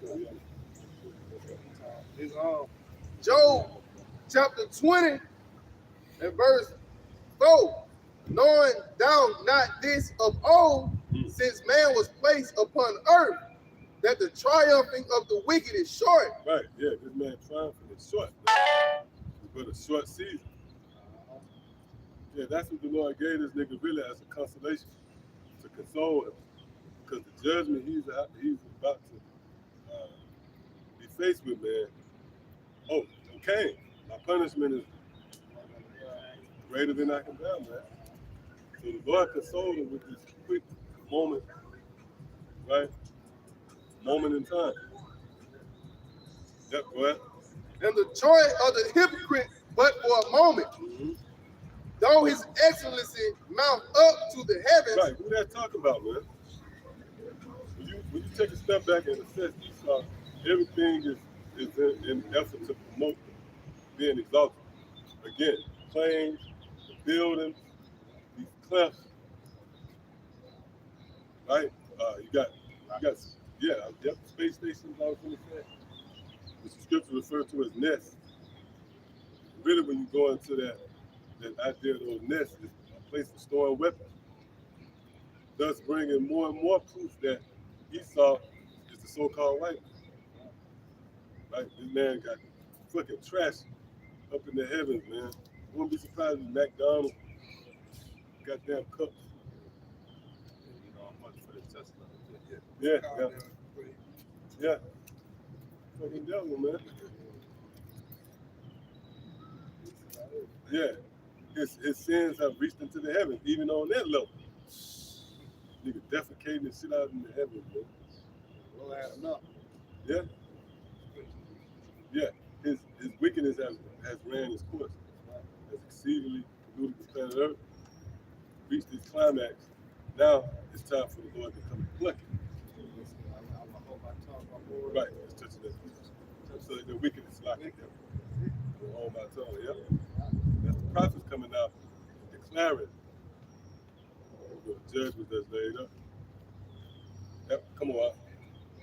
You know? It's Job chapter 20 and verse 4. Knowing thou not this of old, since man was placed upon earth, that the triumphing of the wicked is short. Right. Yeah. This man triumphing is short. Man. But a short season. Yeah, that's what the Lord gave this nigga really as a consolation to console him, because the judgment he's about to be faced with, man. Oh, okay. My punishment is greater than I can bear, man. So the Lord consoled him with this quick moment, right? Moment in time. Yep, go ahead. And the joy of the hypocrite but for a moment. Mm-hmm. Though his excellency mount up to the heavens. Right, who that talking about, man? When you take a step back and assess Esau, everything is in an effort to promote being exalted. Again, planes, buildings, these cliffs, right? Yep, space stations, I was going to say. Which the scripture referred to as nests. Really, when you go into that idea of those nests, is a place for storing weapons. Thus bringing more and more proof that Esau is the so-called white man. Right? This man got fucking trash up in the heavens, man. Wouldn't be surprised if McDonald's goddamn cups. You know, I'm much for the Tesla. Yeah. Fucking devil, man. Yeah. His sins have reached into the heavens, even on that level. Nigga defecating and shit out in the heavens, man. We'll have enough. Yeah. Yeah. His wickedness has ran its course. Has exceedingly polluted the planet Earth, reached its climax. Now it's time for the Lord to come and pluck it. Right, it's touching that. So the wickedness locked it down. Hold my tongue, yep. That's the prophets coming out declaring the judgment that's laid up. Yep, come on.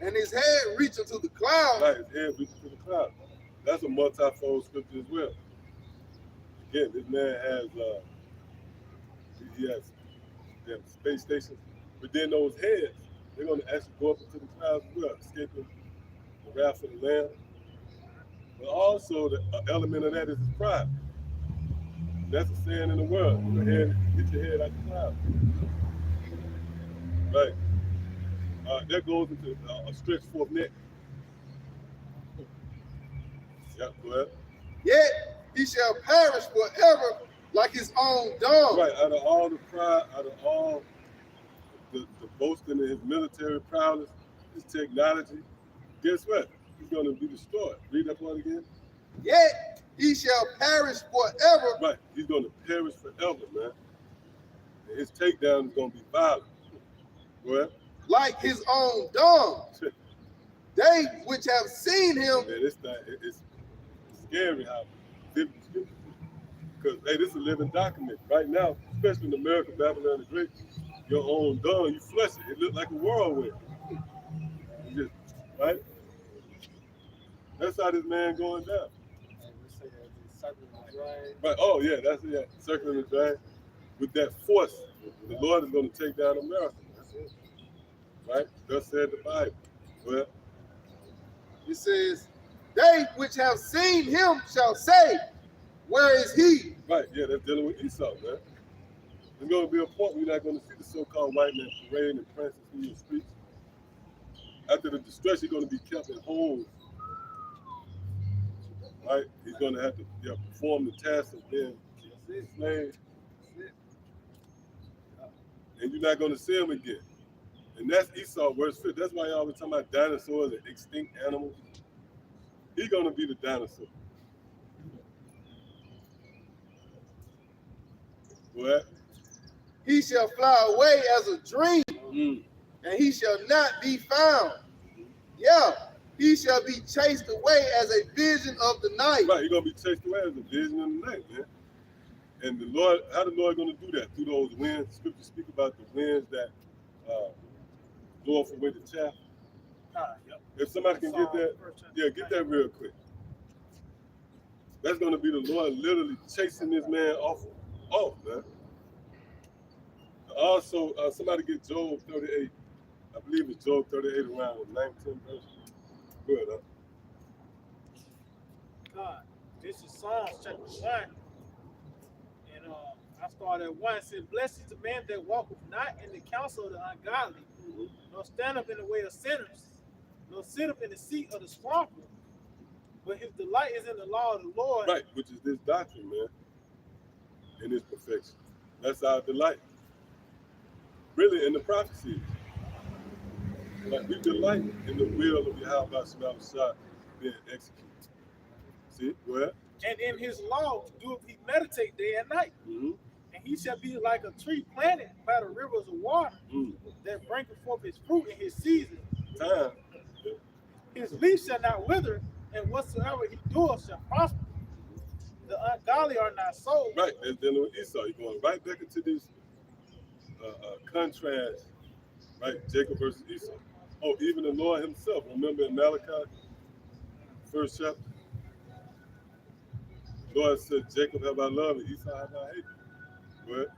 And his head reaching to the clouds. Right, his head reaching to the clouds. That's a multifold scripture as well. Again, this man has he has them space stations, but then those heads, they're going to actually go up into the clouds as well, escaping the wrath of the Lamb. But also, the element of that is his pride. That's a saying in the world. Get your head out the clouds. Right. That goes into a stretched forth neck. Yeah, go ahead. Yet he shall perish forever like his own dung. Right, out of all the pride, out of all the boasting of his military prowess, his technology, guess what? He's going to be destroyed. Read that part again. Yet he shall perish forever. Right, he's going to perish forever, man. And his takedown is going to be violent. Go ahead. Like his own dung. They which have seen him. Man, it's scary how vivid the scripture is. Because, hey, this is a living document. Right now, especially in America, Babylon the Great, your own dung, you flush it. It looks like a whirlwind. You just, right? That's how this man going down. Right. Oh, yeah, that's it. Yeah. Circling the dragon. With that force, the Lord is going to take down America. Right? Thus said the Bible. Well, It says, they which have seen him shall say, where is he? right, yeah, that's dealing with Esau, man. There's going to be a point where you're not going to see the so-called white man parading and prancing through your streets. After the distress, he's going to be kept in holes. Right? He's going to have to perform the task of being slave. and you're not gonna see him again. And that's Esau worst fit. That's why y'all always talking about dinosaurs and extinct animals. He's gonna be the dinosaur. What? He shall fly away as a dream, Mm. and he shall not be found. Yeah, he shall be chased away as a vision of the night. Right, he's gonna be chased away as a vision in the night, man. And the Lord, how the Lord gonna do that? Through those winds. Scriptures speak about the winds that blow off away the chaff. Yep. If somebody can get that, yeah, get that real quick. That's gonna be the Lord literally chasing this man off, man. Also, somebody get Job 38. I believe it's Job 38 around 19 verse. Good, huh? God, this is Psalms chapter 1. And I started at 1. It said, blessed is the man that walketh not in the counsel of the ungodly, nor stand up in the way of sinners, nor sit up in the seat of the scornful. But his delight is in the law of the Lord. Right, which is this doctrine, man, in its perfection. That's our delight. Really, in the prophecies. Like we delight in the will of Yahweh Shah being executed. See, go ahead. And in his law doeth he meditate day and night. Mm-hmm. And he shall be like a tree planted by the rivers of water, that bringeth forth his fruit in his season. Time. His leaf shall not wither, and whatsoever he doeth shall prosper. The ungodly are not so. Right, that's dealing with Esau. You're going right back into this contrast, right? Jacob versus Esau. Oh, even the Lord himself. Remember in Malachi, first chapter? The Lord said, Jacob have I loved, and Esau have I hated. What?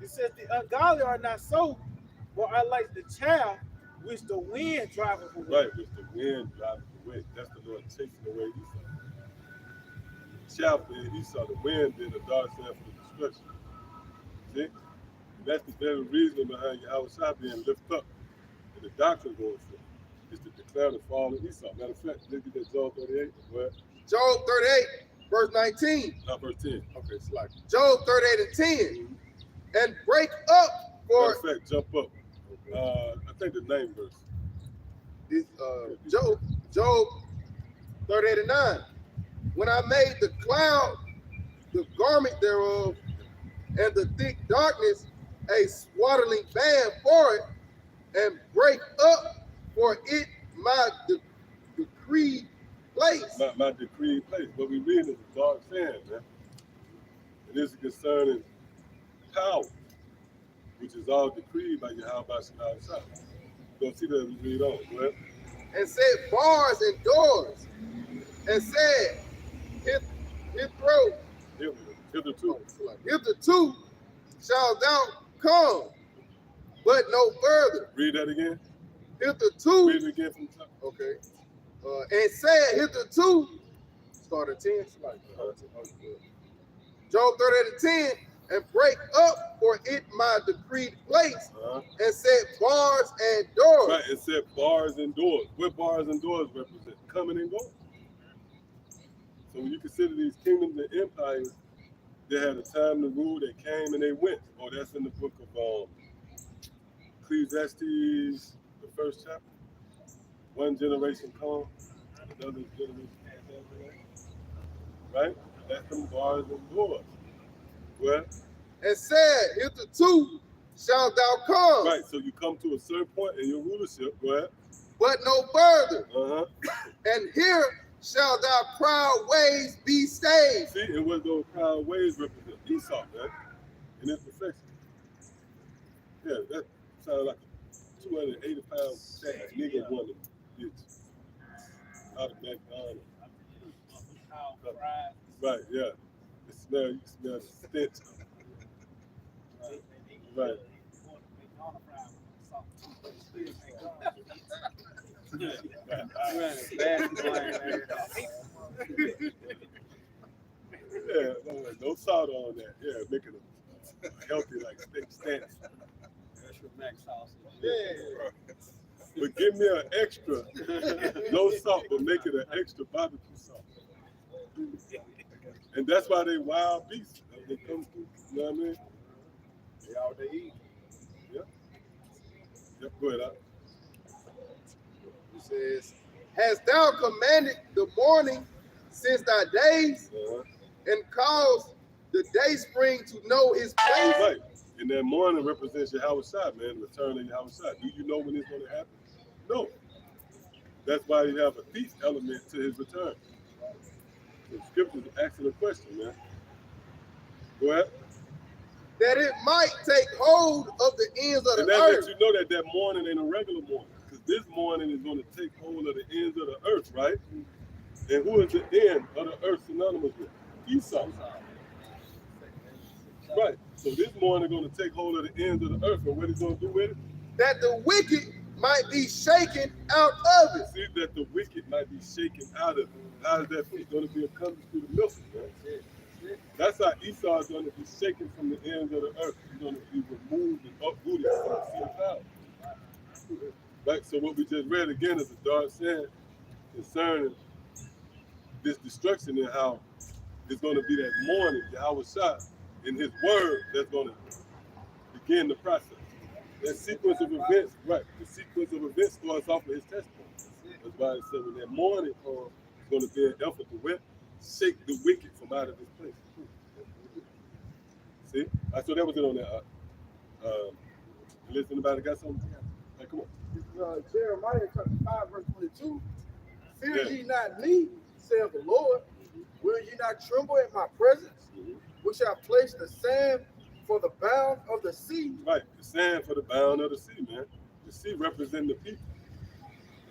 It says the ungodly are not so, but are like the chaff which the wind driveth away. Right, which the wind drives away. That's the Lord chasing away Esau. Chaff being Esau, the wind being the dark side for the destruction. See? And that's the very reason behind Yahweh Shah being lifted up and the doctrine going forth. Is to declare the fall of Esau. Matter of fact, look at that Job 38. What? Job 38, verse 19. Not verse 10. Okay, it's like. Job 38 and 10. And break up for Matter of fact, jump up. I think the 9th verse. this, Job 38 and 9. When I made the cloud the garment thereof, and the thick darkness a swaddling band for it, and break up for it my decreed place. My decreed place. What we read is a dark saying, man. And this is concerning power, which is all decreed by Yahweh Shah. Go see that as we read on, right? And set bars and doors, and said, hitherto shalt thou come, but no further. Read that again. Hitherto. Read it again from the top. Okay. And said, hitherto, start at 10. Job 38 and 10, and break up for it my decreed place, and set bars and doors. Right, it said bars and doors. What bars and doors represent? Coming and going. So when you consider these kingdoms and empires, they had a time to rule, they came and they went. Oh, that's in the book of Ecclesiastes, the first chapter. One generation come, another generation comes, right? That's them bars and doors. Well, and said, hitherto shalt thou come. Right, so you come to a certain point in your rulership, go ahead. But no further. Uh-huh. And here shall thy proud ways be stayed. See, and what those proud ways represent? Esau, man, in his perfection. Yeah, that sounds like a 280-pound fat nigga woman. Out of McDonald's. Right, yeah. You smell the stench. Right. Yeah, no salt on that. Yeah, making it healthy like steak stance. That's your mac sauce. Yeah. But give me an extra, no salt, but make it an extra barbecue sauce. And that's why they wild beasts. They come through, you know what I mean? They all they eat. Yep, go ahead. It says, "Hast thou commanded the morning since thy days, and caused the day spring to know his place?" Right. And that morning represents Yahweh Shai, man, return of Yahweh Shai. Do you know when it's going to happen? No. That's why you have a thief element to his return. The scriptures asking a question, man. Go ahead. That it might take hold of the ends of And the that earth. lets you know that that morning ain't a regular morning. Because this morning is going to take hold of the ends of the earth, right? And who is the end of the earth synonymous with? Esau. Right. So this morning going to take hold of the ends of the earth. And what it's going to do with it? That the wicked might be shaken out of it. See that the wicked might be shaken out of it. How is that going to be accomplished through the milk, man? That's how Esau is going to be shaken from the ends of the earth. He's going to be removed and uprooted from the sea of power. Right? So what we just read again is a dark saying concerning this destruction and how it's going to be that morning, Yahweh Shai, in his word that's going to begin the process. That sequence of events, right, the sequence of events starts off with his testimony. That's why it said when that morning comes, it's going to be an effort to whip, shake the wicked from out of his place. See? So that was it on that. Listen, anybody got something? Hey, come on. Jeremiah chapter 5, verse 22. Fear Yeah. ye not me, saith the Lord. Will ye not tremble at my presence, which I place the sand for the bound of the sea? Right, the sand for the bound of the sea, man. The sea representing the people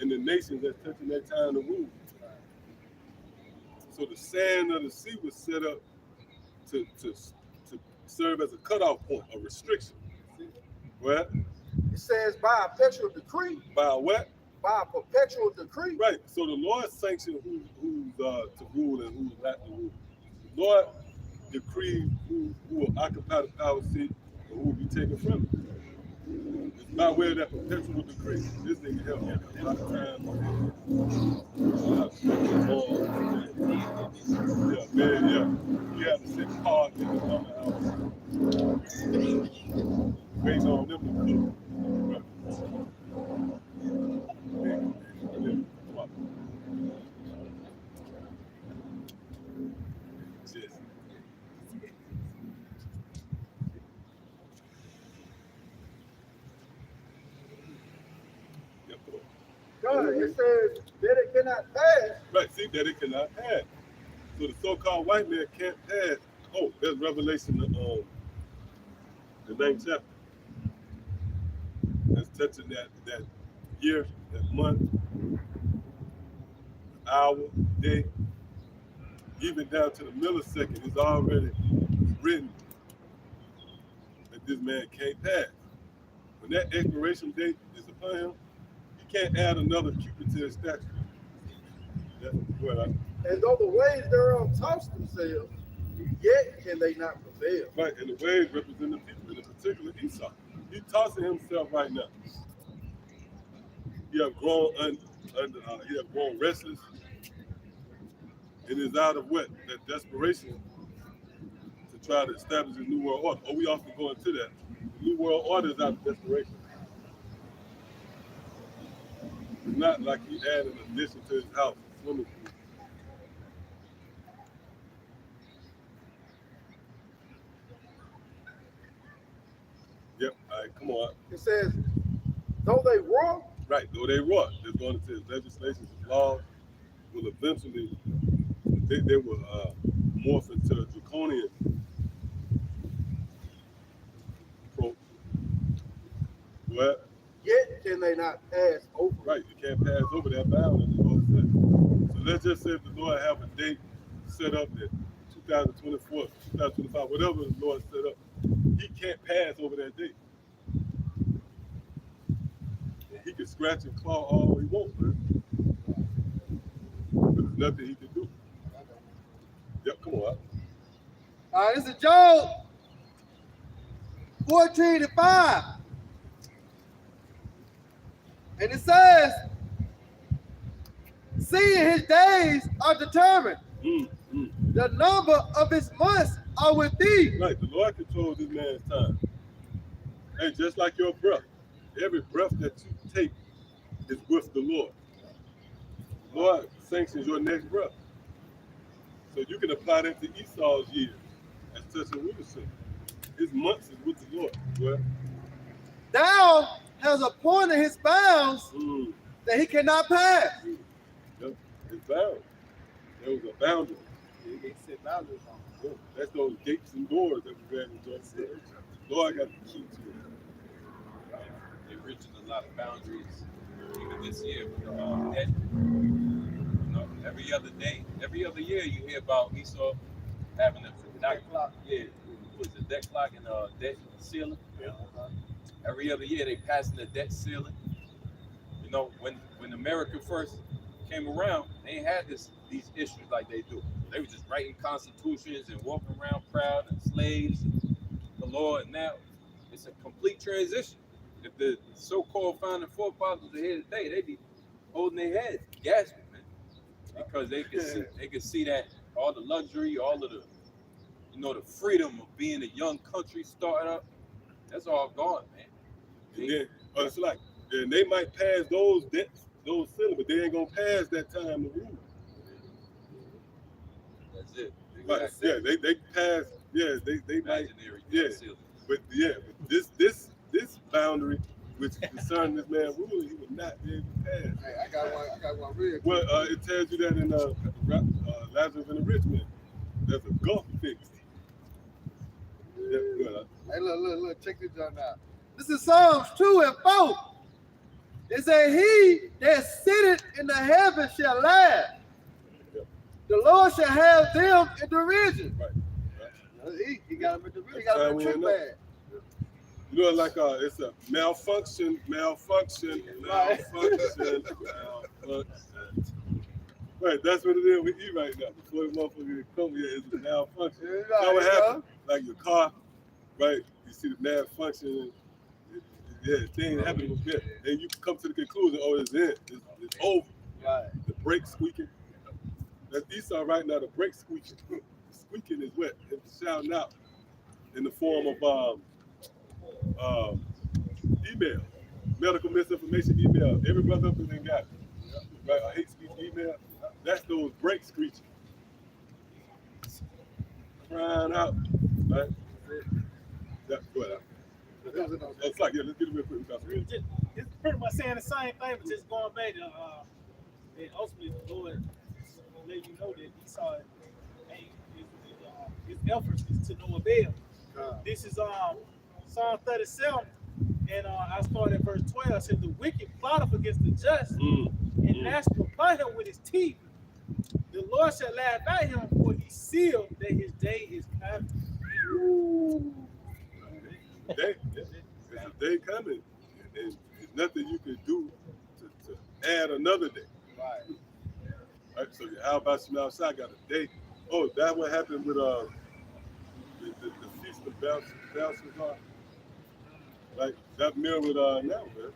and the nations that's touching their time to rule. So the sand of the sea was set up to serve as a cutoff point, a restriction. What? It says by a perpetual decree. By what? By a perpetual decree. Right. So the Lord sanctioned who's to rule and who's not to rule. The Lord decreed who will occupy the power seat and who will be taken from it. It's by way of that perpetual decree. This thing helped me a lot of times. Yeah, man, yeah. You have to sit hard in the summer house. Waiting on them to cook. Right. Yes. Yep. God, it says that it cannot pass. Right, see that it cannot pass. So the so-called white man can't pass. Oh, there's Revelation, the 9th chapter. That's touching that year, that month, hour, day, even down to the millisecond. It's already written that this man can't pass. When that expiration date is upon him, he can't add another cubit to his statue. That's what And though the waves thereof toss themselves, yet can they not prevail. right, and the waves represent the people, in particular Esau. He's tossing himself right now. He have grown he have grown restless, and is out of what? That desperation to try to establish a new world order. Oh, we often go into that. The new world order is out of desperation. It's not like he added an addition to his house, a swimming pool. Yep, all right, come on. It says, though they roar, Right, though they wrought, they're going to his legislations and laws will eventually, they will morph into a draconian approach. What? yet can they not pass over. Right, you can't pass over that bound, as the Lord said. So let's just say if the Lord have a date set up in 2024, 2025, whatever the Lord set up, he can't pass over that date. He can scratch and claw all he wants, man. But there's nothing he can do. Yep, come on. All right, this is Job 14:5. And it says, seeing his days are determined, the number of his months are with thee. Right, the Lord controls this man's time. Hey, just like your breath. every breath that you take is with the Lord. The Lord sanctions your next breath. So you can apply that to Esau's years as touching rulership. His months is with the Lord. Well, Thou has appointed his bounds mm, that he cannot pass. yep, it's bound. There was a boundary. They set boundaries on. Yeah, that's those gates and doors that we read in John. The Lord got the key to it. They're reaching a lot of boundaries even this year with debt. You know, every other day, every other year, you hear about Esau having a Debt clock. Yeah, was the debt clock and debt ceiling. Every other year, they passing the debt ceiling. You know, when America first came around, they ain't had these issues like they do. They were just writing constitutions and walking around proud and slaves. The Lord, now it's a complete transition. If the so-called founding forefathers are here today, they'd be holding their heads, gasping, man, because they could see that all the luxury, all of the, you know, the freedom of being a young country startup, that's all gone, man. And then, it's like, and they might pass those debts, those ceilings, but they ain't gonna pass that time to rule. That's it. Right, yeah, they pass. Yeah, they might. Imaginary Yeah, debt ceiling. but this boundary, which concerning this man ruling, he would not be able to pass. Hey, I got one real quick. Well, it tells you that in Lazarus and the Rich Man, there's a gulf fixed. Yeah, good. Hey, look, check this out now. This is Psalms 2 and 4. It says, he that sitteth in the heavens shall laugh. The Lord shall have them in derision. He got him in the he got him in the trick bag. You know, like it's a malfunction. Right, that's what it is with you right now. Before the motherfucker come here, it's a malfunction. Yeah, You know what you happened? Like your car, right? You see the malfunction. Yeah, thing happening with it. And you come to the conclusion, oh, it's it. It's over. Right. The brake squeaking. That's Esau right now. The brake squeaking. Squeaking is what? It's shouting out in the form of email, medical misinformation email. Every brother up there got it. Right? A hate speech email. That's those brake screeching. Crying out. Right? That's what it's like, yeah, let's get it real quick. It's pretty much saying the same thing, but just going back to and ultimately the Lord let you know that Esau ain't his efforts is to no avail. This is Psalm 37, and I started at verse 12. It says the wicked plotteth against the just, and gnasheth upon him with his teeth. The Lord shall laugh at him, for he sealed that his day is coming. There's a day coming, and there's nothing you can do to add another day. Right. So how about some outside got a day? Oh, that what happened with the feast of Belshazzar. Like that meal with now, man.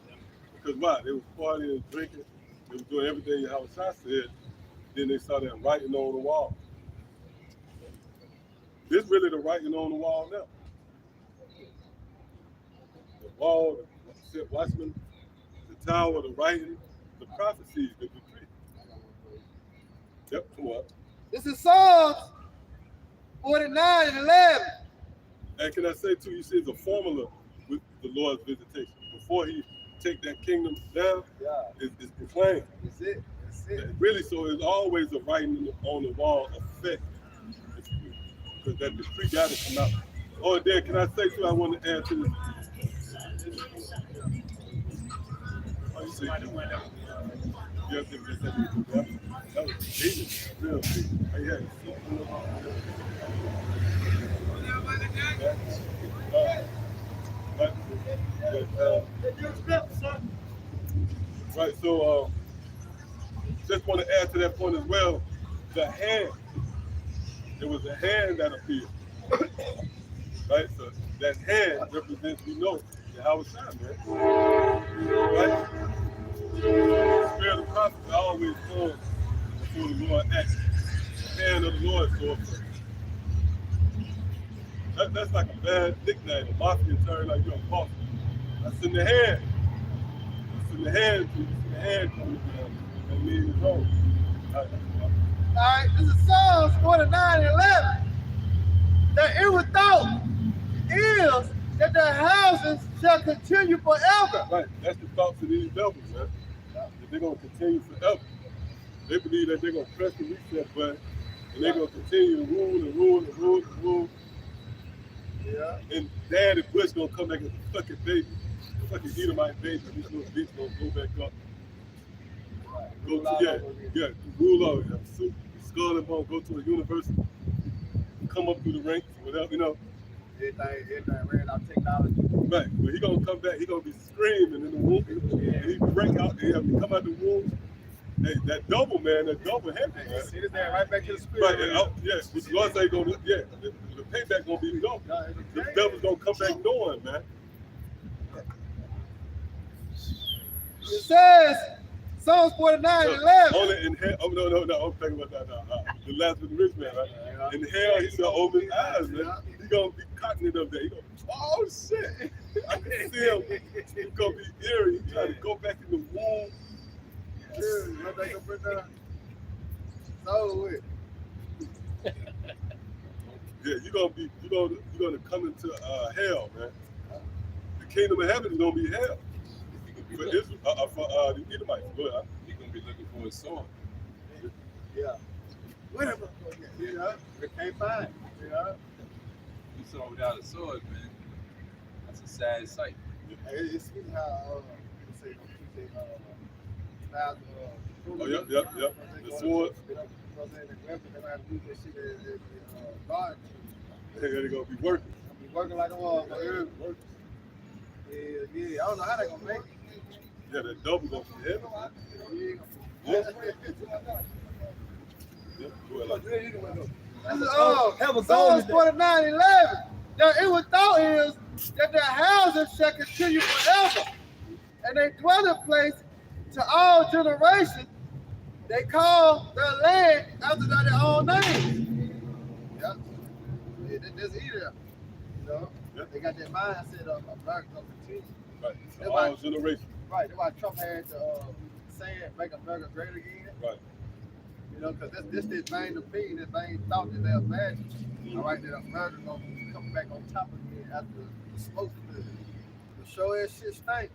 Because why? They was partying, drinking, they was doing everything Yahushua said. Then they started writing on the wall. This really the writing on the wall now. The wall, the watchman, the tower, the writing, the prophecies, the decree. Yep, come on. This is Psalms 49 and 11. And can I say too, you see it's a formula with the Lord's visitation. Before he take that kingdom down, it's proclaimed. That's it. Really, so it's always a writing on the wall effect. Because that decree got to come out. Oh, and then can I say too, I want to add to this. Oh, you see, yeah, that was Jesus, real Jesus. I had right, so just want to add to that point as well. The hand, there was a hand that appeared, right? So that hand represents, we know, the Yahushua, man, right? The spirit of prophet always comes before the Lord acts. The hand of the Lord so that's like a bad nickname, a mafia term, like you're a boss. That's in the hand. see the hand coming down and leave his home. All right, this is Psalms 49 and 11. That it was thought is that their houses shall continue forever. Right, that's the thoughts of these devils, man. That they're gonna continue forever. They believe that they're gonna press the reset button and they're gonna continue to rule and rule and rule and rule. Yeah. And Daddy Bush gonna come back as a fucking baby, a fucking Edomite baby. This little bitch gonna go back up. Go to, rule over here. Skull and bone, go to a university, come up through the ranks, whatever, you know. Everything ran out technology. Right, but he gonna come back, he gonna be screaming in the womb, and he break out, he have to come out the womb. Hey, that double, man, that double heavy, man. See this man right back to the spirit. Right, but the Lord say gonna, the payback gonna be double. The devil's gonna come back knowing, man. It says, Psalms 49 and 11. Only in hell, no, I'm talking about that, the last of the rich man, right? In hell, he's gonna open his eyes, man. He's gonna be cotton it up there. He gonna, oh shit, I can see him. He's gonna be eerie. He's trying to go back in the womb. Yeah, you're gonna come into hell, man. The kingdom of heaven is gonna be hell. For Israel, for the Edomites. Go ahead. He's gonna be looking for his sword. Yeah. Whatever. Yeah. We can't find. Yeah. He saw without a sword, man. That's a sad sight. It's funny how people say about Oh, yep. The sword. God. They're gonna be working. Be working like a motherfucker. Yeah. I don't know how they gonna make it. Yeah, that double gonna be heavy. Yeah. Psalms 49 and 11. Now it was thought is that their houses shall continue forever, and their dwelling place to all generations. They call their land after their own name. Yeah. There's either. You know, they got that mindset of America gonna continue. Right. So all generations. Right. That's why Trump had to saying make America great again. Right. You know, because this vain opinion, this vain thought that they imagine. All right, that America gonna come back on top again after the smoke, the show ass shit stank.